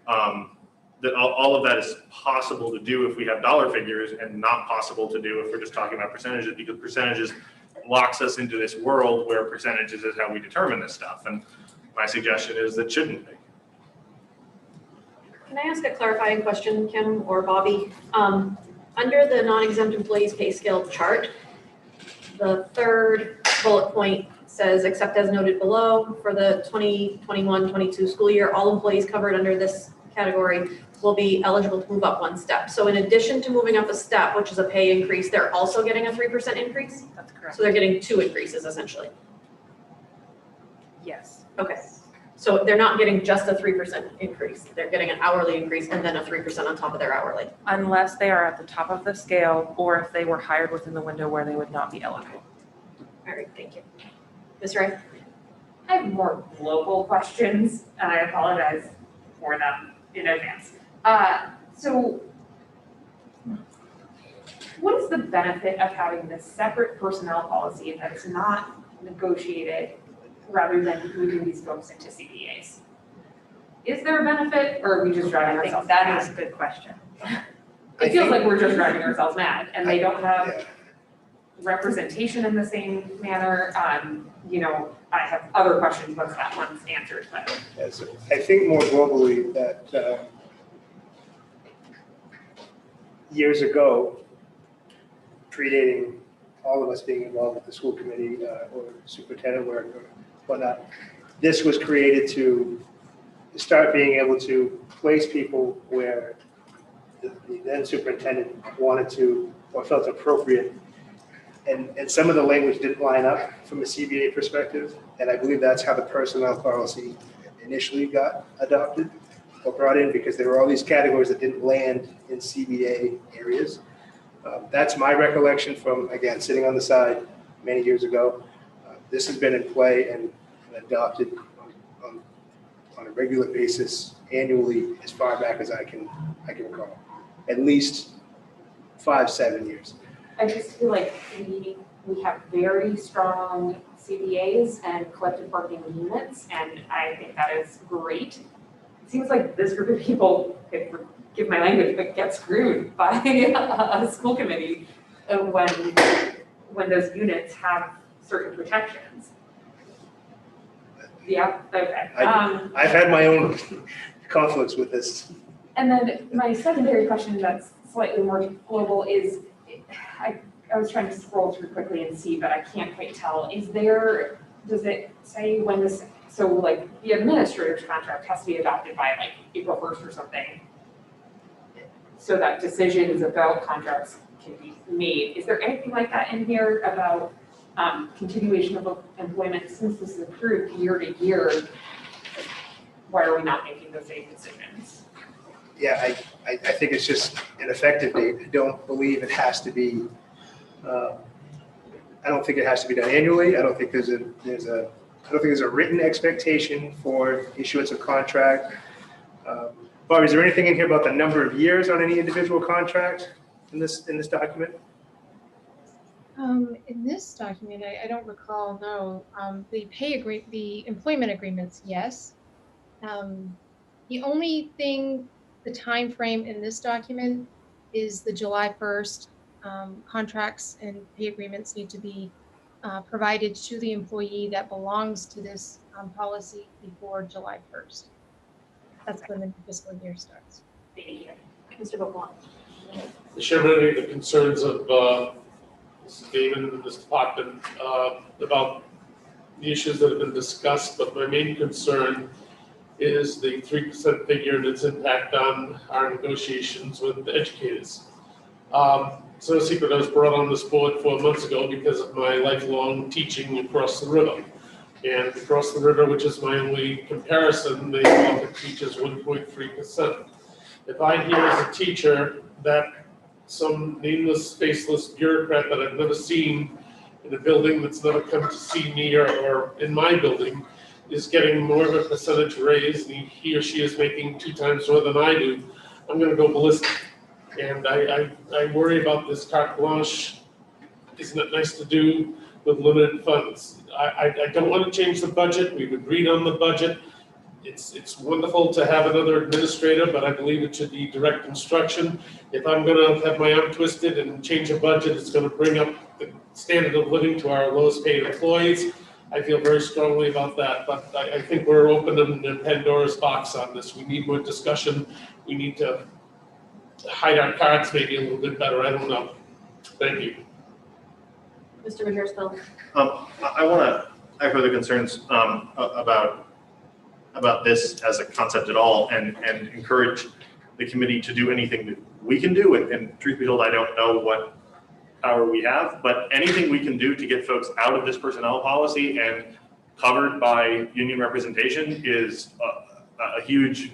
Speaker 2: That all of that is possible to do if we have dollar figures, and not possible to do if we're just talking about percentages, because percentages locks us into this world where percentages is how we determine this stuff. And my suggestion is that shouldn't be.
Speaker 1: Can I ask a clarifying question, Kim or Bobby? Under the non-exempt employees pay scale chart, the third bullet point says, except as noted below, for the 2021-22 school year, all employees covered under this category will be eligible to move up one step. So in addition to moving up a step, which is a pay increase, they're also getting a 3% increase?
Speaker 11: That's correct.
Speaker 1: So they're getting 2 increases essentially.
Speaker 11: Yes.
Speaker 1: Okay. So they're not getting just a 3% increase. They're getting an hourly increase and then a 3% on top of their hourly.
Speaker 13: Unless they are at the top of the scale, or if they were hired within the window where they would not be eligible.
Speaker 1: All right, thank you. Ms. Wright?
Speaker 6: I have more global questions, and I apologize for them in advance. So what is the benefit of having this separate personnel policy that is not negotiated rather than moving these folks into CBAs? Is there a benefit, or are we just driving
Speaker 11: I think
Speaker 6: ourselves
Speaker 11: that
Speaker 6: mad?
Speaker 11: is a good question.
Speaker 6: It feels like we're just driving ourselves mad, and they don't have representation in the same manner? You know, I have other questions once that one's answered, but.
Speaker 5: Yes, I think more globally that years ago, predating all of us being involved with the school committee or superintendent work or whatnot, this was created to start being able to place people where the then superintendent wanted to or felt appropriate. And some of the language didn't line up from a CBA perspective. And I believe that's how the personnel policy initially got adopted or brought in, because there were all these categories that didn't land in CBA areas. That's my recollection from, again, sitting on the side many years ago. This has been in play and adopted on a regular basis annually as far back as I can recall, at least 5-7 years.
Speaker 6: I just feel like we have very strong CBAs and collective bargaining units, and I think that is great. It seems like this group of people, give my language, but get screwed by a school committee when those units have certain protections. Yeah, okay.
Speaker 5: I've had my own conflicts with this.
Speaker 6: And then my secondary question that's slightly more global is, I was trying to scroll through quickly and see, but I can't quite tell. Does it say when this, so like the administrator's contract has to be adopted by like April 1st or something, so that decisions about contracts can be made. Is there anything like that in here about continuation of employment since this is approved year to year? Why are we not making the same decisions?
Speaker 5: Yeah, I think it's just an effective date. I don't believe it has to be. I don't think it has to be done annually. I don't think there's a written expectation for issuance of contract. Bob, is there anything in here about the number of years on any individual contract in this document?
Speaker 3: In this document, I don't recall, no. The employment agreements, yes. The only thing, the time frame in this document is the July 1st contracts and pay agreements need to be provided to the employee that belongs to this policy before July 1st. That's when the new fiscal year starts.
Speaker 6: Thank you. Mr. Bookwan.
Speaker 15: I share many of the concerns of Mrs. Damon and this department about the issues that have been discussed, but my main concern is the 3% figure and its impact on our negotiations with the educators. It's no secret I was brought on this board 4 months ago because of my lifelong teaching across the river. And across the river, which is my only comparison, they offer teachers 1.3%. If I hear as a teacher that some nameless, faceless bureaucrat that I've never seen in a building that's never come to see me or in my building is getting more of a percentage raise and he or she is making 2 times more than I do, I'm gonna go ballistic. And I worry about this carte blanche. Isn't it nice to do with limited funds? I don't want to change the budget. We've agreed on the budget. It's wonderful to have another administrator, but I believe it should be direct instruction. If I'm going to have my arm twisted and change a budget, it's going to bring up the standard of living to our lowest paid employees. I feel very strongly about that, but I think we're opening a Pandora's box on this. We need more discussion. We need to hide our cards maybe a little bit better. I don't know. Thank you.
Speaker 1: Mr. Majersville.
Speaker 2: I want to echo the concerns about this as a concept at all and encourage the committee to do anything that we can do. And truth be told, I don't know what power we have, but anything we can do to get folks out of this personnel policy and covered by union representation is a huge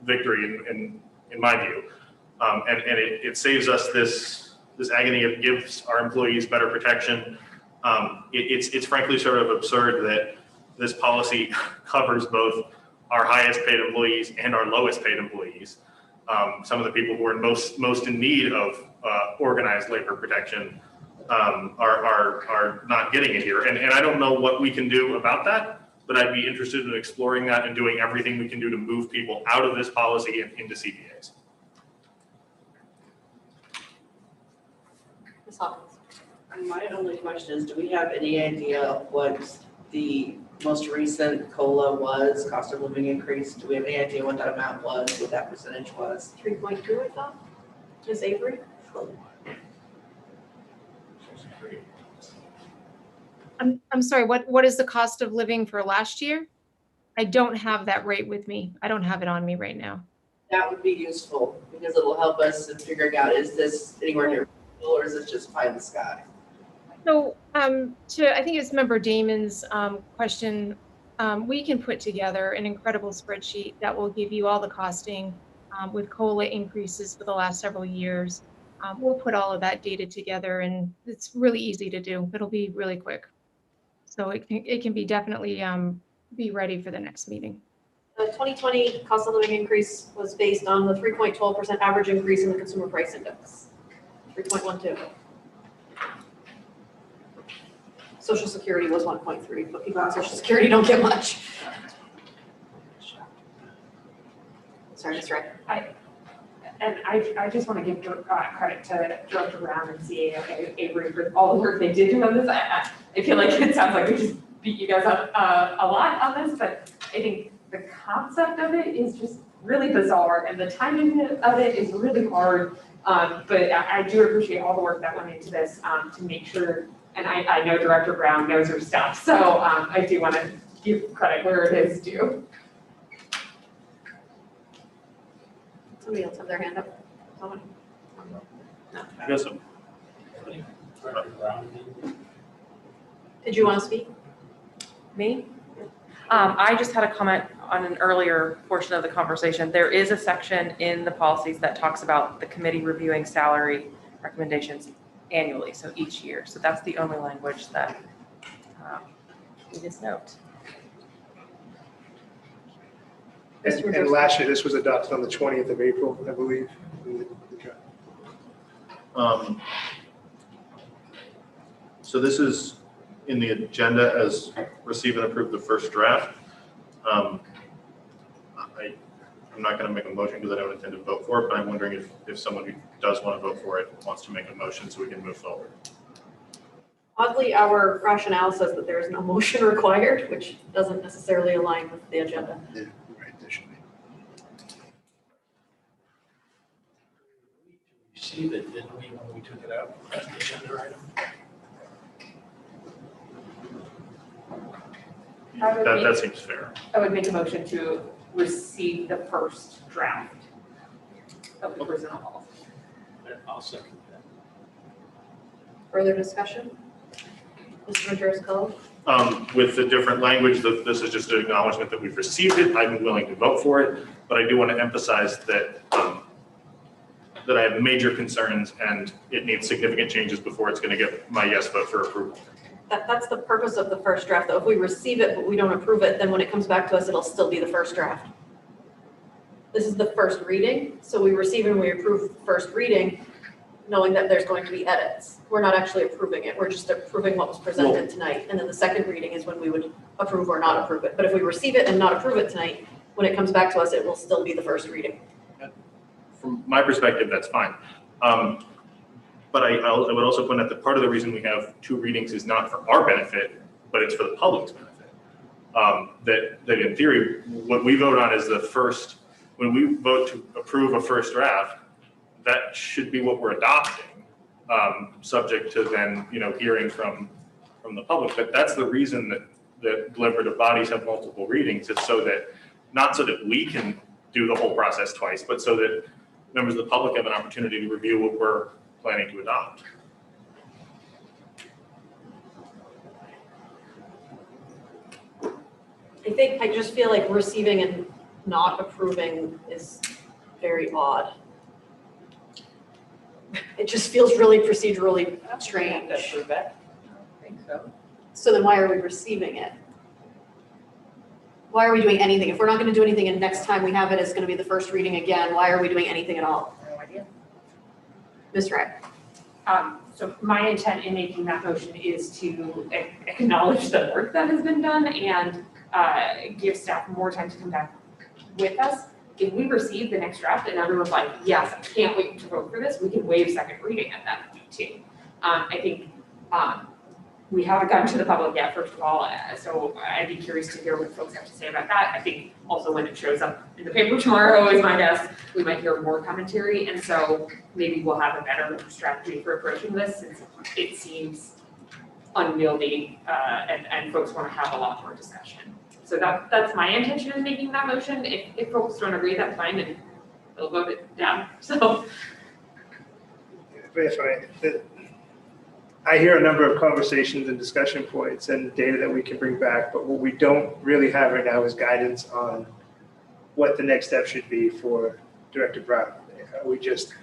Speaker 2: victory in my view. And it saves us this agony. It gives our employees better protection. It's frankly sort of absurd that this policy covers both our highest paid employees and our lowest paid employees. Some of the people who are most in need of organized labor protection are not getting it here. And I don't know what we can do about that, but I'd be interested in exploring that and doing everything we can do to move people out of this policy and into CBAs.
Speaker 1: Ms. Hawkins.
Speaker 7: My only question is, do we have any idea of what the most recent COLA was, cost of living increase? Do we have any idea what that amount was, what that percentage was?
Speaker 1: 3.2, I thought. Ms. Avery?
Speaker 3: I'm sorry, what is the cost of living for last year? I don't have that rate with me. I don't have it on me right now.
Speaker 7: That would be useful because it'll help us in figuring out, is this anywhere near or is this just pie in the sky?
Speaker 3: So I think it's Member Damon's question, we can put together an incredible spreadsheet that will give you all the costing with COLA increases for the last several years. We'll put all of that data together and it's really easy to do. It'll be really quick. So it can be definitely be ready for the next meeting.
Speaker 1: The 2020 cost of living increase was based on the 3.12% average increase in the consumer price index, 3.12. Social Security was 1.3, but people on Social Security don't get much. Sorry, Ms. Wright.
Speaker 6: I just want to give credit to Director Brown and CA Avery for all the work they did do on this. I feel like it sounds like we just beat you guys up a lot on this, but I think the concept of it is just really bizarre and the timing of it is really hard. But I do appreciate all the work that went into this to make sure, and I know Director Brown knows her stuff, so I do want to give credit where it is due.
Speaker 1: Somebody else have their hand up? Someone? No.
Speaker 2: I guess so.
Speaker 1: Did you want to speak?
Speaker 13: Me? I just had a comment on an earlier portion of the conversation. There is a section in the policies that talks about the committee reviewing salary recommendations annually, so each year. So that's the only language that we just note.
Speaker 5: And last year, this was adopted on the 20th of April, I believe.
Speaker 2: So this is in the agenda as receive and approve the first draft. I'm not going to make a motion because I don't intend to vote for it, but I'm wondering if someone who does want to vote for it wants to make a motion so we can move forward.
Speaker 1: Oddly, our rationale says that there is no motion required, which doesn't necessarily align with the agenda.
Speaker 14: Yeah, right, there should be.
Speaker 4: See that, didn't we, when we took it out, as the agenda item?
Speaker 2: That seems fair.
Speaker 6: I would make a motion to receive the first draft of the personnel policy.
Speaker 4: I'll second that.
Speaker 1: Further discussion? Mr. Venturis-Cole?
Speaker 2: With the different language, this is just an acknowledgement that we've received it. I'm willing to vote for it, but I do want to emphasize that that I have major concerns and it needs significant changes before it's going to get my yes vote for approval.
Speaker 1: That's the purpose of the first draft, though. If we receive it, but we don't approve it, then when it comes back to us, it'll still be the first draft. This is the first reading, so we receive and we approve the first reading, knowing that there's going to be edits. We're not actually approving it, we're just approving what was presented tonight. And then the second reading is when we would approve or not approve it. But if we receive it and not approve it tonight, when it comes back to us, it will still be the first reading.
Speaker 2: From my perspective, that's fine. But I would also point out that part of the reason we have two readings is not for our benefit, but it's for the public's benefit. That in theory, what we vote on is the first, when we vote to approve a first draft, that should be what we're adopting, subject to then, hearing from the public. But that's the reason that deliberative bodies have multiple readings. It's so that, not so that we can do the whole process twice, but so that members of the public have an opportunity to review what we're planning to adopt.
Speaker 1: I just feel like receiving and not approving is very odd. It just feels really procedurally strange.
Speaker 7: Approve it? I think so.
Speaker 1: So then why are we receiving it? Why are we doing anything? If we're not going to do anything and next time we have it, it's going to be the first reading again, why are we doing anything at all?
Speaker 7: No idea.
Speaker 1: Ms. Wright?
Speaker 6: So my intent in making that motion is to acknowledge the work that has been done and give staff more time to come back with us. If we receive the next draft and everyone's like, yes, I can't wait to vote for this, we can waive second reading at that point too. I think
Speaker 16: We haven't gotten to the public yet, first of all, so I'd be curious to hear what folks have to say about that. I think also when it shows up in the paper tomorrow is my guess, we might hear more commentary, and so maybe we'll have a better strategy for approaching this, since it seems unwieldy, and folks want to have a lot more discussion. So that's my intention in making that motion. If folks don't agree, that's fine, and they'll vote it down, so.
Speaker 5: I hear a number of conversations and discussion points and data that we can bring back, but what we don't really have right now is guidance on what the next step should be for Director Brown. We just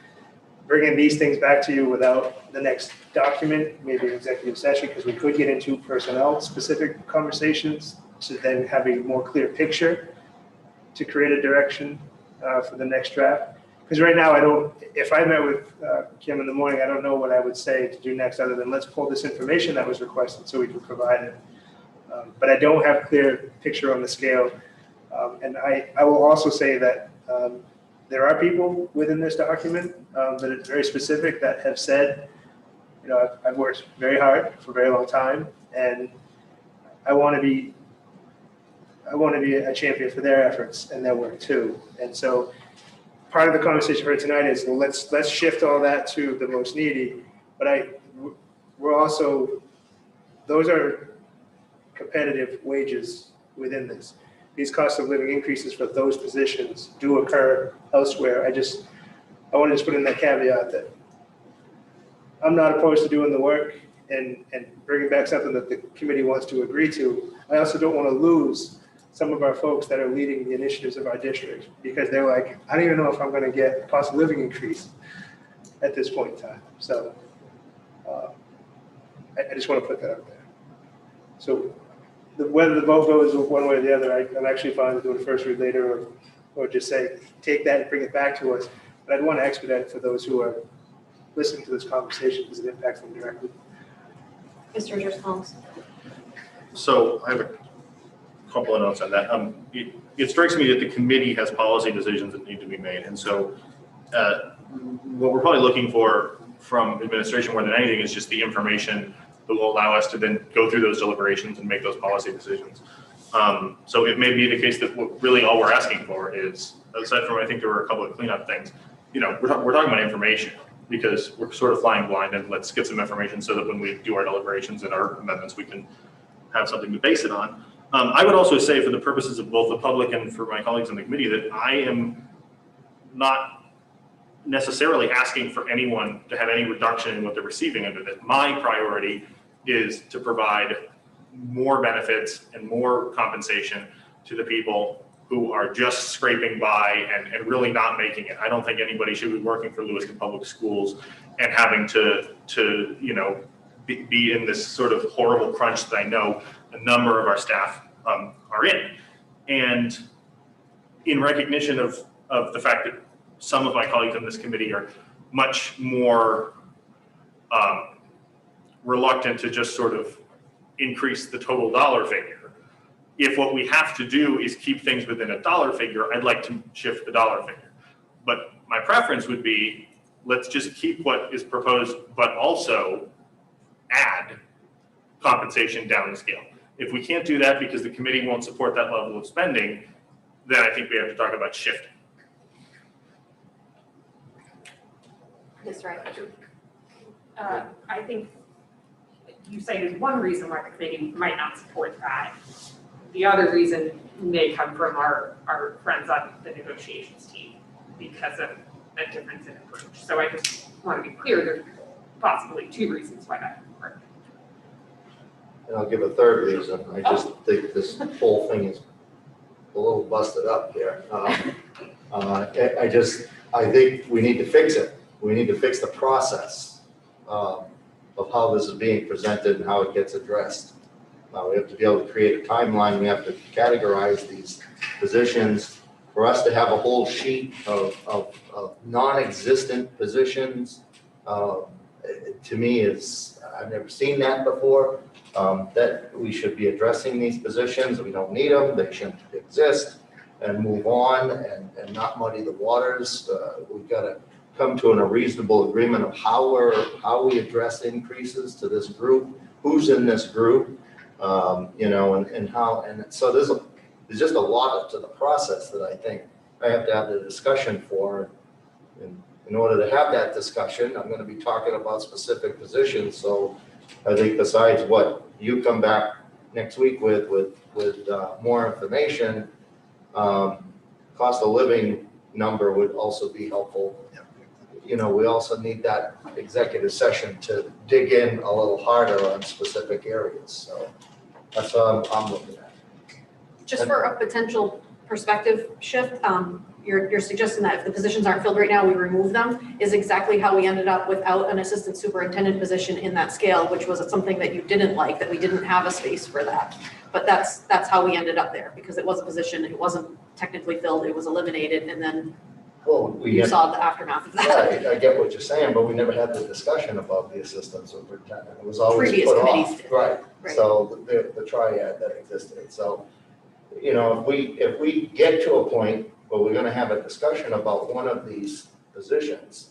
Speaker 5: bringing these things back to you without the next document, maybe an executive session, because we could get into personnel specific conversations to then have a more clear picture to create a direction for the next draft. Because right now, if I met with Kim in the morning, I don't know what I would say to do next other than let's pull this information that was requested so we can provide it. But I don't have a clear picture on the scale. And I will also say that there are people within this document that are very specific that have said, you know, I've worked very hard for a very long time, and I want to be a champion for their efforts and their work too. And so part of the conversation for tonight is, well, let's shift all that to the most needy. But we're also, those are competitive wages within this. These cost of living increases for those positions do occur elsewhere. I want to just put in that caveat that I'm not opposed to doing the work and bringing back something that the committee wants to agree to. I also don't want to lose some of our folks that are leading the initiatives of our district because they're like, I don't even know if I'm going to get cost of living increase at this point in time. So I just want to put that out there. So whether the vote goes one way or the other, I'm actually fine with doing a first read later or just say, take that and bring it back to us. But I'd want to expedite it for those who are listening to this conversation because it impacts them directly.
Speaker 1: Mr. Driscoll.
Speaker 2: So I have a couple of notes on that. It strikes me that the committee has policy decisions that need to be made. And so what we're probably looking for from administration more than anything is just the information that will allow us to then go through those deliberations and make those policy decisions. So it may be the case that really all we're asking for is, aside from I think there were a couple of cleanup things, you know, we're talking about information because we're sort of flying blind, and let's get some information so that when we do our deliberations and our amendments, we can have something to base it on. I would also say for the purposes of both the public and for my colleagues in the committee that I am not necessarily asking for anyone to have any reduction in what they're receiving under this. My priority is to provide more benefits and more compensation to the people who are just scraping by and really not making it. I don't think anybody should be working for Lewiston Public Schools and having to you know, be in this sort of horrible crunch that I know a number of our staff are in. And in recognition of the fact that some of my colleagues on this committee are much more reluctant to just sort of increase the total dollar figure. If what we have to do is keep things within a dollar figure, I'd like to shift the dollar figure. But my preference would be, let's just keep what is proposed, but also add compensation down the scale. If we can't do that because the committee won't support that level of spending, then I think we have to talk about shifting.
Speaker 1: Ms. Wright.
Speaker 16: I think you cited one reason why the committee might not support that. The other reason may come from our friends on the negotiations team because of a difference in approach. So I just want to be clear, there's possibly two reasons why that would work.
Speaker 8: And I'll give a third reason. I just think this whole thing is a little busted up here. I think we need to fix it. We need to fix the process of how this is being presented and how it gets addressed. We have to be able to create a timeline. We have to categorize these positions. For us to have a whole sheet of non-existent positions, to me is, I've never seen that before. That we should be addressing these positions. We don't need them. They shouldn't exist, and move on and not muddy the waters. We've got to come to a reasonable agreement of how we address increases to this group, who's in this group, you know, and how, and so there's just a lot to the process that I think I have to have the discussion for. And in order to have that discussion, I'm gonna be talking about specific positions, so I think besides what you come back next week with more information, cost of living number would also be helpful. You know, we also need that executive session to dig in a little harder on specific areas, so that's what I'm looking at.
Speaker 1: Just for a potential perspective shift, you're suggesting that if the positions aren't filled right now, we remove them, is exactly how we ended up without an assistant superintendent position in that scale, which was something that you didn't like, that we didn't have a space for that. But that's how we ended up there, because it was a position, it wasn't technically filled, it was eliminated, and then you saw the aftermath of that.
Speaker 8: Yeah, I get what you're saying, but we never had the discussion about the assistant superintendent. It was always
Speaker 1: Previous
Speaker 8: put
Speaker 1: committees
Speaker 8: off.
Speaker 1: did.
Speaker 8: Right,
Speaker 1: Right.
Speaker 8: so the triad that existed, so, you know, if we get to a point where we're gonna have a discussion about one of these positions,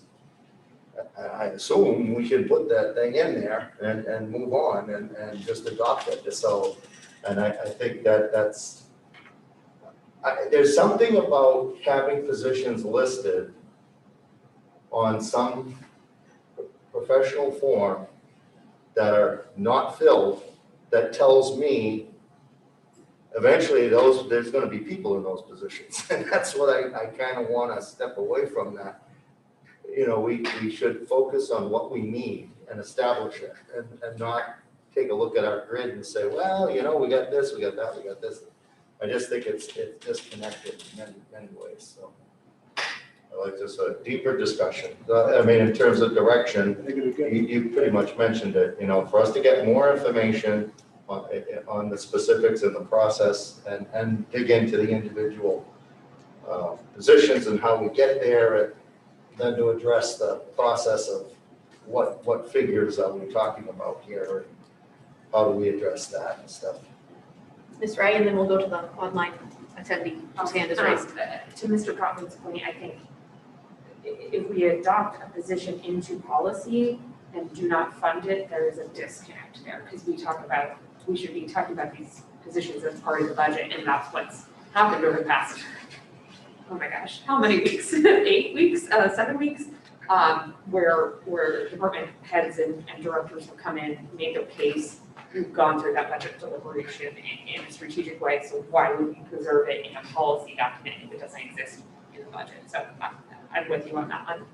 Speaker 8: I assume we should put that thing in there and move on and just adopt it, so, and I think that's, there's something about having positions listed on some professional form that are not filled, that tells me eventually there's gonna be people in those positions. And that's what I kind of wanna step away from that. You know, we should focus on what we need and establish it and not take a look at our grid and say, well, you know, we got this, we got that, we got this. I just think it's disconnected in many ways, so. I like this, a deeper discussion. I mean, in terms of direction, you pretty much mentioned it, you know, for us to get more information on the specifics in the process and dig into the individual positions and how we get there, and then to address the process of what figures are we talking about here, and how do we address that and stuff.
Speaker 1: Ms. Ray, and then we'll go to the online attendee whose hand is raised.
Speaker 16: To Mr. Trotman's point, I think if we adopt a position into policy and do not fund it, there is a disconnect there, because we should be talking about these positions as part of the budget, and that's what's happened over the past, oh my gosh, how many weeks? 8 weeks, 7 weeks? Where department heads and directors have come in, made their case. We've gone through that budget deliberation in a strategic way, so why would we preserve it in a policy document if it doesn't exist in the budget? So I'm with you on that one.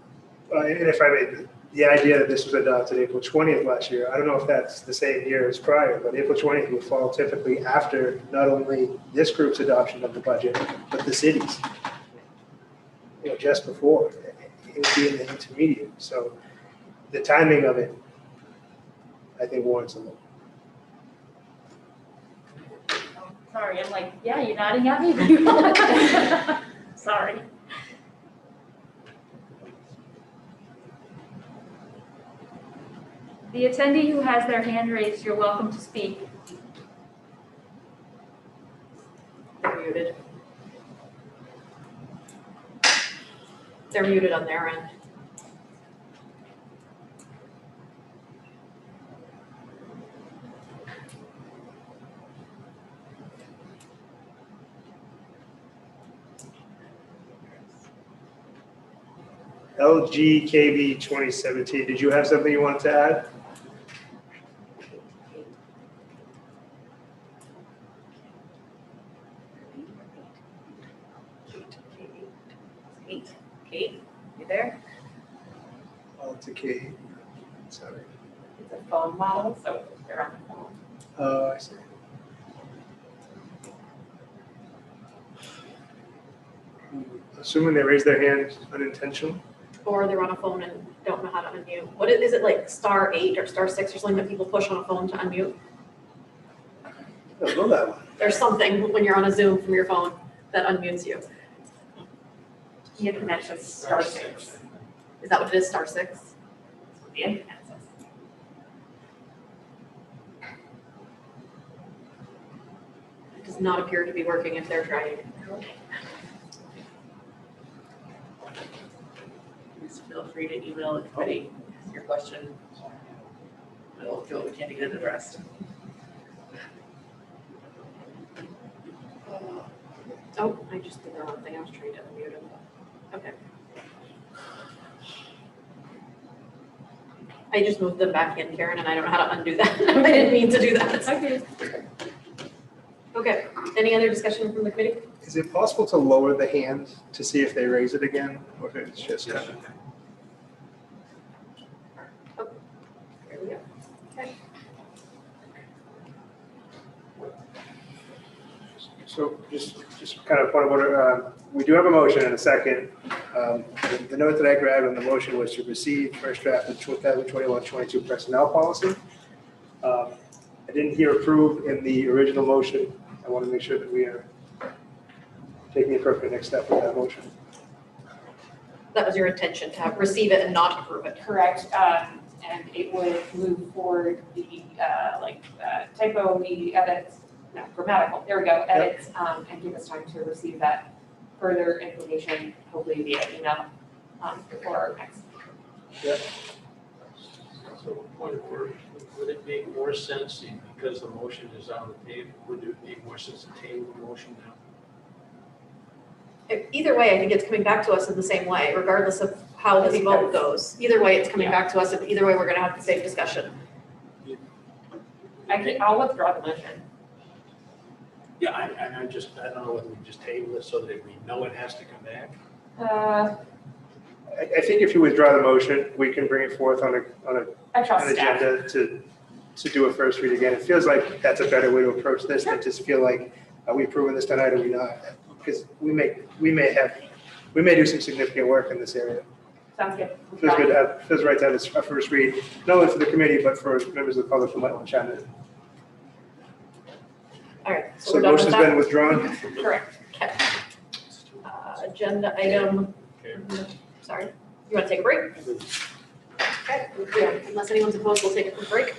Speaker 5: And if I may, the idea that this was adopted April 20th last year, I don't know if that's the same year as prior, but April 20th will fall typically after not only this group's adoption of the budget, but the city's. You know, just before, it would be in the intermediate. So the timing of it, I think, warrants a look.
Speaker 12: Sorry, I'm like, yeah, you're nodding at me. Sorry. The attendee who has their hand raised, you're welcome to speak.
Speaker 1: They're muted. They're muted on their end.
Speaker 5: LGKB 2017, did you have something you wanted to add?
Speaker 11: Kate, you there?
Speaker 5: Oh, it's a K. Sorry.
Speaker 16: It's a phone model, so they're on the phone.
Speaker 5: Oh, I see. Assuming they raised their hand unintentionally?
Speaker 1: Or they're on a phone and don't know how to unmute. What is it, like *8 or *6 or something that people push on a phone to unmute?
Speaker 5: I don't know that one.
Speaker 1: There's something when you're on a Zoom from your phone that unmutes you.
Speaker 16: The internet says *6.
Speaker 1: Is that what it is, *6?
Speaker 16: That's what the internet says.
Speaker 1: It does not appear to be working if they're trying.
Speaker 7: please feel free to email the committee your question. We'll do what we can to get it addressed.
Speaker 1: Oh, I just did the wrong thing. I was trying to unmute him. Okay. I just moved them back in, Karen, and I don't know how to undo that. I didn't mean to do that.
Speaker 12: Okay.
Speaker 1: Okay, any other discussion from the committee?
Speaker 5: Is it possible to lower the hand to see if they raise it again, or if it's just kind of?
Speaker 1: There we go. Okay.
Speaker 5: So just kind of point of order, we do have a motion and a second. The note that I grabbed on the motion was to receive first draft of 2021-22 personnel policy. I didn't hear approve in the original motion. I want to make sure that we are taking the appropriate next step with that motion.
Speaker 1: That was your intention, to have receive it and not approve it.
Speaker 16: Correct, and it would move forward the, typo, the edits, no, grammatical, there we go, edits, and give us time to receive that further information, hopefully via email, before our next.
Speaker 5: Yep.
Speaker 4: So point of order, would it make more sense, because the motion is on the table, would it make more sense to table the motion now?
Speaker 1: Either way, I think it's coming back to us in the same way, regardless of how the vote goes. Either way, it's coming back to us, and either way, we're gonna have the same discussion.
Speaker 16: I'll withdraw the motion.
Speaker 4: Yeah, I don't know whether we just table it so that we know it has to come back.
Speaker 5: I think if you withdraw the motion, we can bring it forth on
Speaker 16: I trust
Speaker 5: an
Speaker 16: staff.
Speaker 5: agenda to do a first read again. It feels like that's a better way to approach this than just feel like, are we approving this tonight or are we not? Because we may do some significant work in this area.
Speaker 16: Sounds good.
Speaker 5: Feels good to have, feels right to have a first read, not only for the committee, but for members of the public who might want to chime in.
Speaker 1: All right, so
Speaker 5: So
Speaker 1: we're done with
Speaker 5: motion's
Speaker 1: that.
Speaker 5: been withdrawn.
Speaker 16: Correct.
Speaker 1: Okay. Agenda item, sorry, you want to take a break? Okay, yeah, unless anyone's opposed, we'll take a quick break.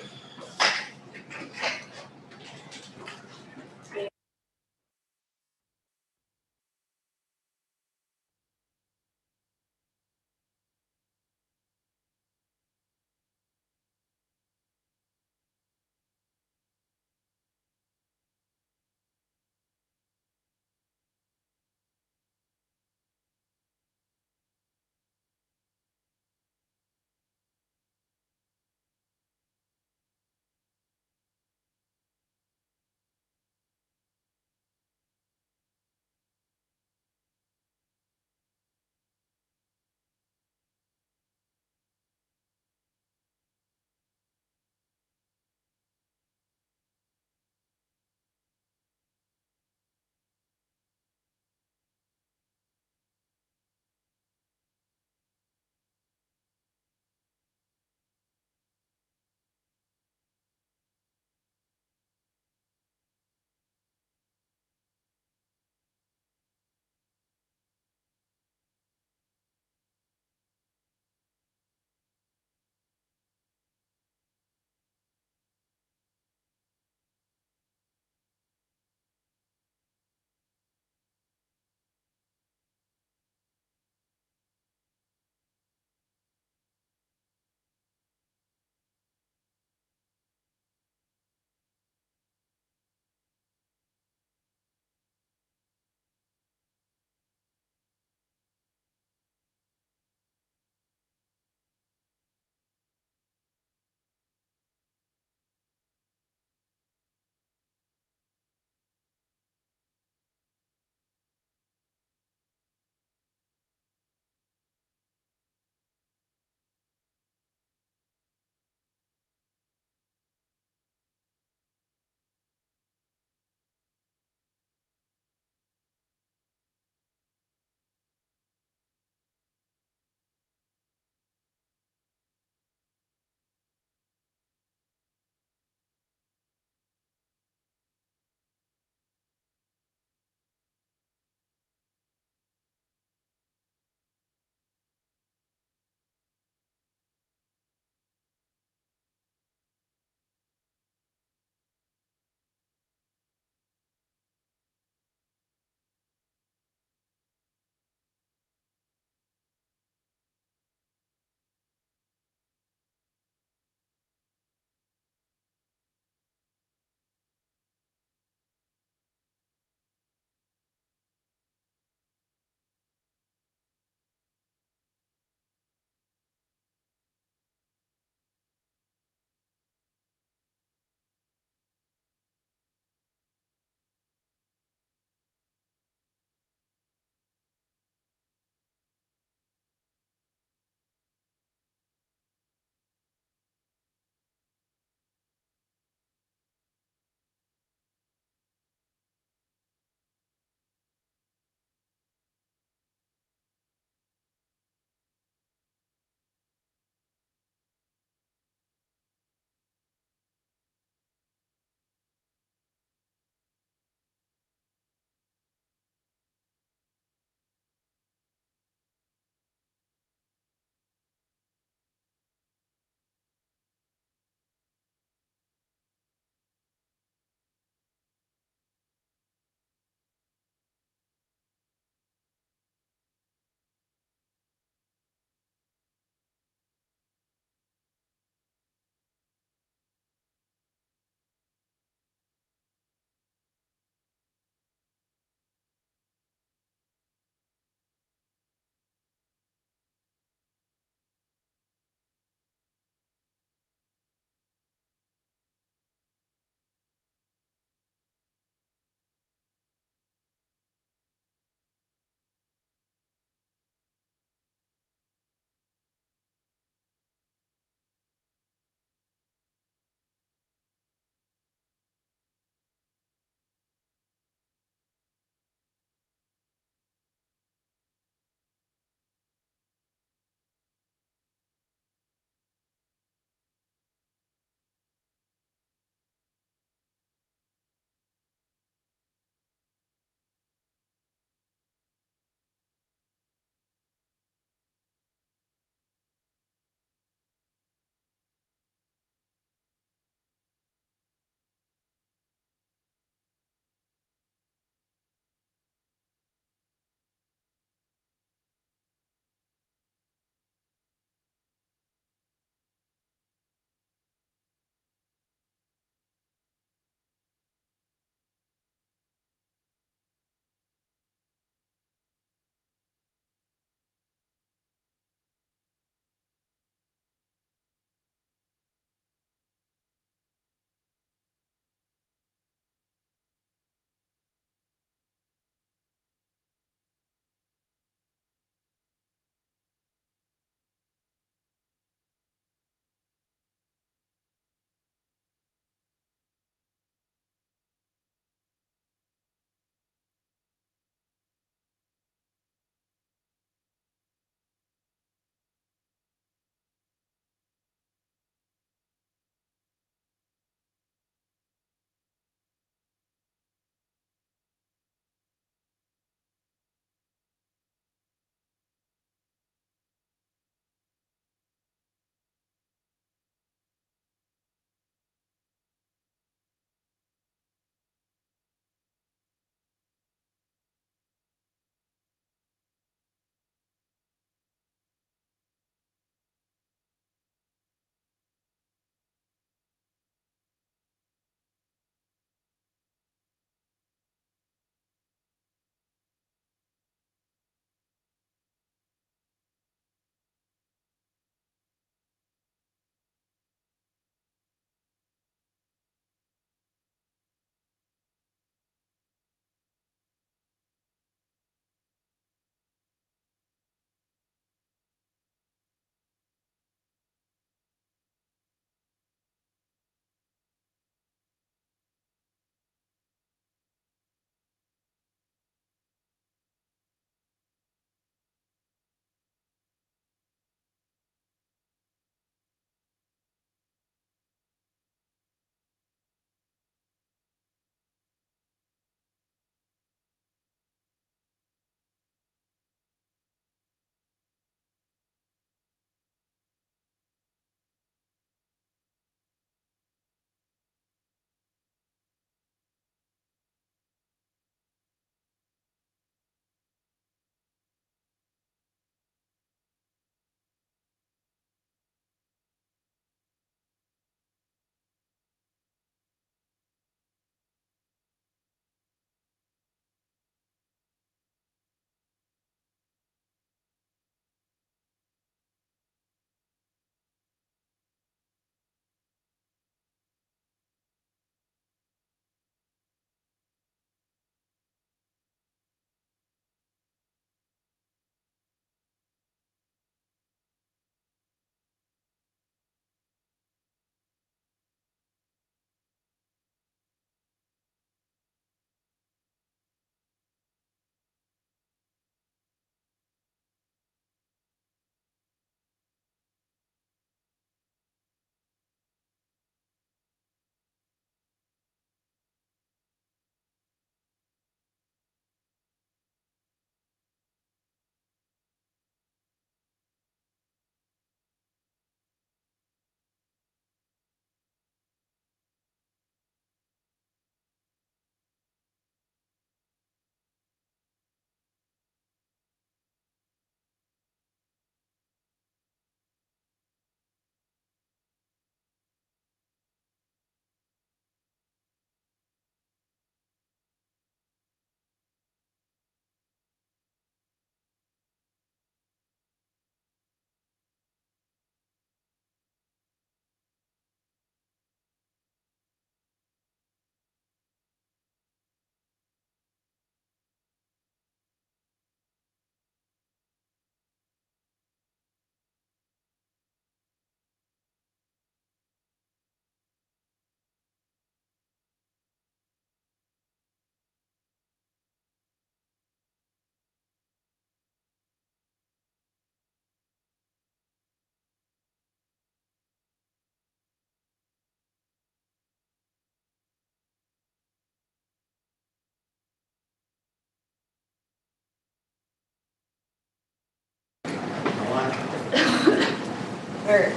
Speaker 1: or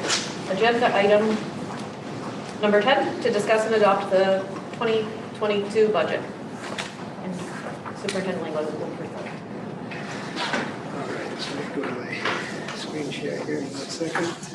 Speaker 1: agenda item number 10, to discuss and adopt the 2022 budget. And Superintendent Langlois will present.
Speaker 5: All right, so let me go to my screen share here in 1 second.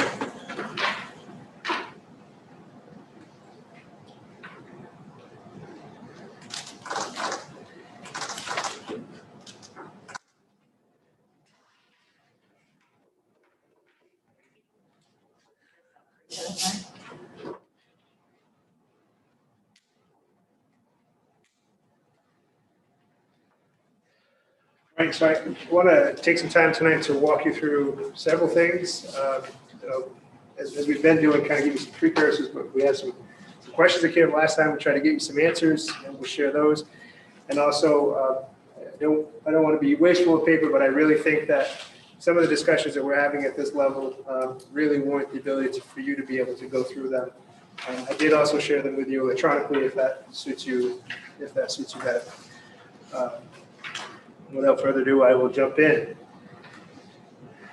Speaker 5: All right, so I want to take some time tonight to walk you through several things. As we've been doing, kind of give you some precursors, but we had some questions that came up last time. We'll try to get you some answers, and we'll share those. And also, I don't want to be wasteful of paper, but I really think that some of the discussions that we're having at this level really warrant the ability for you to be able to go through them. I did also share them with you electronically if that suits you better. Without further ado, I will jump in.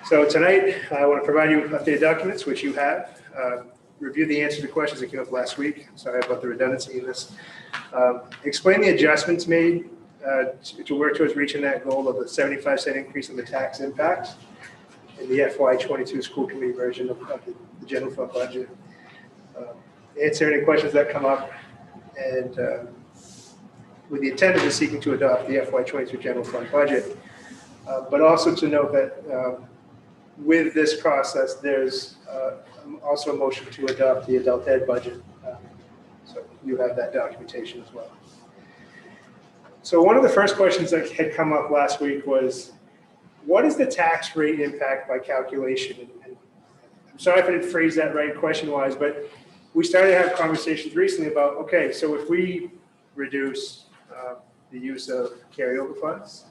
Speaker 5: So tonight, I want to provide you with updated documents, which you have. Review the answer to questions that came up last week. Sorry about the redundancy in this. Explain the adjustments made to work towards reaching that goal of a 75-cent increase in the tax impact in the FY22 school committee version of the general fund budget. Answer any questions that come up, and with the intent of seeking to adopt the FY22 general fund budget, but also to note that with this process, there's also a motion to adopt the adult ed budget. So you have that documentation as well. So one of the first questions that had come up last week was, what is the tax rate impact by calculation? And I'm sorry if I didn't phrase that right question-wise, but we started to have conversations recently about, okay, so if we reduce the use of carryover funds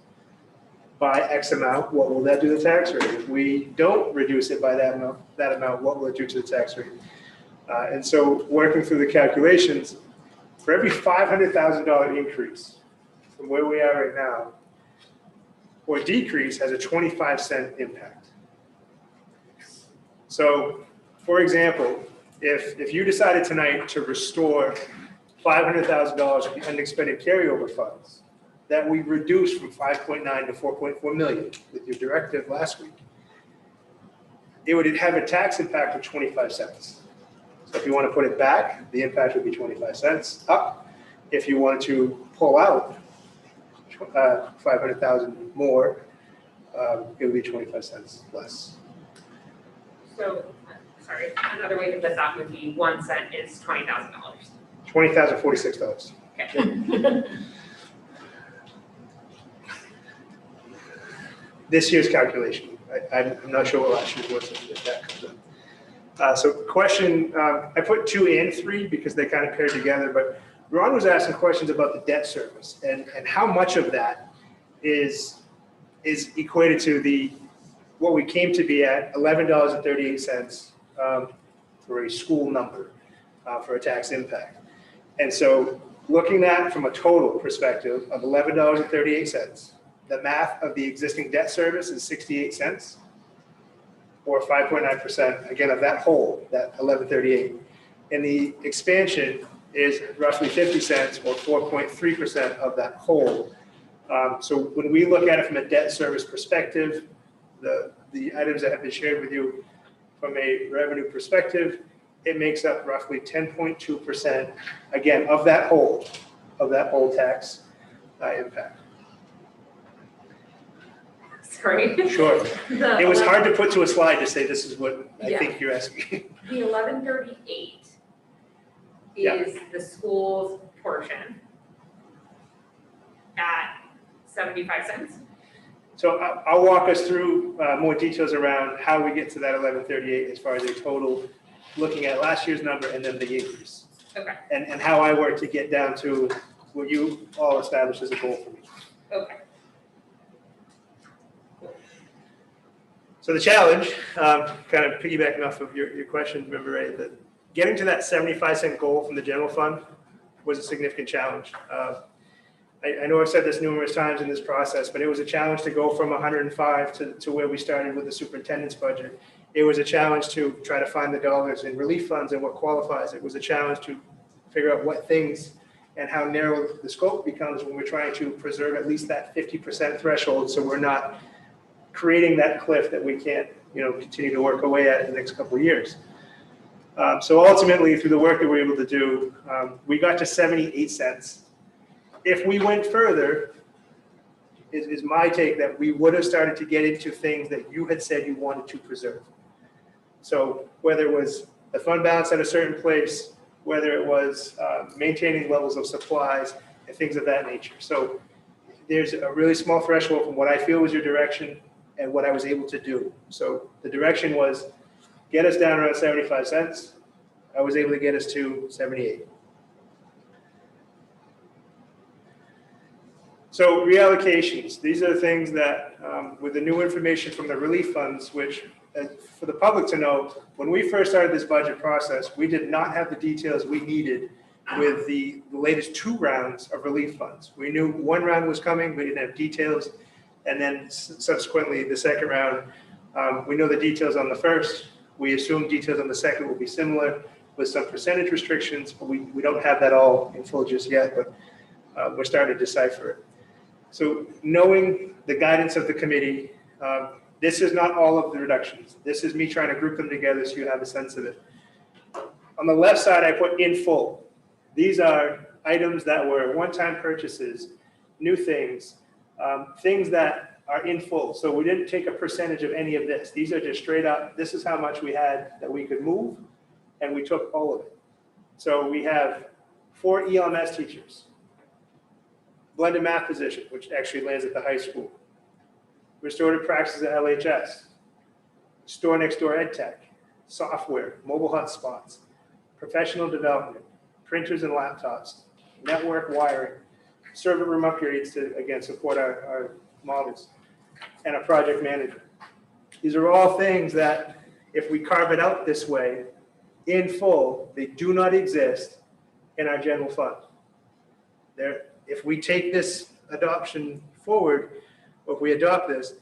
Speaker 5: by X amount, what will that do to the tax rate? If we don't reduce it by that amount, what will it do to the tax rate? And so working through the calculations, for every $500,000 increase from where we are right now, or decrease has a 25-cent impact. So, for example, if you decided tonight to restore $500,000 of the unexpended carryover funds that we reduced from 5.9 to 4.4 million with your directive last week, it would have a tax impact of 25 cents. So if you want to put it back, the impact would be 25 cents up. If you wanted to pull out 500,000 more, it would be 25 cents less.
Speaker 16: So, sorry, another way to put this out would be 1 cent is $20,000.
Speaker 5: $20,046.
Speaker 16: Okay.
Speaker 5: This year's calculation. I'm not sure what last year's was if that comes up. So question, I put 2 and 3 because they kind of paired together, but Ron was asking questions about the debt service and how much of that is equated to what we came to be at $11.38 for a school number for a tax impact. And so looking at from a total perspective of $11.38, the math of the existing debt service is 68 cents or 5.9%, again, of that whole, that 11.38. And the expansion is roughly 50 cents or 4.3% of that whole. So when we look at it from a debt service perspective, the items that have been shared with you from a revenue perspective, it makes up roughly 10.2%, again, of that whole tax impact.
Speaker 16: Sorry.
Speaker 5: Sure. It was hard to put to a slide to say this is what I think you're asking.
Speaker 16: The 1138
Speaker 5: Yeah.
Speaker 16: is the school's portion at 75 cents.
Speaker 5: So I'll walk us through more details around how we get to that 1138 as far as a total, looking at last year's number and then the increase.
Speaker 16: Okay.
Speaker 5: And how I work to get down to what you all established as a goal for me.
Speaker 16: Okay.
Speaker 5: So the challenge, kind of piggybacking off of your question, remember, right, that getting to that 75-cent goal from the general fund was a significant challenge. I know I've said this numerous times in this process, but it was a challenge to go from 105 to where we started with the superintendent's budget. It was a challenge to try to find the dollars in relief funds and what qualifies. It was a challenge to figure out what things and how narrow the scope becomes when we're trying to preserve at least that 50% threshold, so we're not creating that cliff that we can't, continue to work away at in the next couple of years. So ultimately, through the work that we were able to do, we got to 78 cents. If we went further, is my take that we would have started to get into things that you had said you wanted to preserve. So whether it was the fund balance at a certain place, whether it was maintaining levels of supplies and things of that nature. So there's a really small threshold from what I feel was your direction and what I was able to do. So the direction was get us down around 75 cents. I was able to get us to 78. So reallocations, these are the things that with the new information from the relief funds, which for the public to know, when we first started this budget process, we did not have the details we needed with the latest 2 rounds of relief funds. We knew 1 round was coming, we didn't have details, and then subsequently the 2nd round, we know the details on the first. We assume details on the second will be similar with some percentage restrictions, but we don't have that all in full just yet, but we're starting to decipher it. So knowing the guidance of the committee, this is not all of the reductions. This is me trying to group them together so you have a sense of it. On the left side, I put in full. These are items that were one-time purchases, new things, things that are in full. So we didn't take a percentage of any of this. These are just straight up, this is how much we had that we could move, and we took all of it. So we have 4 ELMS teachers, blended math position, which actually lands at the high school, restorative practices at LHS, store next door ed tech, software, mobile hotspots, professional development, printers and laptops, network wiring, server room upgrades to, again, support our models, and a project manager. These are all things that if we carve it out this way, in full, they do not exist in our general fund. If we take this adoption forward, or if we adopt this,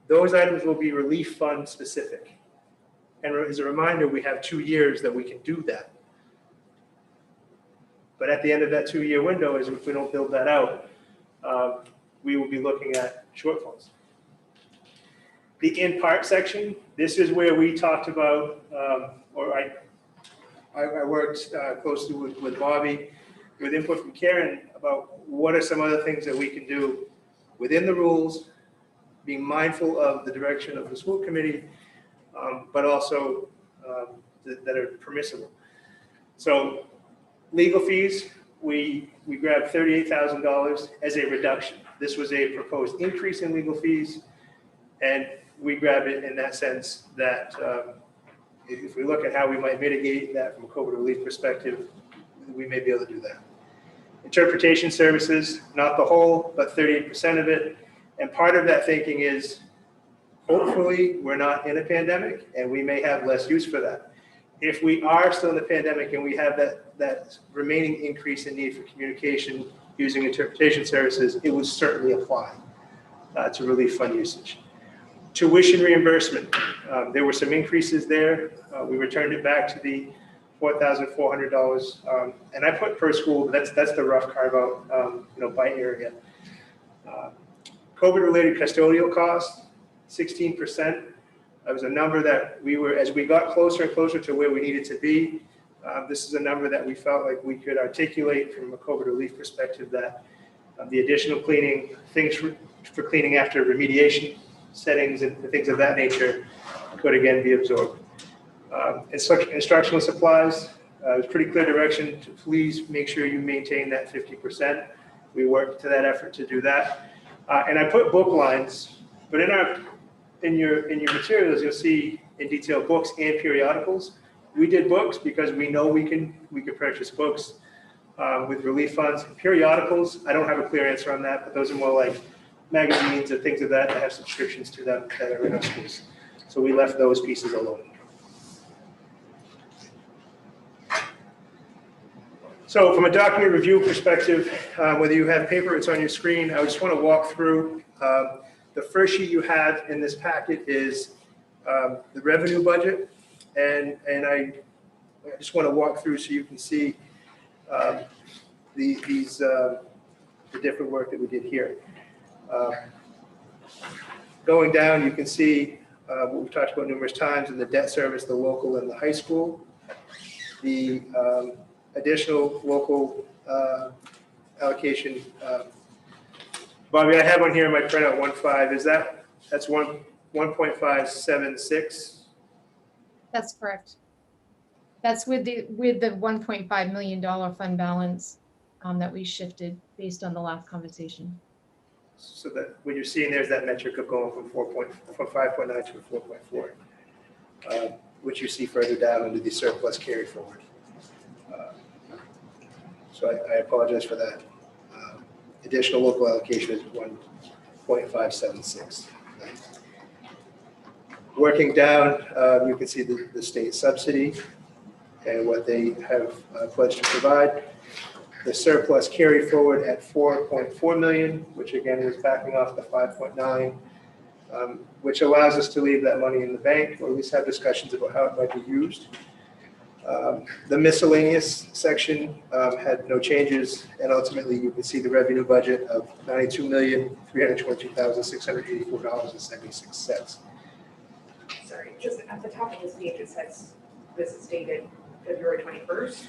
Speaker 5: those items will be relief fund specific. And as a reminder, we have 2 years that we can do that. But at the end of that 2-year window, is if we don't build that out, we will be looking at shortfalls. The in part section, this is where we talked about, or I worked closely with Bobby, with input from Karen about what are some other things that we can do within the rules, being mindful of the direction of the school committee, but also that are permissible. So legal fees, we grabbed $38,000 as a reduction. This was a proposed increase in legal fees, and we grabbed it in that sense that if we look at how we might mitigate that from a COVID relief perspective, we may be able to do that. Interpretation services, not the whole, but 38% of it. And part of that thinking is, hopefully, we're not in a pandemic and we may have less use for that. If we are still in the pandemic and we have that remaining increase in need for communication using interpretation services, it would certainly apply to relief fund usage. Tuition reimbursement, there were some increases there. We returned it back to the $4,400, and I put per school, but that's the rough carve out, by area. COVID-related custodial costs, 16%. That was a number that we were, as we got closer and closer to where we needed to be, this is a number that we felt like we could articulate from a COVID relief perspective that the additional cleaning, things for cleaning after remediation settings and things of that nature could again be absorbed. Instructional supplies, it was pretty clear direction to please make sure you maintain that 50%. We worked to that effort to do that. And I put book lines, but in your materials, you'll see in detail books and periodicals. We did books because we know we can purchase books with relief funds. Periodicals, I don't have a clear answer on that, but those are more like magazines and things of that have subscriptions to them that are in our schools. So we left those pieces alone. So from a document review perspective, whether you have paper, it's on your screen. I just want to walk through. The first sheet you have in this packet is the revenue budget, and I just want to walk through so you can see the different work that we did here. Going down, you can see what we've talked about numerous times in the debt service, the local and the high school. The additional local allocation. Bobby, I have one here in my printout, 1.5. That's 1.576?
Speaker 3: That's correct. That's with the $1.5 million fund balance that we shifted based on the last conversation.
Speaker 5: So that what you're seeing there is that metric of going from 5.9 to 4.4, which you see further down under the surplus carry forward. So I apologize for that. Additional local allocation is 1.576. Working down, you can see the state subsidy and what they have pledged to provide. The surplus carry forward at 4.4 million, which again is backing off the 5.9, which allows us to leave that money in the bank or at least have discussions about how it might be used. The miscellaneous section had no changes, and ultimately you can see the revenue budget of $92,322,684.76.
Speaker 6: Sorry, just at the top of this page, it says this is dated February 21st.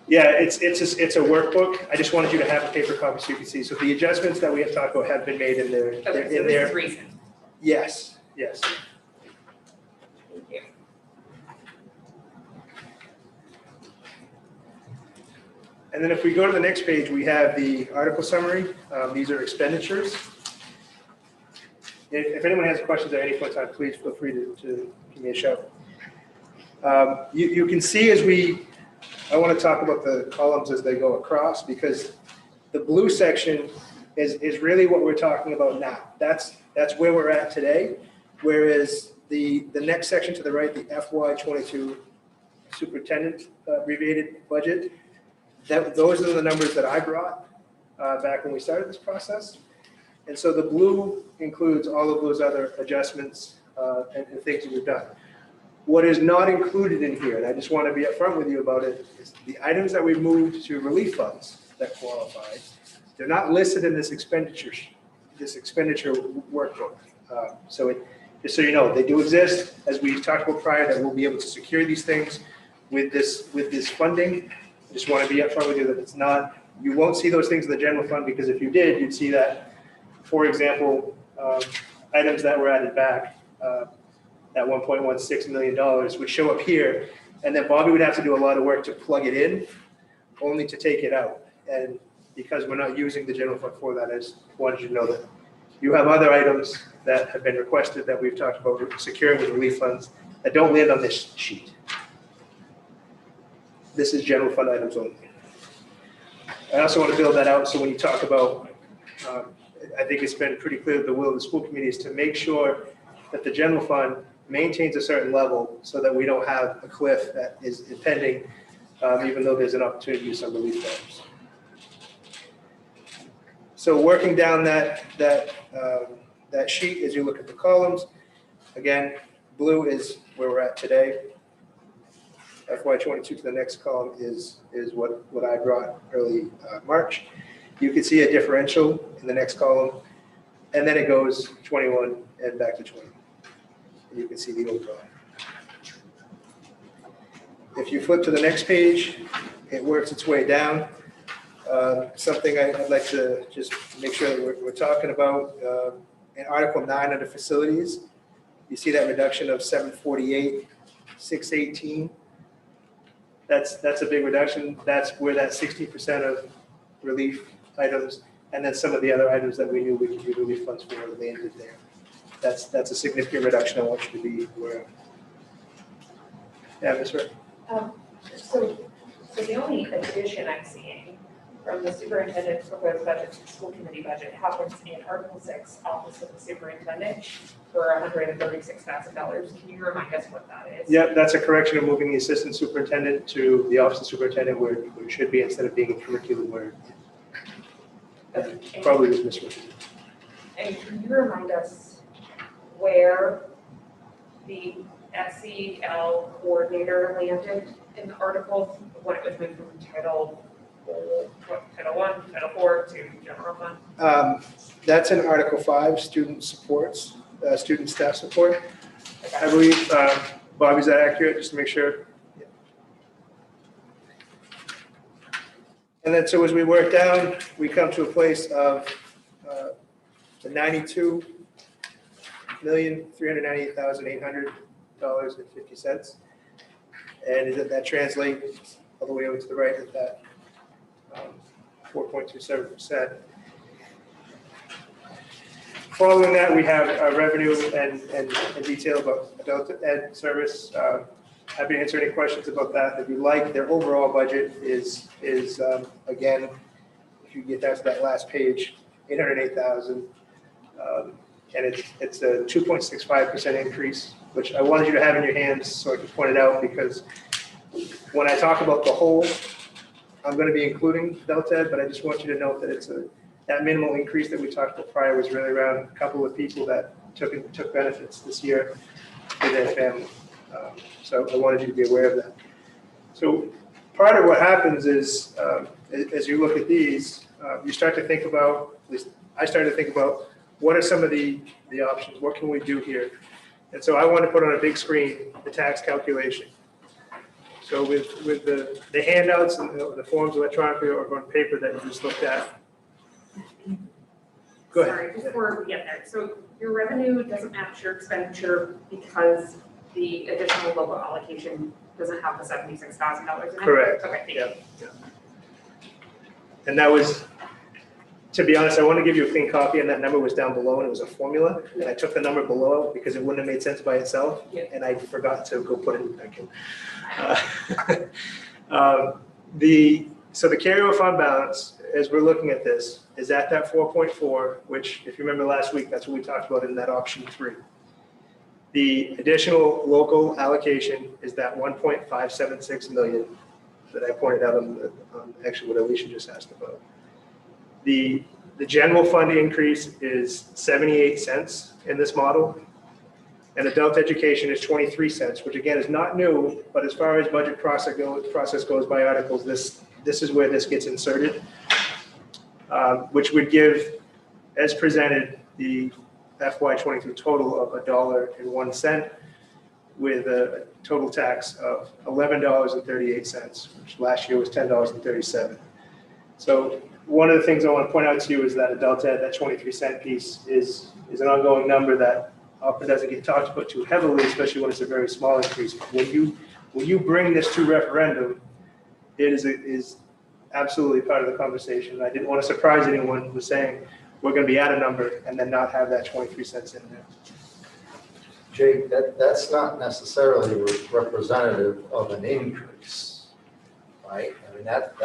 Speaker 5: Yeah, it's a workbook. I just wanted you to have a paper copy so you can see. So the adjustments that we have talked about have been made in there.
Speaker 16: Okay, so this is recent.
Speaker 5: Yes, yes.
Speaker 6: Thank you.
Speaker 5: And then if we go to the next page, we have the article summary. These are expenditures. If anyone has questions at any point in time, please feel free to give me a shout. You can see I want to talk about the columns as they go across, because the blue section is really what we're talking about now. That's where we're at today. Whereas the next section to the right, the FY22 superintendent abbreviated budget, those are the numbers that I brought back when we started this process. And so the blue includes all of those other adjustments and things that we've done. What is not included in here, and I just want to be upfront with you about it, is the items that we moved to relief funds that qualify. They're not listed in this expenditure workbook. Just so you know, they do exist. As we talked about prior, that we'll be able to secure these things with this funding. I just want to be upfront with you that it's not. You won't see those things in the general fund, because if you did, you'd see that, for example, items that were added back. That $1.16 million would show up here, and then Bobby would have to do a lot of work to plug it in, only to take it out. And because we're not using the general fund for that, I just wanted you to know that you have other items that have been requested that we've talked about securing with relief funds that don't land on this sheet. This is general fund items only. I also want to build that out, so when you talk about, I think it's been pretty clear that the will of the school committee is to make sure that the general fund maintains a certain level so that we don't have a cliff that is impending, even though there's an opportunity to use some relief funds. So working down that sheet, as you look at the columns, again, blue is where we're at today. FY22 to the next column is what I brought early March. You can see a differential in the next column, and then it goes 21 and back to 20. You can see the overall. If you flip to the next page, it works its way down. Something I'd like to just make sure that we're talking about, in Article 9 under facilities, you see that reduction of 748, 618. That's a big reduction. That's where that 60% of relief items, and then some of the other items that we knew we could use relief funds for landed there. That's a significant reduction. I want you to be aware of. Yeah, Ms. Rick.
Speaker 6: So the only addition I'm seeing from the superintendent's proposed budget to the school committee budget happens in Article 6, Office of the Superintendent, for $136,000. Can you remind us what that is?
Speaker 5: Yeah, that's a correction of moving the assistant superintendent to the office of superintendent where it should be, instead of being a curriculum where it probably was miswritten.
Speaker 6: And can you remind us where
Speaker 16: the SEL coordinator landed in the article when it was moved from Title 1, Title 4 to general fund?
Speaker 5: That's in Article 5, student supports, student staff support. I believe, Bob, is that accurate, just to make sure? Yeah. And then, so as we work down, we come to a place of the $92,398,800.50. And that translates all the way over to the right at that 4.27%. Following that, we have revenue and detail about adult ed service. Happy to answer any questions about that if you like. Their overall budget is again, if you get down to that last page, $808,000. And it's a 2.65% increase, which I wanted you to have in your hands so I could point it out, because when I talk about the whole, I'm going to be including adult ed, but I just want you to note that that minimal increase that we talked about prior was really around a couple of people that took benefits this year for their family. So I wanted you to be aware of that. So part of what happens is, as you look at these, you start to think about, at least I started to think about, what are some of the options? What can we do here? And so I want to put on a big screen the tax calculation. So with the handouts and the forms electronically or on paper that you just looked at. Go ahead.
Speaker 16: Sorry, before we get there, so your revenue doesn't match your expenditure because the additional local allocation doesn't have the $76,000 in it?
Speaker 5: Correct.
Speaker 16: Okay, thank you.
Speaker 5: Yeah. And that was, to be honest, I want to give you a clean copy, and that number was down below, and it was a formula, and I took the number below because it wouldn't have made sense by itself, and I forgot to go put it back in. So the carryover fund balance, as we're looking at this, is at that 4.4, which, if you remember last week, that's what we talked about in that option 3. The additional local allocation is that 1.576 million that I pointed out on actually what Alicia just asked about. The general fund increase is 78 cents in this model, and adult education is 23 cents, which again is not new, but as far as budget process goes by articles, this is where this gets inserted, which would give, as presented, the FY22 total of $1.01 with a total tax of $11.38, which last year was $10.37. So one of the things I want to point out to you is that adult ed, that 23-cent piece is an ongoing number that often doesn't get talked about too heavily, especially when it's a very small increase. When you bring this to referendum, it is absolutely part of the conversation. I didn't want to surprise anyone with saying we're going to be at a number and then not have that 23 cents in there.
Speaker 8: Jake, that's not necessarily representative of an increase, right? I mean, that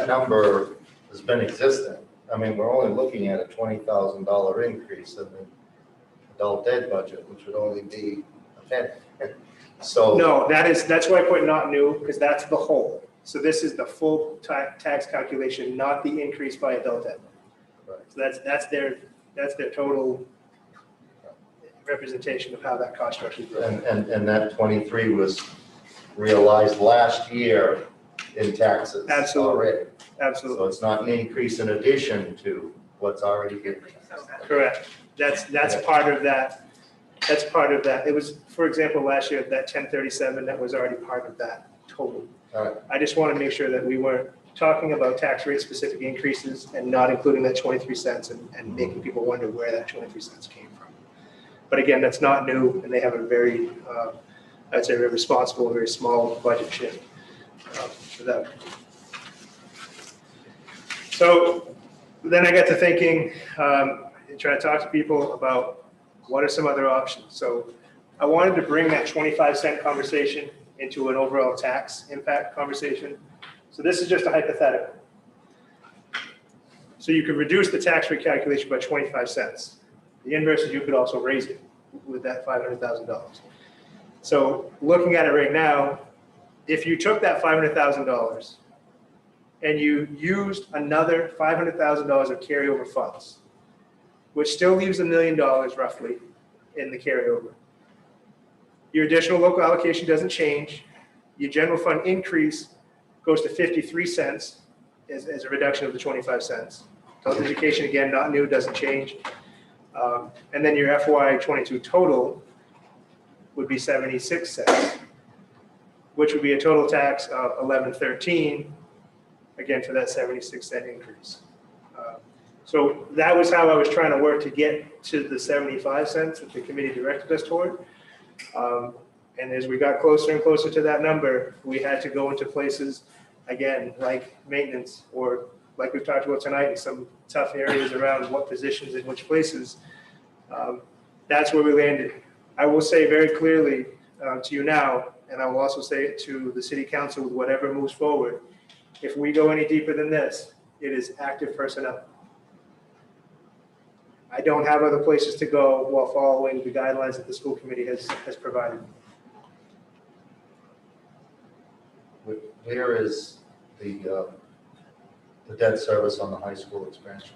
Speaker 8: number has been existent. I mean, we're only looking at a $20,000 increase in the adult ed budget, which would only be a penny. So
Speaker 5: no, that's why I put not new, because that's the whole. So this is the full tax calculation, not the increase by adult ed.
Speaker 8: Right.
Speaker 5: So that's their total representation of how that cost structure is broken.
Speaker 8: And that 23 was realized last year in taxes.
Speaker 5: Absolutely.
Speaker 8: Already.
Speaker 5: Absolutely.
Speaker 8: So it's not an increase in addition to what's already given.
Speaker 5: Correct. That's part of that. That's part of that. It was, for example, last year, that 1037, that was already part of that total.
Speaker 8: All right.
Speaker 5: I just want to make sure that we weren't talking about tax rate specific increases and not including that 23 cents and making people wonder where that 23 cents came from. But again, that's not new, and they have a very, I'd say, very responsible, very small budget shift for that. So then I got to thinking, and trying to talk to people about what are some other options. So I wanted to bring that 25-cent conversation into an overall tax impact conversation. So this is just a hypothetical. So you could reduce the tax rate calculation by 25 cents. The inverse is you could also raise it with that $500,000. So looking at it right now, if you took that $500,000 and you used another $500,000 of carryover funds, which still leaves $1 million roughly in the carryover, Your additional local allocation doesn't change. Your general fund increase goes to 53 cents as a reduction of the 25 cents. Adult education, again, not new, doesn't change. And then your FY '22 total would be 76 cents, which would be a total tax of $11.13, again, for that 76-cent increase. So that was how I was trying to work to get to the 75 cents that the committee directed us toward. And as we got closer and closer to that number, we had to go into places, again, like maintenance, or like we've talked about tonight, in some tough areas around what positions in which places. That's where we landed. I will say very clearly to you now, and I will also say it to the city council with whatever moves forward, if we go any deeper than this, it is active personnel. I don't have other places to go while following the guidelines that the school committee has provided.
Speaker 8: Where is the debt service on the high school expansion?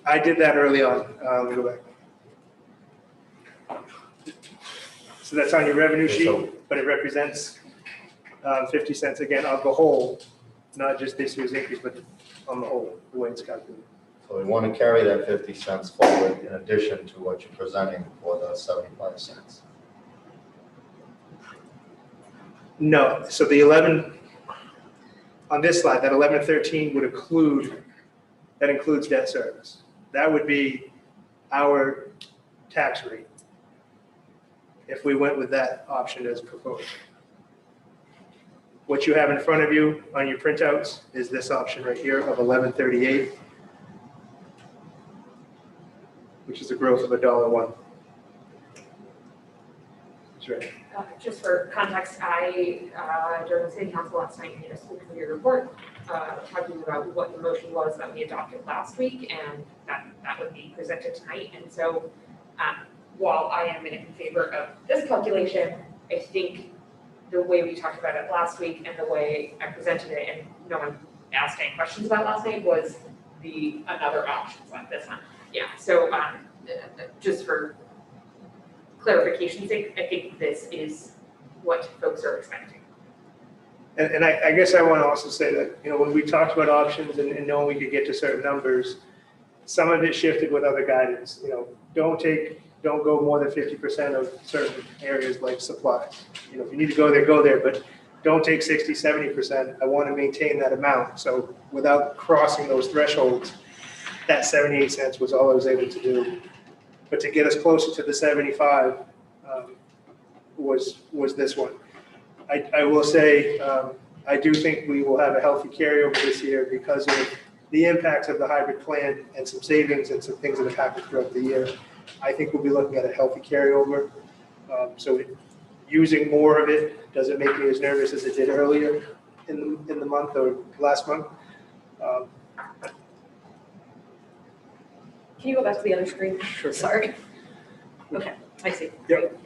Speaker 5: I did that early on. Let me go back. So that's on your revenue sheet, but it represents 50 cents again of the whole, not just this year's increase, but on the whole, the way it's calculated.
Speaker 8: So we want to carry that 50 cents forward in addition to what you're presenting for the 75 cents.
Speaker 5: No, so the 11, on this slide, that 11.13 would include, that includes debt service. That would be our tax rate if we went with that option as proposed. What you have in front of you on your printouts is this option right here of 11.38, which is a growth of $1.01. That's right.
Speaker 16: Just for context, I, during the city council last night, made a school committee report, talking about what the motion was that we adopted last week, and that would be presented tonight. And so, while I am in favor of this calculation, I think the way we talked about it last week and the way I presented it, and no one asked any questions about last night, was the another options like this one. Yeah, so just for clarification's sake, I think this is what folks are expecting.
Speaker 5: And I guess I want to also say that, you know, when we talked about options and knowing we could get to certain numbers, some of it shifted with other guidance. You know, don't go more than 50% of certain areas like supplies. You know, if you need to go there, but don't take 60, 70%. I want to maintain that amount. So without crossing those thresholds, that 78 cents was all I was able to do. But to get us closer to the 75 was this one. I will say, I do think we will have a healthy carryover this year because of the impacts of the hybrid plan and some savings and some things that have happened throughout the year. I think we'll be looking at a healthy carryover. Using more of it doesn't make me as nervous as it did earlier in the month or last month.
Speaker 1: Can you go back to the other screen?
Speaker 5: Sure.
Speaker 1: Sorry. Okay, I see.
Speaker 5: Yep.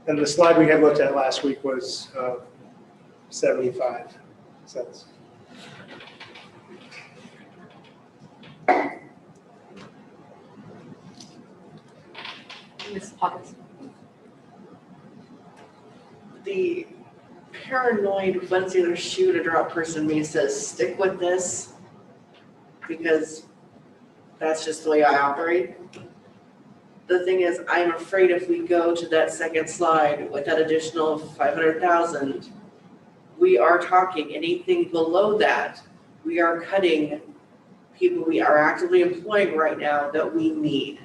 Speaker 5: And the slide we had looked at last week was 75 cents.
Speaker 1: Ms. Hawkins.
Speaker 7: The paranoid Wednesday the shoe to drop person in me says stick with this because that's just the way I operate. The thing is, I'm afraid if we go to that second slide with that additional 500,000, we are talking anything below that. We are cutting people we are actively employing right now that we need.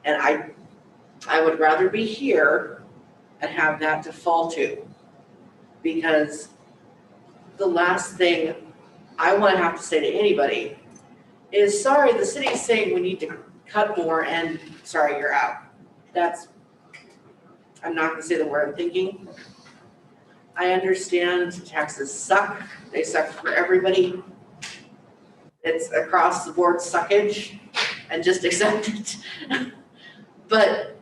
Speaker 7: And I would rather be here and have that to fall to. Because the last thing I want to have to say to anybody is, sorry, the city's saying we need to cut more and sorry, you're out. I'm not gonna say the word I'm thinking. I understand taxes suck. They suck for everybody. It's across the board suckage and just accept it. But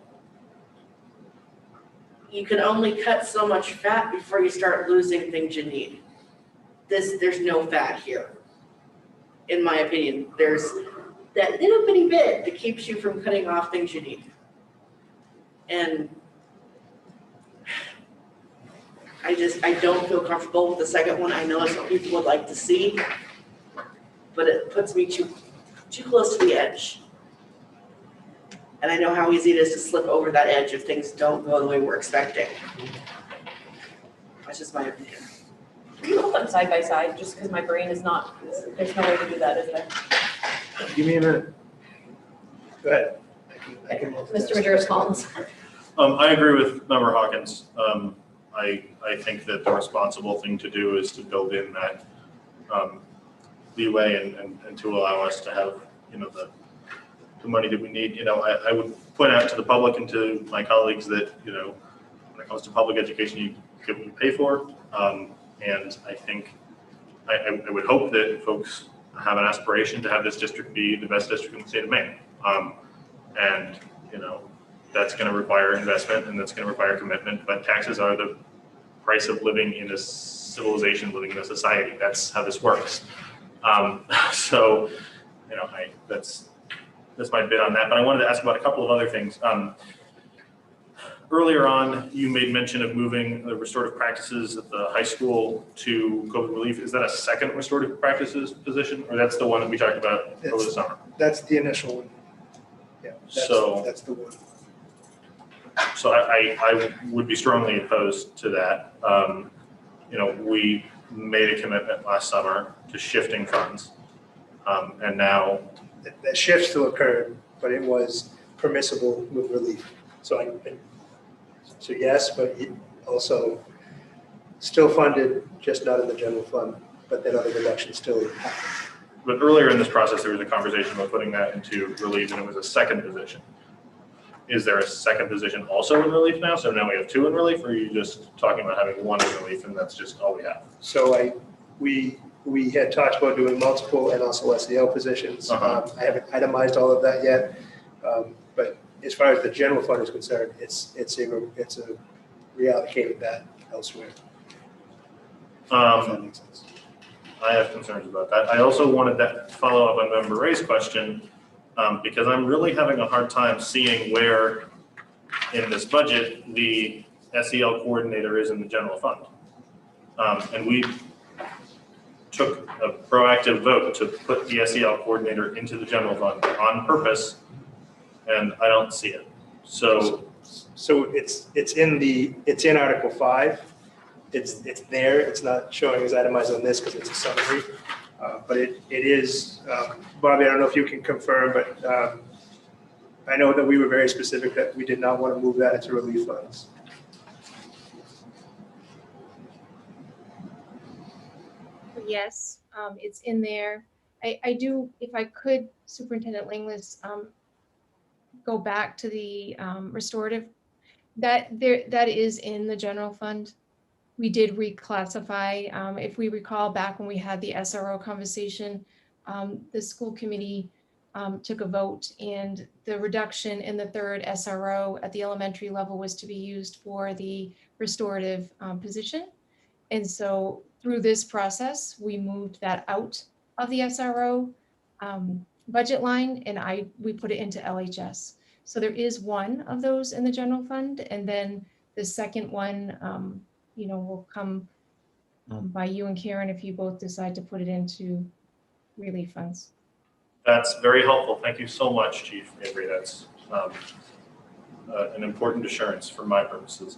Speaker 7: you can only cut so much fat before you start losing things you need. There's no fat here. In my opinion, that little bitty bit that keeps you from cutting off things you need. And I don't feel comfortable with the second one. I know that's what people would like to see, but it puts me too close to the edge. And I know how easy it is to slip over that edge if things don't go the way we're expecting. That's just my opinion.
Speaker 1: Can you hold them side by side, just because my brain is not, there's no way to do that, is there?
Speaker 5: Give me a minute. Go ahead. I can
Speaker 1: Mr. Majerus Collins.
Speaker 2: I agree with Member Hawkins. I think that the responsible thing to do is to build in that leeway and to allow us to have, the money that we need. I would point out to the public and to my colleagues that, when it comes to public education, you get what you pay for. And I think, I would hope that folks have an aspiration to have this district be the best district in the state of Maine. And, that's going to require investment and that's going to require commitment, but taxes are the price of living in a civilization, living in a society. That's how this works. So, that's my bit on that, but I wanted to ask about a couple of other things. Earlier on, you made mention of moving the restorative practices at the high school to COVID relief. Is that a second restorative practices position, or that's the one that we talked about over the summer?
Speaker 5: That's the initial one. Yeah, that's the one.
Speaker 2: So I would be strongly opposed to that. We made a commitment last summer to shifting funds, and now
Speaker 5: that shift still occurred, but it was permissible with relief. So so yes, but it also still funded, just not in the general fund, but then other reductions still happened.
Speaker 2: But earlier in this process, there was a conversation about putting that into relief, and it was a second position. Is there a second position also in relief now? So now we have two in relief, or are you just talking about having one in relief and that's just all we have?
Speaker 5: So we had talked about doing multiple and also SEL positions. I haven't itemized all of that yet, but as far as the general fund is concerned, it's a reallocating that elsewhere. If that makes sense.
Speaker 2: I have concerns about that. I also wanted to follow up on Member Ray's question, because I'm really having a hard time seeing where in this budget the SEL coordinator is in the general fund. And we took a proactive vote to put the SEL coordinator into the general fund on purpose, and I don't see it. So
Speaker 5: it's in Article 5. It's there. It's not showing as itemized on this because it's a summary, but it is. Bobby, I don't know if you can confirm, but I know that we were very specific that we did not want to move that into relief funds.
Speaker 3: Yes, it's in there. I do, if I could, Superintendent Langlis, go back to the restorative, that is in the general fund. We did reclassify, if we recall back when we had the SRO conversation, the school committee took a vote, and the reduction in the third SRO at the elementary level was to be used for the restorative position. And so through this process, we moved that out of the SRO budget line, and we put it into LHS. So there is one of those in the general fund, and then the second one, will come by you and Karen if you both decide to put it into relief funds.
Speaker 2: that's very helpful. Thank you so much, Chief Avery. That's an important assurance for my purposes.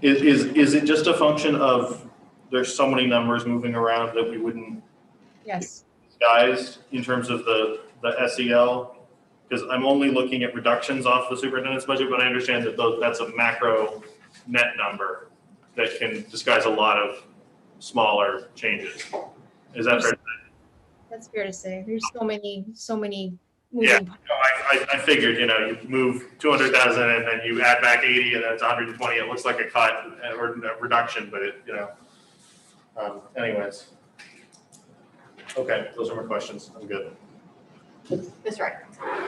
Speaker 2: Is it just a function of there's so many numbers moving around that we wouldn't disguise in terms of the SEL? Because I'm only looking at reductions off the superintendent's budget, but I understand that that's a macro net number that can disguise a lot of smaller changes. Is that fair to say?
Speaker 3: That's fair to say. There's so many
Speaker 2: Yeah,
Speaker 3: moving parts.
Speaker 2: I figured, you move 200,000 and then you add back 80 and that's 120. It looks like a cut or a reduction, but anyways. Okay, those are my questions. I'm good.
Speaker 1: Ms. Wright.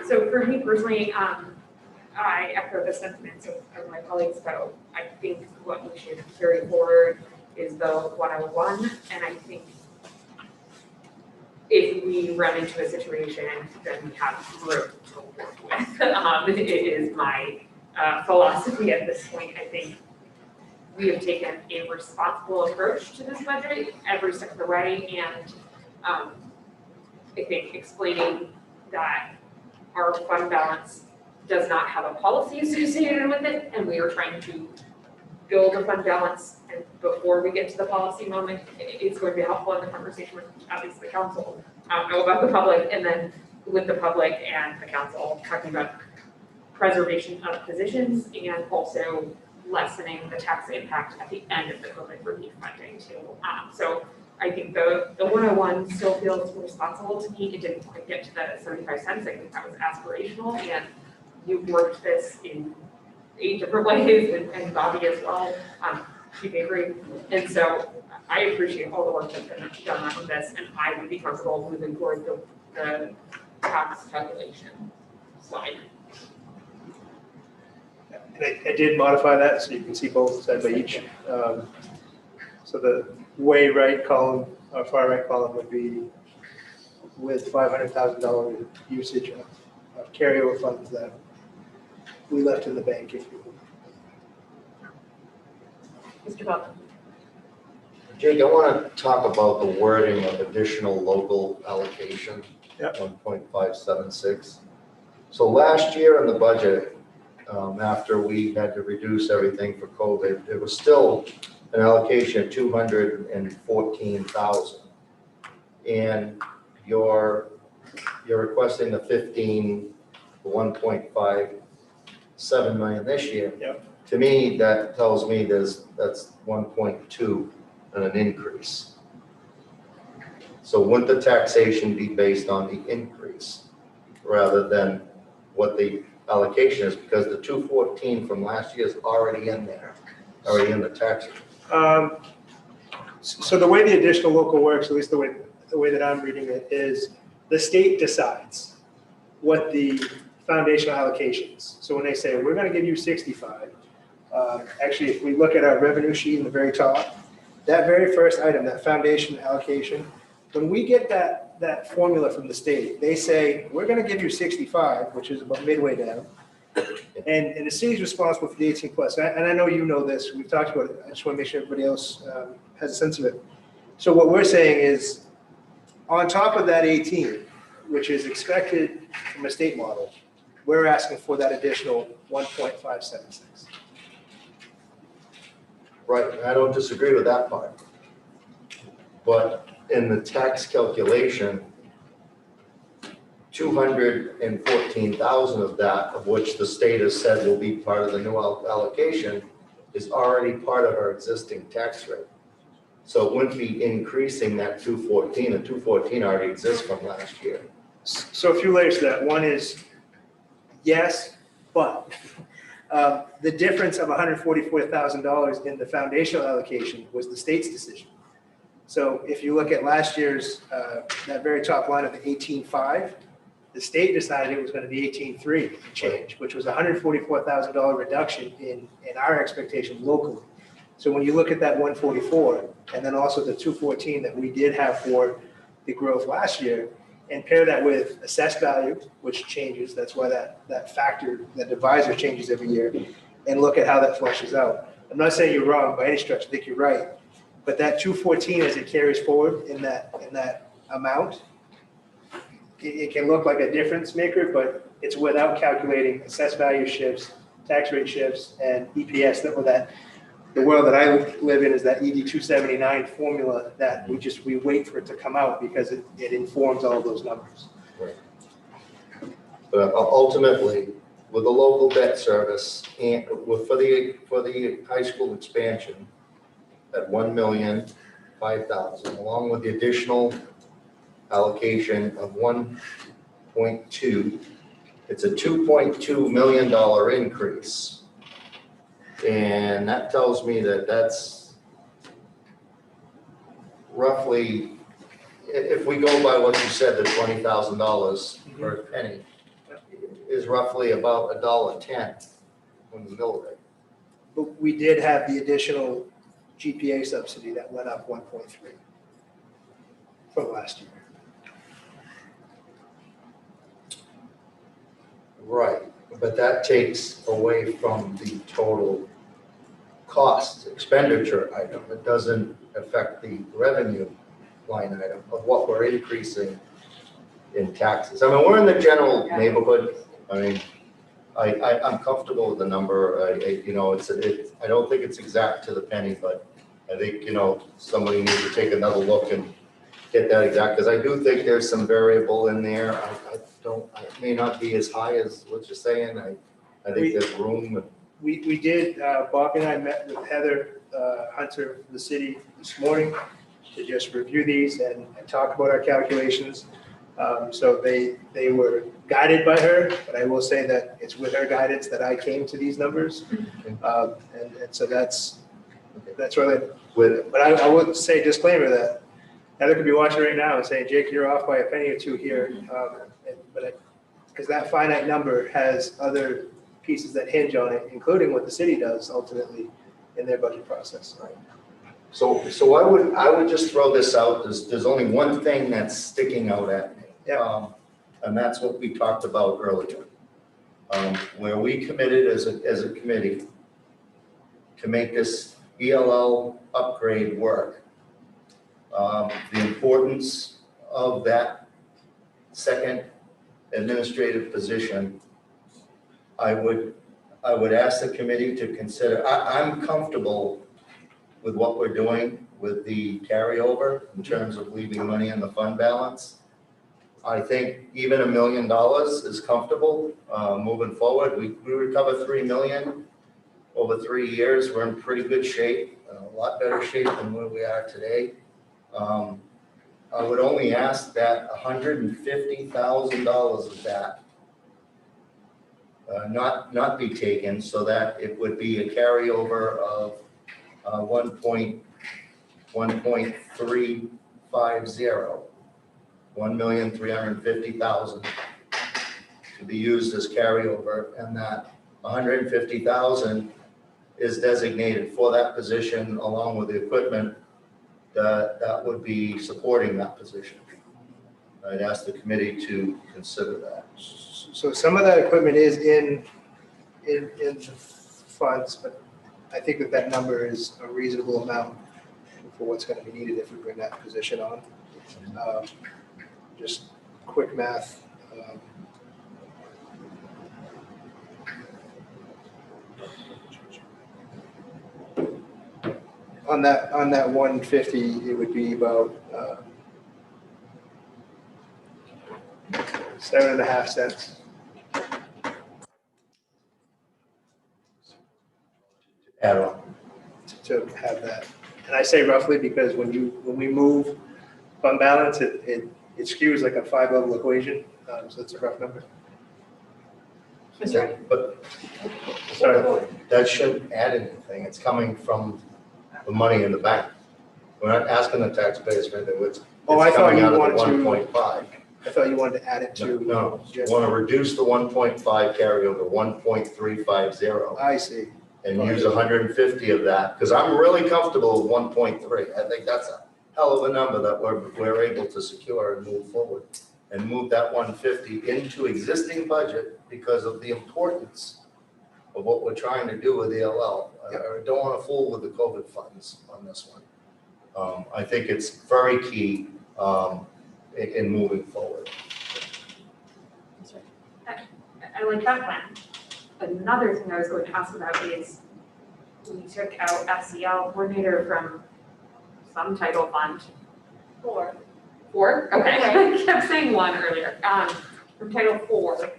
Speaker 16: So for me personally, I echo the sentiments of my colleagues, so I think what we should carry forward is the 101, and I think if we run into a situation, then we have room to work with. It is my philosophy at this point. I think we have taken a responsible approach to this budget every step of the way, and I think explaining that our fund balance does not have a policy associated with it, and we are trying to build a fund balance, and before we get to the policy moment, it's going to be helpful in the conversation with obviously council, about the public, and then with the public and the council, talking about preservation of positions and also lessening the tax impact at the end of the COVID relief funding too. So I think the 101 still feels responsible to me. It didn't quite get to the 75 cents. I think that was aspirational, and you've worked this in 8 different ways, and Bobby as well, Chief Avery. And so I appreciate all the work that's been done on this, and I would be comfortable moving forward the tax calculation slide.
Speaker 5: And I did modify that so you can see both sides by each. So the way right column, or far right column would be with $500,000 usage of carryover funds that we left in the bank, if you will.
Speaker 6: Mr. Butler.
Speaker 8: Jake, I want to talk about the wording of additional local allocation,
Speaker 5: Yep.
Speaker 8: 1.576. So last year in the budget, after we had to reduce everything for COVID, it was still an allocation of 214,000. And you're requesting the 1.57 million this year.
Speaker 5: Yep.
Speaker 8: To me, that tells me that's 1.2 and an increase. So wouldn't the taxation be based on the increase rather than what the allocation is? Because the 214 from last year is already in there, already in the tax rate.
Speaker 5: So the way the additional local works, at least the way that I'm reading it, is the state decides what the foundational allocations. So when they say, we're going to give you 65, actually, if we look at our revenue sheet in the very top, that very first item, that foundation allocation, when we get that formula from the state, they say, we're going to give you 65, which is about midway down. And the city's responsible for the 18 plus. And I know you know this, we've talked about it. I just want to make sure everybody else has a sense of it. So what we're saying is, on top of that 18, which is expected from a state model, we're asking for that additional 1.576.
Speaker 8: Right, I don't disagree with that part. But in the tax calculation, 214,000 of that, of which the state has said will be part of the new allocation, is already part of our existing tax rate. So it wouldn't be increasing that 214, and 214 already exists from last year.
Speaker 5: So a few layers to that. One is, yes, but the difference of $144,000 in the foundational allocation was the state's decision. So if you look at last year's, that very top line of the 18.5, the state decided it was going to be 18.3 change, which was a $144,000 reduction in our expectation locally. So when you look at that 144 and then also the 214 that we did have for the growth last year, and pair that with assessed value, which changes, that's why that factor, that divisor changes every year, and look at how that flushes out. I'm not saying you're wrong by any stretch, I think you're right. But that 214 as it carries forward in that amount, it can look like a difference maker, but it's without calculating assessed value shifts, tax rate shifts, and EPS. The world that I live in is that ED 279 formula that we wait for it to come out because it informs all of those numbers.
Speaker 8: Right. But ultimately, with the local debt service and for the high school expansion, at 1,005,000, along with the additional allocation of 1.2, it's a $2.2 million increase. And that tells me that that's roughly, if we go by what you said, the $20,000 per penny, is roughly about $1.10 on the mill rate.
Speaker 5: But we did have the additional GPA subsidy that went up 1.3 from last year.
Speaker 8: but that takes away from the total cost expenditure item. It doesn't affect the revenue line item of what we're increasing in taxes. I mean, we're in the general neighborhood. I mean, I'm comfortable with the number. I don't think it's exact to the penny, but I think, somebody needs to take another look and get that exact, because I do think there's some variable in there. It may not be as high as what you're saying. I think there's room.
Speaker 5: We did, Bob and I met with Heather Hunter from the city this morning to just review these and talk about our calculations. So they were guided by her, but I will say that it's with her guidance that I came to these numbers. And so that's really, but I would say disclaimer that Heather could be watching right now and saying, Jake, you're off by a penny or two here. Because that finite number has other pieces that hinge on it, including what the city does ultimately in their budget process.
Speaker 8: So I would just throw this out. There's only one thing that's sticking out at me.
Speaker 5: Yeah.
Speaker 8: And that's what we talked about earlier. Where we committed as a committee to make this ELL upgrade work. The importance of that second administrative position, I would ask the committee to consider. I'm comfortable with what we're doing with the carryover in terms of leaving money in the fund balance. I think even $1 million is comfortable moving forward. We recover $3 million over 3 years. We're in pretty good shape, a lot better shape than where we are today. I would only ask that $150,000 of that not be taken, so that it would be a carryover of 1.350, $1,350,000 to be used as carryover, and that $150,000 is designated for that position along with the equipment that would be supporting that position. I'd ask the committee to consider that.
Speaker 5: So some of that equipment is in the funds, but I think that number is a reasonable amount for what's going to be needed if we bring that position on. Just quick math. On that 150, it would be about 7.5 cents.
Speaker 8: Add on.
Speaker 5: To have that. And I say roughly because when we move fund balance, it skews like a 5-level equation. So it's a rough number.
Speaker 16: That's right.
Speaker 8: But
Speaker 5: Sorry.
Speaker 8: that shouldn't add anything. It's coming from the money in the bank. We're not asking the taxpayers for anything. It's coming out of the 1.5.
Speaker 5: I thought you wanted to add it to.
Speaker 8: No, you want to reduce the 1.5 carryover, 1.350.
Speaker 5: I see.
Speaker 8: And use 150 of that, because I'm really comfortable with 1.3. I think that's a hell of a number that we're able to secure and move forward. And move that 150 into existing budget because of the importance of what we're trying to do with ELL. I don't want to fool with the COVID funds on this one. I think it's very key in moving forward.
Speaker 16: I like that plan. Another thing I was going to ask about is we took out SEL coordinator from some title fund. Four? Okay. I kept saying one earlier. From Title 4,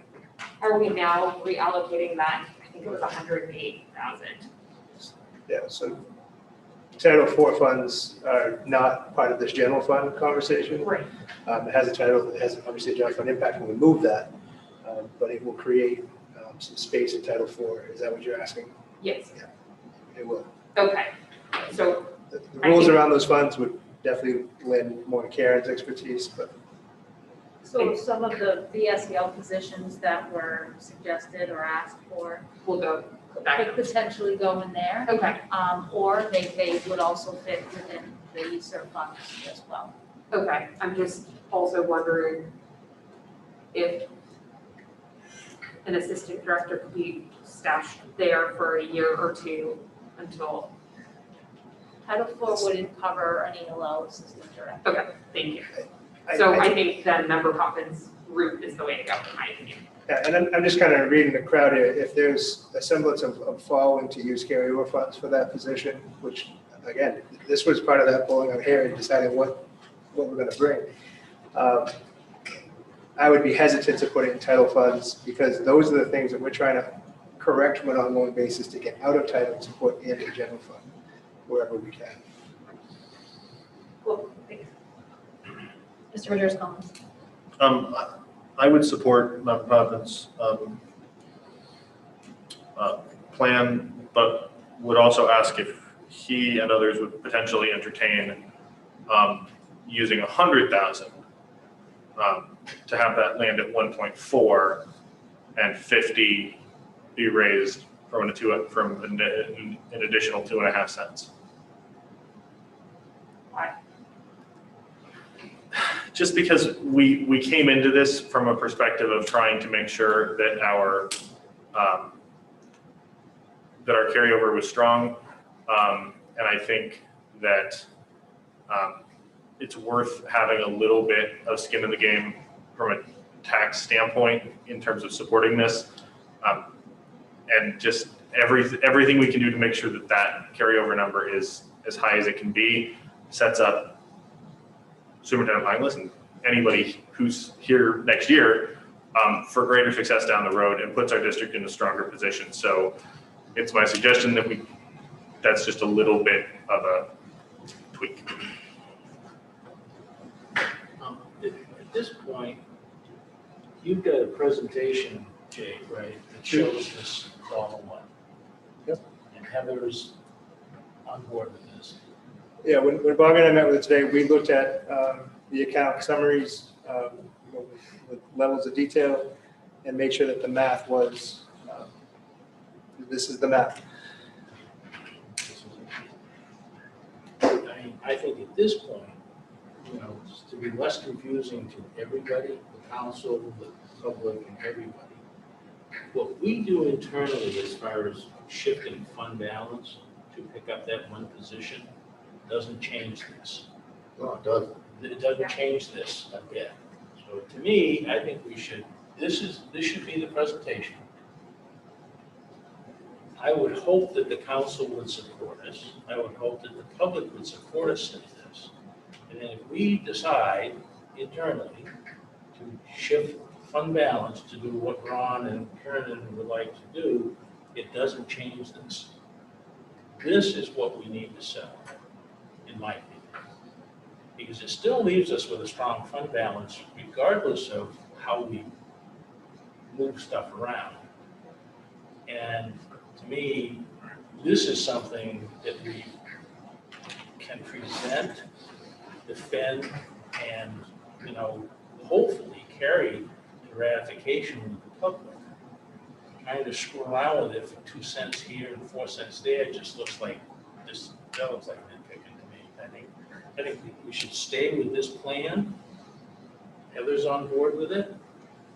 Speaker 16: are we now reallocating that? I think it was 108,000.
Speaker 5: Yeah, so Title 4 funds are not part of this general fund conversation.
Speaker 16: Right.
Speaker 5: It has obviously a general fund impact when we move that, but it will create some space in Title 4. Is that what you're asking?
Speaker 16: Yes.
Speaker 5: Yeah, it will.
Speaker 16: Okay. So
Speaker 5: The rules around those funds would definitely lend more to Karen's expertise, but.
Speaker 12: So some of the ESL positions that were suggested or asked for
Speaker 16: we'll go back.
Speaker 12: could potentially go in there.
Speaker 16: Okay.
Speaker 12: Or they would also fit within the ESL funds as well.
Speaker 16: Okay. I'm just also wondering if an assistant director could be stashed there for a year or two until,
Speaker 12: Title IV wouldn't cover an ELL assistant director.
Speaker 16: okay, thank you. So I think then Member Poppins' route is the way to go, in my opinion.
Speaker 5: Yeah, and I'm just kind of reading the crowd here. If there's a semblance of following to use carryover funds for that position, which, again, this was part of that pulling of hair and deciding what we're going to bring. I would be hesitant to put it in title funds because those are the things that we're trying to correct from an ongoing basis to get out of title to put in the general fund wherever we can.
Speaker 1: Cool, thanks.
Speaker 3: Mr. Rogers, comments?
Speaker 2: I would support Member Poppins' plan, but would also ask if he and others would potentially entertain using 100,000 to have that land at 1.4 and 50 be raised from an additional 2.5 cents.
Speaker 16: Why?
Speaker 2: Just because we came into this from a perspective of trying to make sure that our carryover was strong, and I think that it's worth having a little bit of skin in the game from a tax standpoint in terms of supporting this, and just everything we can do to make sure that that carryover number is as high as it can be sets up Superintendent Langlis and anybody who's here next year for greater success down the road and puts our district in a stronger position. So it's my suggestion that that's just a little bit of a tweak.
Speaker 4: At this point, you've got a presentation, Jay, right, that shows this $1.
Speaker 5: Yep.
Speaker 4: And Heather's on board with this.
Speaker 5: Yeah, when Bob and I met with it today, we looked at the account summaries with levels of detail and made sure that the math was, this is the math.
Speaker 4: I think at this point, to be less confusing to everybody, the council, the public, and everybody, what we do internally as far as shifting fund balance to pick up that one position doesn't change this.
Speaker 8: No, it doesn't.
Speaker 4: It doesn't change this a bit. So to me, I think this should be the presentation. I would hope that the council would support us. I would hope that the public would support us in this. And then if we decide internally to shift fund balance to do what Ron and Karen would like to do, it doesn't change this. This is what we need to sell, in my opinion. Because it still leaves us with a strong fund balance regardless of how we move stuff around. And to me, this is something that we can present, defend, and, hopefully carry the ratification with the public. Trying to screw around with it for 2 cents here and 4 cents there just looks like that looks like nitpicking to me. I think we should stay with this plan. Heather's on board with it.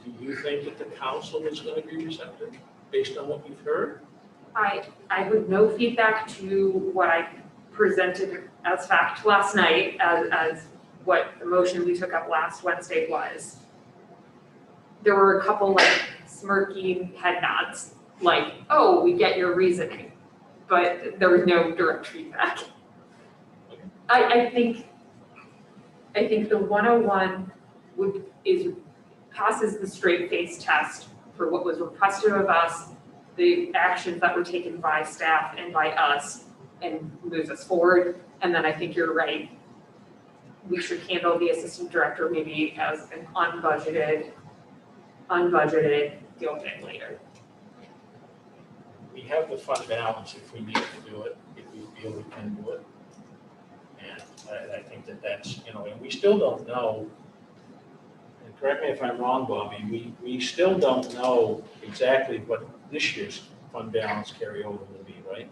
Speaker 4: Do you think that the council is going to be receptive based on what you've heard?
Speaker 16: I heard no feedback to what I presented as fact last night as what the motion we took up last Wednesday was. There were a couple smirky head nods, oh, we get your reasoning, but there was no direct feedback. I think the 101 passes the straight face test for what was requested of us, the actions that were taken by staff and by us, and moves us forward. And then I think you're right. We should handle the assistant director maybe as an unbudgeted deal thing later.
Speaker 4: We have the fund balance if we need to do it, if we feel we can do it. And I think that's, and we still don't know, and correct me if I'm wrong, Bobby, we still don't know exactly what this year's fund balance carryover will be, right?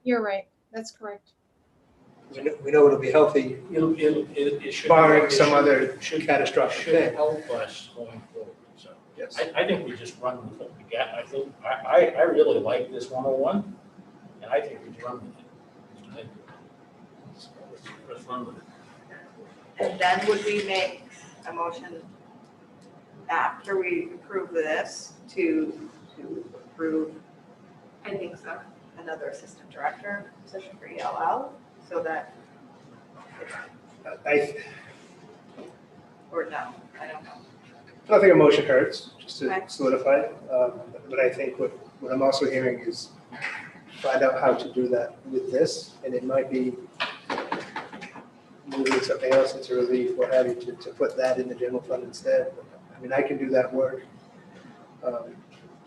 Speaker 3: You're right. That's correct.
Speaker 5: We know it'll be healthy,
Speaker 4: It should.
Speaker 5: barring
Speaker 4: it
Speaker 5: some
Speaker 4: should-
Speaker 5: other
Speaker 4: it should-
Speaker 5: catastrophic
Speaker 4: Should
Speaker 5: thing.
Speaker 4: help us going forward, so.
Speaker 5: Yes.
Speaker 4: I think we just run with what we got. I think, I really like this 101, and I think we just run with it. Let's run with it.
Speaker 11: And then would we make a motion after we approve this to approve
Speaker 9: I think so.
Speaker 11: another assistant director position for ELL, so that, or no, I don't know.
Speaker 5: I don't think a motion hurts, just to
Speaker 11: Okay.
Speaker 5: solidify it. But I think what I'm also hearing is find out how to do that with this, and it might be moving something else into relief, what have you, to put that in the general fund instead. I mean, I can do that work,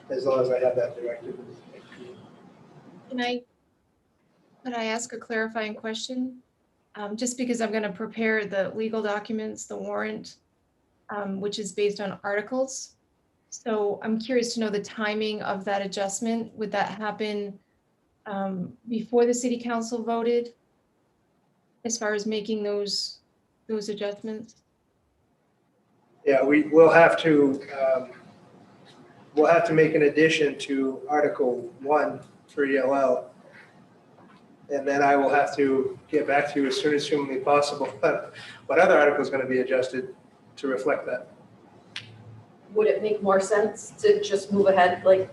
Speaker 5: as long as I have that directive.
Speaker 3: Could I ask a clarifying question? Just because I'm going to prepare the legal documents, the warrant, which is based on articles. So I'm curious to know the timing of that adjustment. Would that happen before the city council voted? As far as making those adjustments?
Speaker 5: Yeah, we'll have to make an addition to Article 1 for ELL. And then I will have to get back to you as soon as humanly possible. What other article is going to be adjusted to reflect that?
Speaker 1: Would it make more sense to just move ahead, like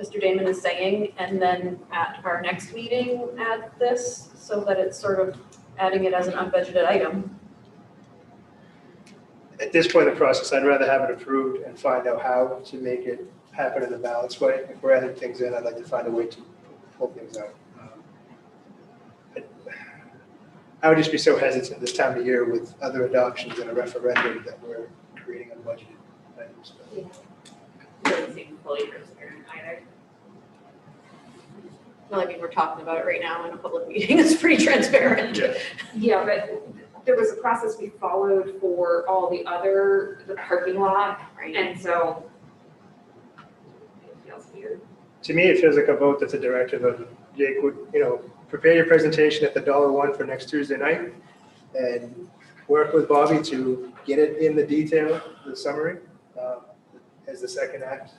Speaker 1: Mr. Damon is saying, and then at our next meeting add this, so that it's sort of adding it as an unbudgeted item?
Speaker 5: At this point in the process, I'd rather have it approved and find out how to make it happen in a balanced way. If we're adding things in, I'd like to find a way to pull things out. I would just be so hesitant this time of year with other adoptions and a referendum that we're creating unbudgeted items.
Speaker 16: It doesn't seem fully transparent either.
Speaker 1: Well, I mean, we're talking about it right now in a public meeting. It's pretty transparent.
Speaker 2: Yeah.
Speaker 16: Yeah, but there was a process we followed for all the parking lot,
Speaker 1: Right.
Speaker 16: and so it feels weird.
Speaker 5: To me, it feels like a vote that's a directive of Jake would, prepare your presentation at the $1 for next Tuesday night and work with Bobby to get it in the detail, the summary, as the second act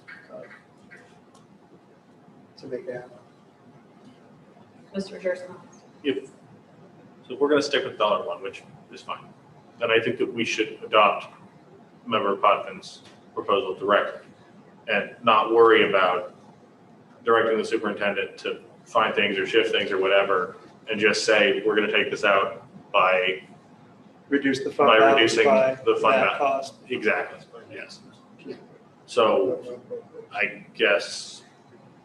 Speaker 5: to make that happen.
Speaker 1: Mr. Gerson.
Speaker 2: So we're gonna stick with $1, which is fine. Then I think that we should adopt Member Potvin's proposal directly and not worry about directing the superintendent to find things or shift things or whatever, and just say, we're gonna take this out by
Speaker 5: Reduce the fund
Speaker 2: by
Speaker 5: balance
Speaker 2: reducing
Speaker 5: by
Speaker 2: the fund
Speaker 5: that
Speaker 2: balance.
Speaker 5: cost.
Speaker 2: Exactly, yes. So I guess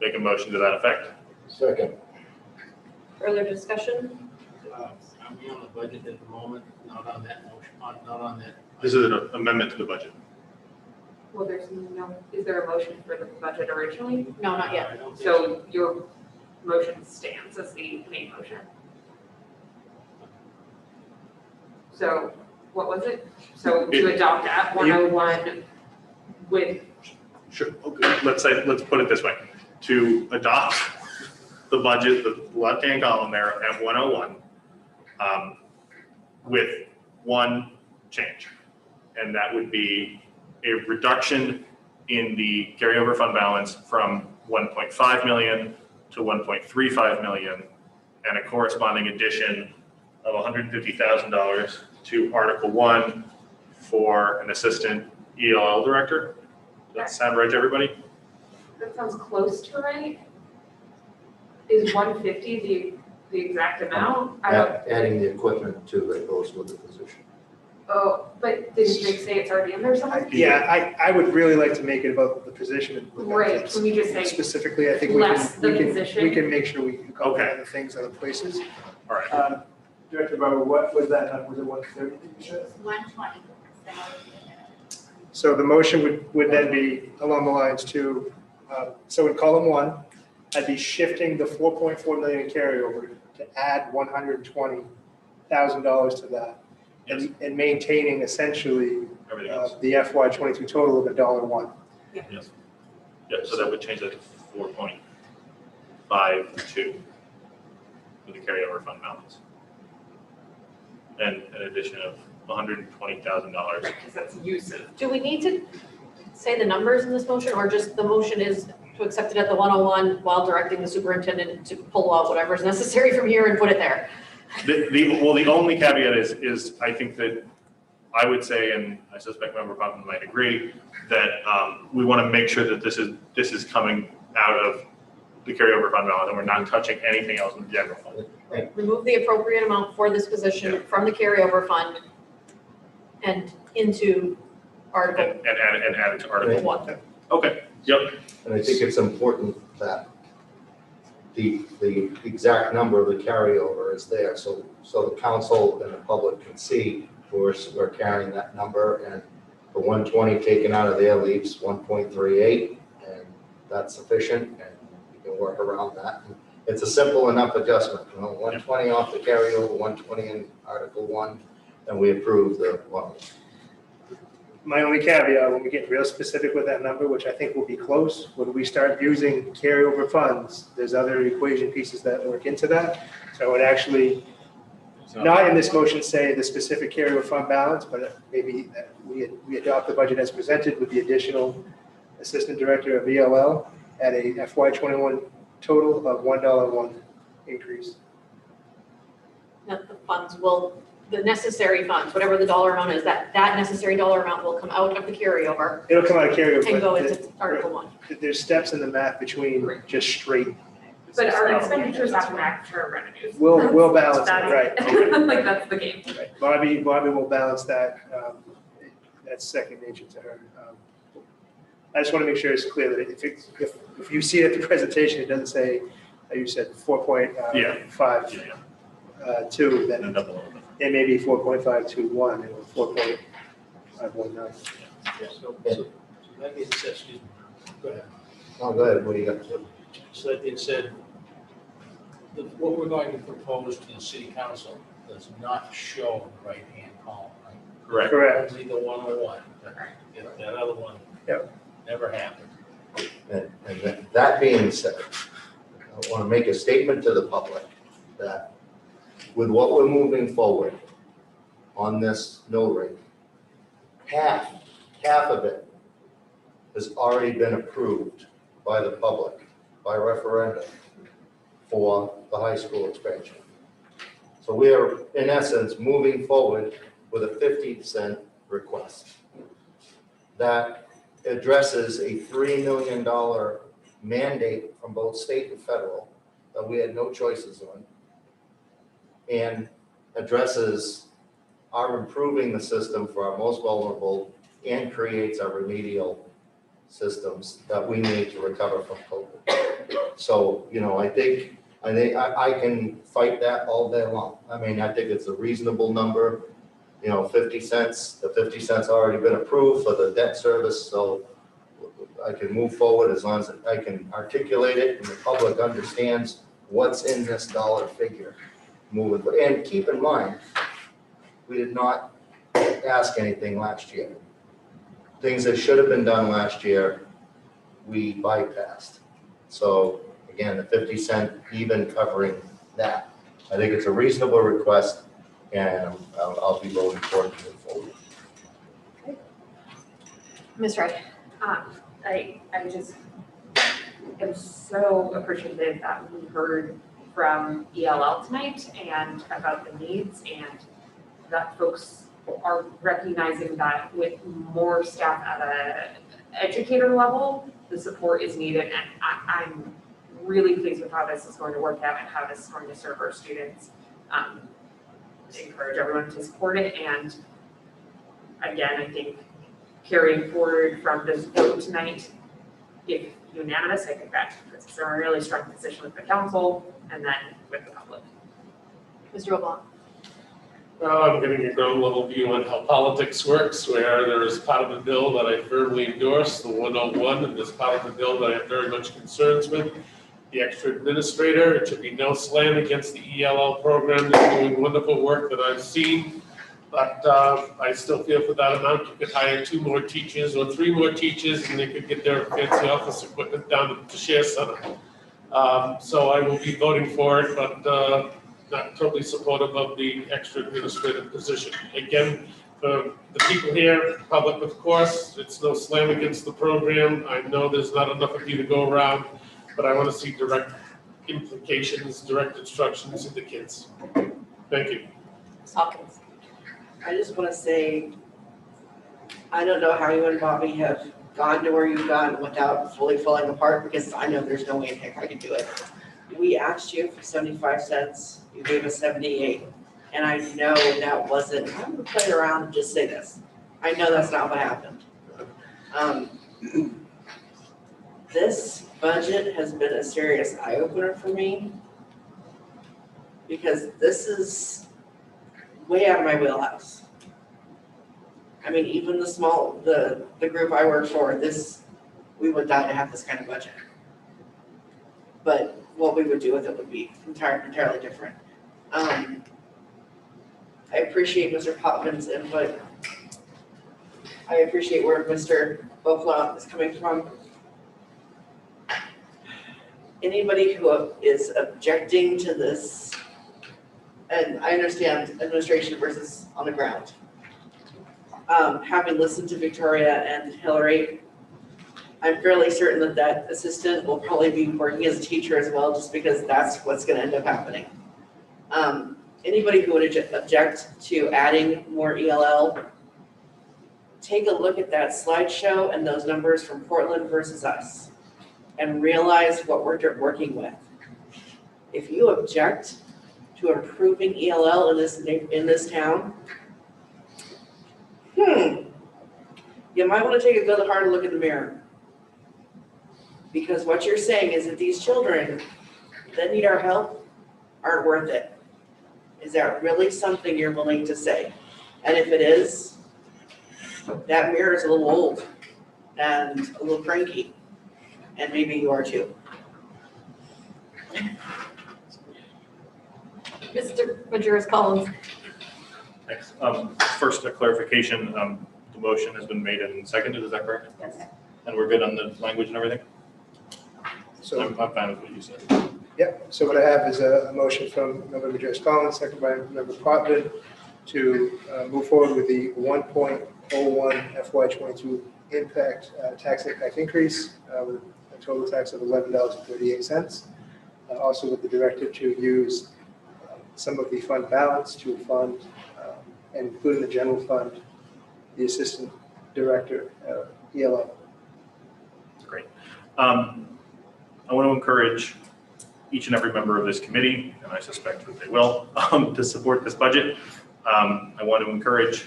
Speaker 2: make a motion to that effect.
Speaker 8: Second.
Speaker 1: Further discussion?
Speaker 4: I'm on the budget at the moment, not on that motion, not on that.
Speaker 2: This is an amendment to the budget.
Speaker 16: Well, is there a motion for the budget originally?
Speaker 1: No, not yet.
Speaker 4: I don't think
Speaker 16: So your motion stands as the main motion. So what was it? So to adopt at 101 with,
Speaker 2: Sure, okay, let's put it this way. To adopt the budget, the left-hand column there at 101, with one change. And that would be a reduction in the carryover fund balance from 1.5 million to 1.35 million, and a corresponding addition of $150,000 to Article 1 for an assistant ELL director. Does that sound right to everybody?
Speaker 16: that sounds close to right. Is 150 the exact amount? I don't,
Speaker 8: Adding the equipment too that goes with the position.
Speaker 16: oh, but didn't Jake say it's already in there somewhere?
Speaker 5: Yeah, I would really like to make it about the position. with
Speaker 16: Right,
Speaker 5: benefits.
Speaker 16: can we just say
Speaker 5: Specifically, I think we
Speaker 16: less
Speaker 5: can,
Speaker 16: the
Speaker 5: we can,
Speaker 16: position?
Speaker 5: we can make sure we can cover
Speaker 2: Okay.
Speaker 5: other things, other places.
Speaker 2: All right.
Speaker 5: Director Barber, what was that number? Was it 130 that you said?
Speaker 10: 120.
Speaker 5: So the motion would then be along the lines to, so in column 1, I'd be shifting the 4.4 million carryover to add $120,000 to that.
Speaker 2: Yes.
Speaker 5: And maintaining essentially
Speaker 2: Everything else.
Speaker 5: the FY22 total of $1.
Speaker 2: Yes. Yeah, so that would change that to 4.52 with the carryover fund balance. and an addition of $120,000.
Speaker 16: Because that's use of.
Speaker 1: Do we need to say the numbers in this motion, or just the motion is to accept it at the 101 while directing the superintendent to pull out whatever is necessary from here and put it there?
Speaker 2: Well, the only caveat is I think that I would say, and I suspect Member Poppin might agree, that we want to make sure that this is coming out of the carryover fund balance, and we're not touching anything else in the general fund.
Speaker 1: Remove the appropriate amount for this position from the carryover fund and into Article
Speaker 2: And add it to Article
Speaker 1: 1.
Speaker 2: Okay, yep.
Speaker 8: And I think it's important that the exact number of the carryover is there, so the council and the public can see we're carrying that number, and the 120 taken out of there leaves 1.38, and that's sufficient, and you can work around that. It's a simple enough adjustment, 120 off the carryover, 120 in Article 1, and we approve the one.
Speaker 5: My only caveat, when we get real specific with that number, which I think will be close, when we start using carryover funds, there's other equation pieces that work into that. So I would actually, not in this motion, say the specific carryover fund balance, but maybe that we adopt the budget as presented with the additional assistant director of ELL at a FY21 total of $1.01 increase.
Speaker 1: That the funds will, the necessary funds, whatever the dollar amount is, that necessary dollar amount will come out of the carryover
Speaker 5: It'll come out of carryover.
Speaker 1: and go
Speaker 5: but
Speaker 1: into Article 1.
Speaker 5: There's steps in the math between just straight.
Speaker 16: But our expenditures have to match our revenues.
Speaker 5: We'll balance it, right.
Speaker 16: Like, that's the game.
Speaker 5: Right. Bobby will balance that. That's second nature to her. I just want to make sure it's clear that if you see it at the presentation, it doesn't say, you said 4.52, then it may be 4.521 or 4.519.
Speaker 4: So that being said, excuse me, go ahead.
Speaker 8: Oh, go ahead, what do you got?
Speaker 4: So that being said, what we're going to propose to the city council does not show in the right-hand column, right?
Speaker 5: Correct.
Speaker 4: Only the 101. That other one never happened.
Speaker 8: And that being said, I want to make a statement to the public that with what we're moving forward on this mill rate, half of it has already been approved by the public, by referendum for the high school expansion. So we are, in essence, moving forward with a 50-cent request that addresses a $3 million mandate from both state and federal that we had no choices on, and addresses our improving the system for our most vulnerable and creates our remedial systems that we need to recover from COVID. So, I think I can fight that all day long. I mean, I think it's a reasonable number. 50 cents, the 50 cents already been approved for the debt service, so I can move forward as long as I can articulate it and the public understands what's in this dollar figure moving. And keep in mind, we did not ask anything last year. Things that should have been done last year, we bypassed. So again, the 50 cent even covering that. I think it's a reasonable request, and I'll be voting for it moving forward.
Speaker 1: Ms. Wright.
Speaker 16: I just am so appreciative that we heard from ELL tonight and about the needs, and that folks are recognizing that with more staff at a educator level, the support is needed, and I'm really pleased with how this is going to work out and how this is going to serve our students. Encourage everyone to support it, and again, I think carrying forward from this vote tonight, if unanimous, I think that puts us in a really strong position with the council and then with the public.
Speaker 1: Mr. LeBlanc.
Speaker 15: Well, I'm giving a ground level view on how politics works, where there is part of the bill that I firmly endorse, the 101, and there's part of the bill that I have very much concerns with. The extra administrator, it should be no slam against the ELL program. They're doing wonderful work that I've seen, but I still feel for that amount, you could hire 2 more teachers or 3 more teachers, and they could get their fancy office equipment down to the share center. So I will be voting for it, but not totally supportive of the extra administrative position. Again, for the people here, public of course, it's no slam against the program. I know there's not enough of you to go around, but I want to see direct implications, direct instructions to the kids. Thank you.
Speaker 1: Ms. Hopkins.
Speaker 7: I just want to say, I don't know how you and Bobby have gone to where you've gone without fully falling apart, because I know there's no way in heck I could do it. We asked you for 75 cents, you gave us 78, and I know that wasn't, I'm gonna play around and just say this. I know that's not what happened. This budget has been a serious eye-opener for me, because this is way out of my wheelhouse. I mean, even the group I work for, we would die to have this kind of budget. But what we would do with it would be entirely different. I appreciate Mr. Popman's input. I appreciate where Mr. Bofla is coming from. Anybody who is objecting to this, and I understand administration versus on the ground. Having listened to Victoria and Hillary, I'm fairly certain that that assistant will probably be working as a teacher as well, just because that's what's going to end up happening. Anybody who would object to adding more ELL, take a look at that slideshow and those numbers from Portland versus us, and realize what we're working with. If you object to improving ELL in this town, you might want to take a good hard look in the mirror. Because what you're saying is that these children that need our help aren't worth it. Is that really something you're willing to say? And if it is, that mirror is a little old and a little cranky, and maybe you are too.
Speaker 1: Mr. Majerus Collins.
Speaker 2: Thanks. First, a clarification. The motion has been made and seconded, is that correct?
Speaker 1: Yes.
Speaker 2: And we're good on the language and everything?
Speaker 5: So,
Speaker 2: I'm fine with what you said.
Speaker 5: yeah, so what I have is a motion from Member Majerus Collins, second by Member Potman, to move forward with the 1.01 FY22 tax impact increase with a total tax of $11.38. Also with the directive to use some of the fund balance to fund and include in the general fund the assistant director, ELL.
Speaker 2: Great. I want to encourage each and every member of this committee, and I suspect that they will, to support this budget. I want to encourage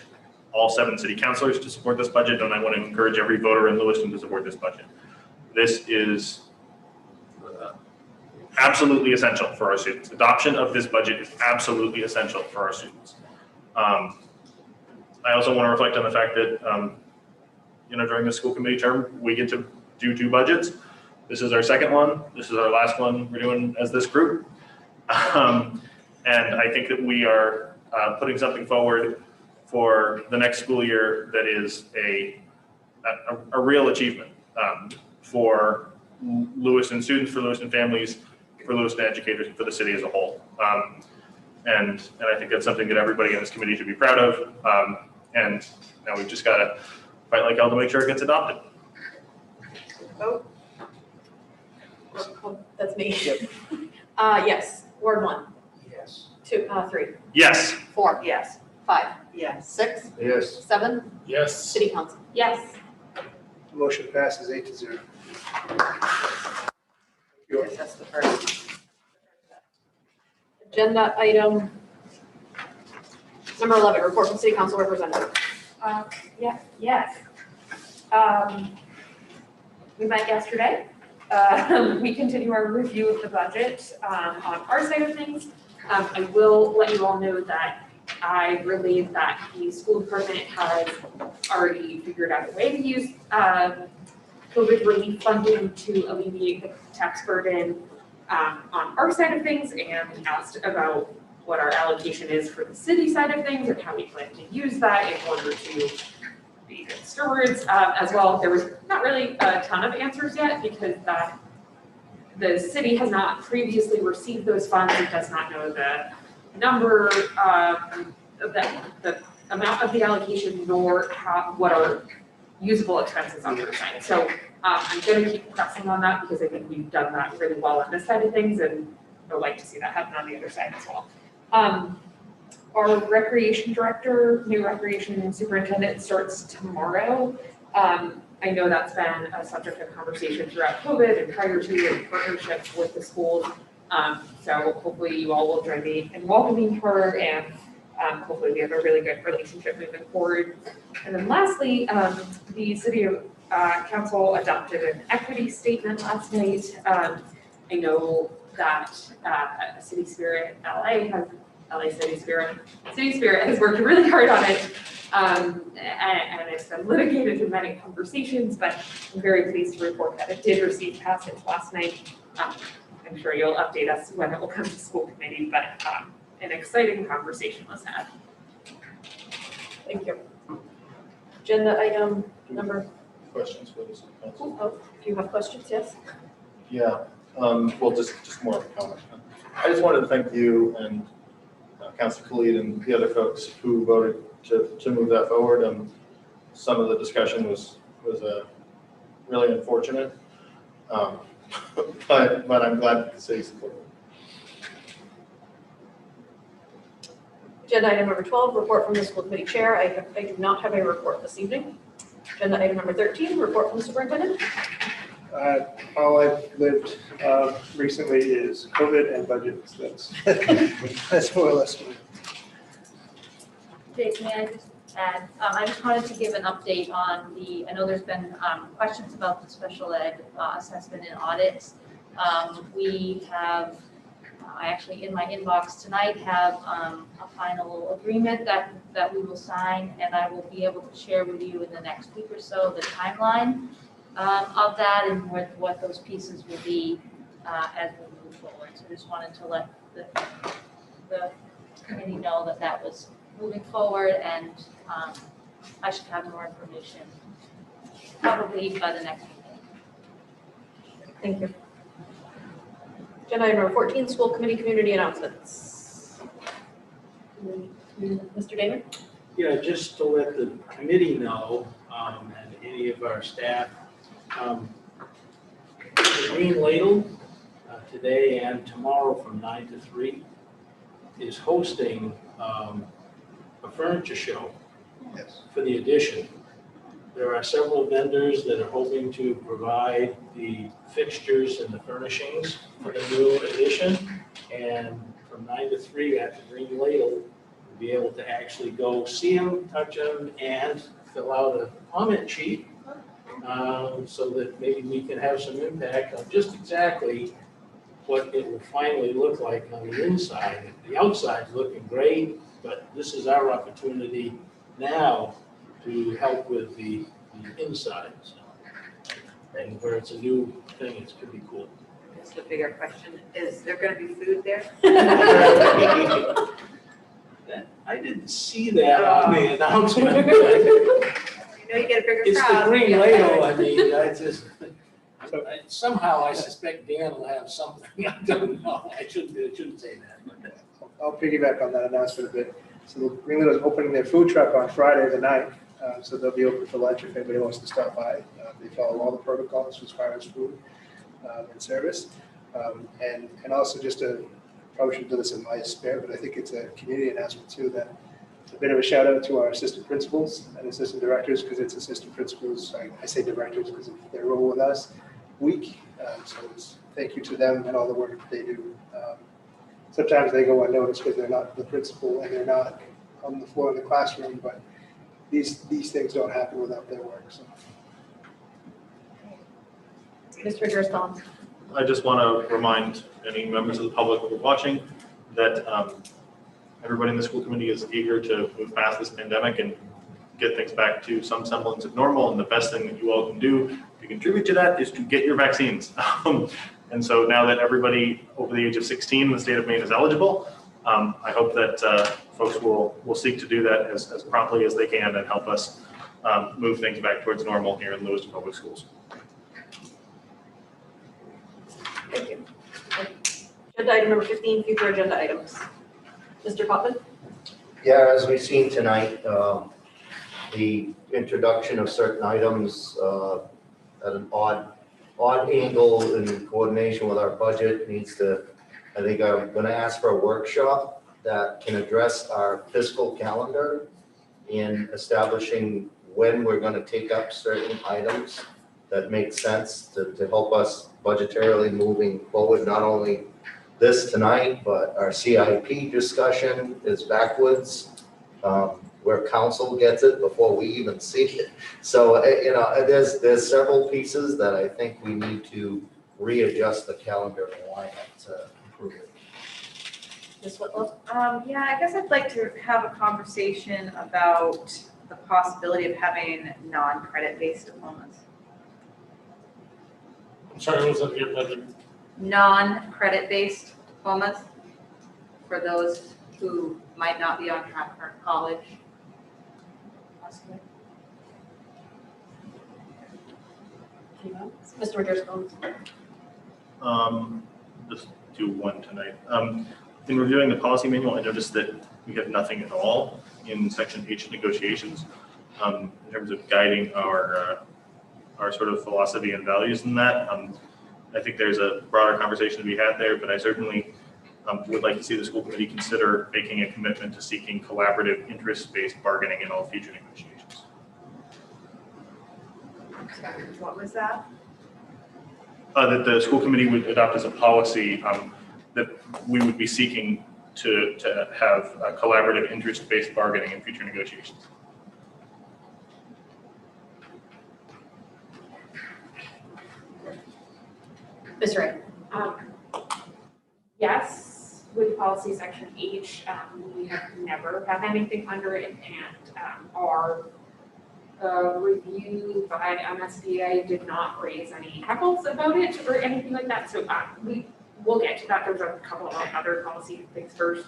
Speaker 2: all 7 city councilors to support this budget, and I want to encourage every voter in Lewiston to support this budget. This is absolutely essential for our students. Adoption of this budget is absolutely essential for our students. I also want to reflect on the fact that, during the school committee term, we get to do 2 budgets. This is our second one. This is our last one we're doing as this group. And I think that we are putting something forward for the next school year that is a real achievement for Lewiston students, for Lewiston families, for Lewiston educators, and for the city as a whole. And I think that's something that everybody in this committee should be proud of. And now we've just got to fight like hell to make sure it gets adopted.
Speaker 1: Vote. That's me. Yes. Ward 1.
Speaker 14: Yes.
Speaker 1: 2, 3.
Speaker 2: Yes.
Speaker 1: 4.
Speaker 11: Yes.
Speaker 1: 5.
Speaker 7: Yes.
Speaker 1: 6.
Speaker 14: Yes.
Speaker 1: 7.
Speaker 15: Yes.
Speaker 1: City Council.
Speaker 9: Yes.
Speaker 5: Motion passes 8-0.
Speaker 7: Yes, that's the first.
Speaker 1: Agenda item number 11, report from City Council representative.
Speaker 6: Yes. We met yesterday. We continue our review of the budget on our side of things. I will let you all know that I believe that the school department has already figured out a way to use COVID relief funding to alleviate the tax burden on our side of things, and asked about what our allocation is for the city side of things and how we plan to use that in order to be good stewards as well. There was not really a ton of answers yet because the city has not previously received those funds. It does not know the
Speaker 16: number, the amount of the allocation nor what are usable expenses on the other side. So I'm gonna keep pressing on that because I think we've done that really well on this side of things, and I'd like to see that happen on the other side as well. Our recreation director, new recreation superintendent starts tomorrow. I know that's been a subject of conversation throughout COVID and prior to in partnership with the schools. So hopefully you all will join me in welcoming her, and hopefully we have a really good relationship moving forward. And then lastly, the city of council adopted an equity statement last night. I know that City Spirit LA City Spirit has worked really hard on it. And it's been litigated in many conversations, but I'm very pleased to report that it did receive passage last night. I'm sure you'll update us when it will come to school committee, but an exciting conversation was had.
Speaker 1: Thank you. Agenda item number,
Speaker 2: Questions for this council?
Speaker 1: oh, do you have questions? Yes?
Speaker 2: Yeah, well, just more of a comment. I just wanted to thank you and Councilor Khalid and the other folks who voted to move that forward. Some of the discussion was really unfortunate, but I'm glad that the city supported it.
Speaker 1: Agenda item number 12, report from the school committee chair. I do not have a report this evening. Agenda item number 13, report from the superintendent.
Speaker 5: All I've lived recently is COVID and budgets. That's more or less.
Speaker 12: Jason, may I just add, I just wanted to give an update on I know there's been questions about the special ed assessment and audits. We have, I actually in my inbox tonight have a final agreement that we will sign, and I will be able to share with you in the next week or so the timeline of that and what those pieces will be as we move forward. So just wanted to let the committee know that was moving forward, and I should have more information probably by the next meeting.
Speaker 1: Thank you. Agenda item number 14, school committee community announcements. Mr. Damon?
Speaker 4: Yeah, just to let the committee know, and any of our staff, the Green Ladle today and tomorrow from 9 to 3 is hosting a furniture show for the addition. There are several vendors that are hoping to provide the fixtures and the furnishings for the new addition. And from 9 to 3 at the Green Ladle, you'll be able to actually go see them, touch them, and fill out a comment sheet so that maybe we can have some impact on just exactly what it will finally look like on the inside. The outside's looking great, but this is our opportunity now to help with the inside. So, and where it's a new thing, it's pretty cool.
Speaker 11: Just a bigger question, is there gonna be food there?
Speaker 4: I didn't see that on the announcement.
Speaker 11: You know you get a bigger
Speaker 4: It's the
Speaker 11: crowd.
Speaker 4: Green Ladle, I mean, somehow I suspect Dan will have something, I don't know, I shouldn't say that.
Speaker 5: I'll piggyback on that announcement a bit. So the Green Ladle is opening their food truck on Friday the 9th. So they'll be open for lunch if anybody wants to stop by. They follow all the protocols as far as food and service. And also just probably shouldn't do this in my spare, but I think it's a community announcement too, that it's a bit of a shout out to our assistant principals and assistant directors, because it's assistant principals, I say directors because of their role with us, week. So it's thank you to them and all the work that they do. Sometimes they go unnoticed because they're not the principal and they're not on the floor in the classroom, but these things don't happen without their work. So.
Speaker 1: Mr. Gerston?
Speaker 2: I just want to remind any members of the public who are watching that everybody in the school committee is eager to move past this pandemic and get things back to some semblance of normal. And the best thing that you all can do to contribute to that is to get your vaccines. And so now that everybody over the age of 16 in the state of Maine is eligible, I hope that folks will seek to do that as promptly as they can and help us move things back towards normal here in Lewiston Public Schools.
Speaker 1: Thank you. Agenda item number 15, future agenda items. Mr. Poppin?
Speaker 8: Yeah, as we've seen tonight, the introduction of certain items at an odd angle in coordination with our budget needs to, I think I'm gonna ask for a workshop that can address our fiscal calendar in establishing when we're gonna take up certain items that make sense to help us budgetarily moving forward, not only this tonight, but our CIP discussion is backwards, where council gets it before we even see it. So, there's several pieces that I think we need to readjust the calendar and line up to improve it.
Speaker 1: Ms. Whitlow?
Speaker 11: Yeah, I guess I'd like to have a conversation about the possibility of having non-credit based diplomas.
Speaker 15: I'm sorry, I wasn't here, but
Speaker 11: Non-credit based diplomas for those who might not be on track for college.
Speaker 1: Mr. Witherspoon?
Speaker 2: Just do one tonight. In reviewing the policy manual, I noticed that we have nothing at all in section H negotiations in terms of guiding our sort of philosophy and values in that. I think there's a broader conversation to be had there, but I certainly would like to see the school committee consider making a commitment to seeking collaborative, interest-based bargaining in all future negotiations.
Speaker 11: What was that?
Speaker 2: That the school committee would adopt as a policy that we would be seeking to have collaborative, interest-based bargaining in future negotiations.
Speaker 1: Ms. Ray?
Speaker 16: Yes, with policy section H, we have never had anything under it, and our review by MSBA did not raise any heckles about it or anything like that, so we'll get to that. There's a couple of other policy things first.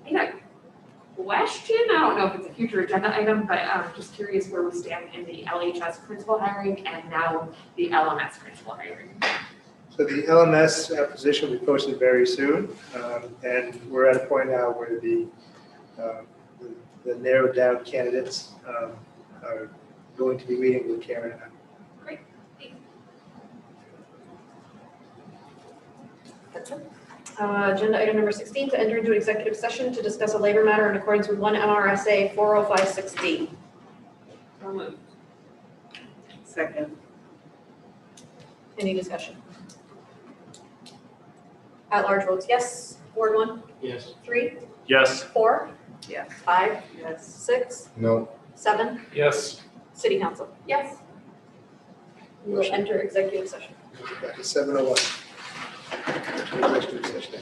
Speaker 16: I think a question, I don't know if it's a future agenda item, but I'm just curious where we stand in the LHS principal hiring and now the LMS principal hiring.
Speaker 5: So the LMS position will be posted very soon, and we're at a point now where the narrowed down candidates are going to be meeting with Karen and I.
Speaker 16: Great.
Speaker 1: Agenda item number 16, to enter into an executive session to discuss a labor matter in accordance with 1 MRSA 4056D.
Speaker 16: So moved.
Speaker 11: Second.
Speaker 1: Any discussion? At-large votes yes. Ward 1?
Speaker 4: Yes.
Speaker 1: 3?
Speaker 2: Yes.
Speaker 1: 4?
Speaker 11: Yes.
Speaker 1: 5?
Speaker 11: Yes.
Speaker 1: 6?
Speaker 8: No.
Speaker 1: 7?
Speaker 15: yes.
Speaker 1: City Council?
Speaker 16: Yes.
Speaker 1: We will enter executive session.
Speaker 5: Back to 7:01. Executive session.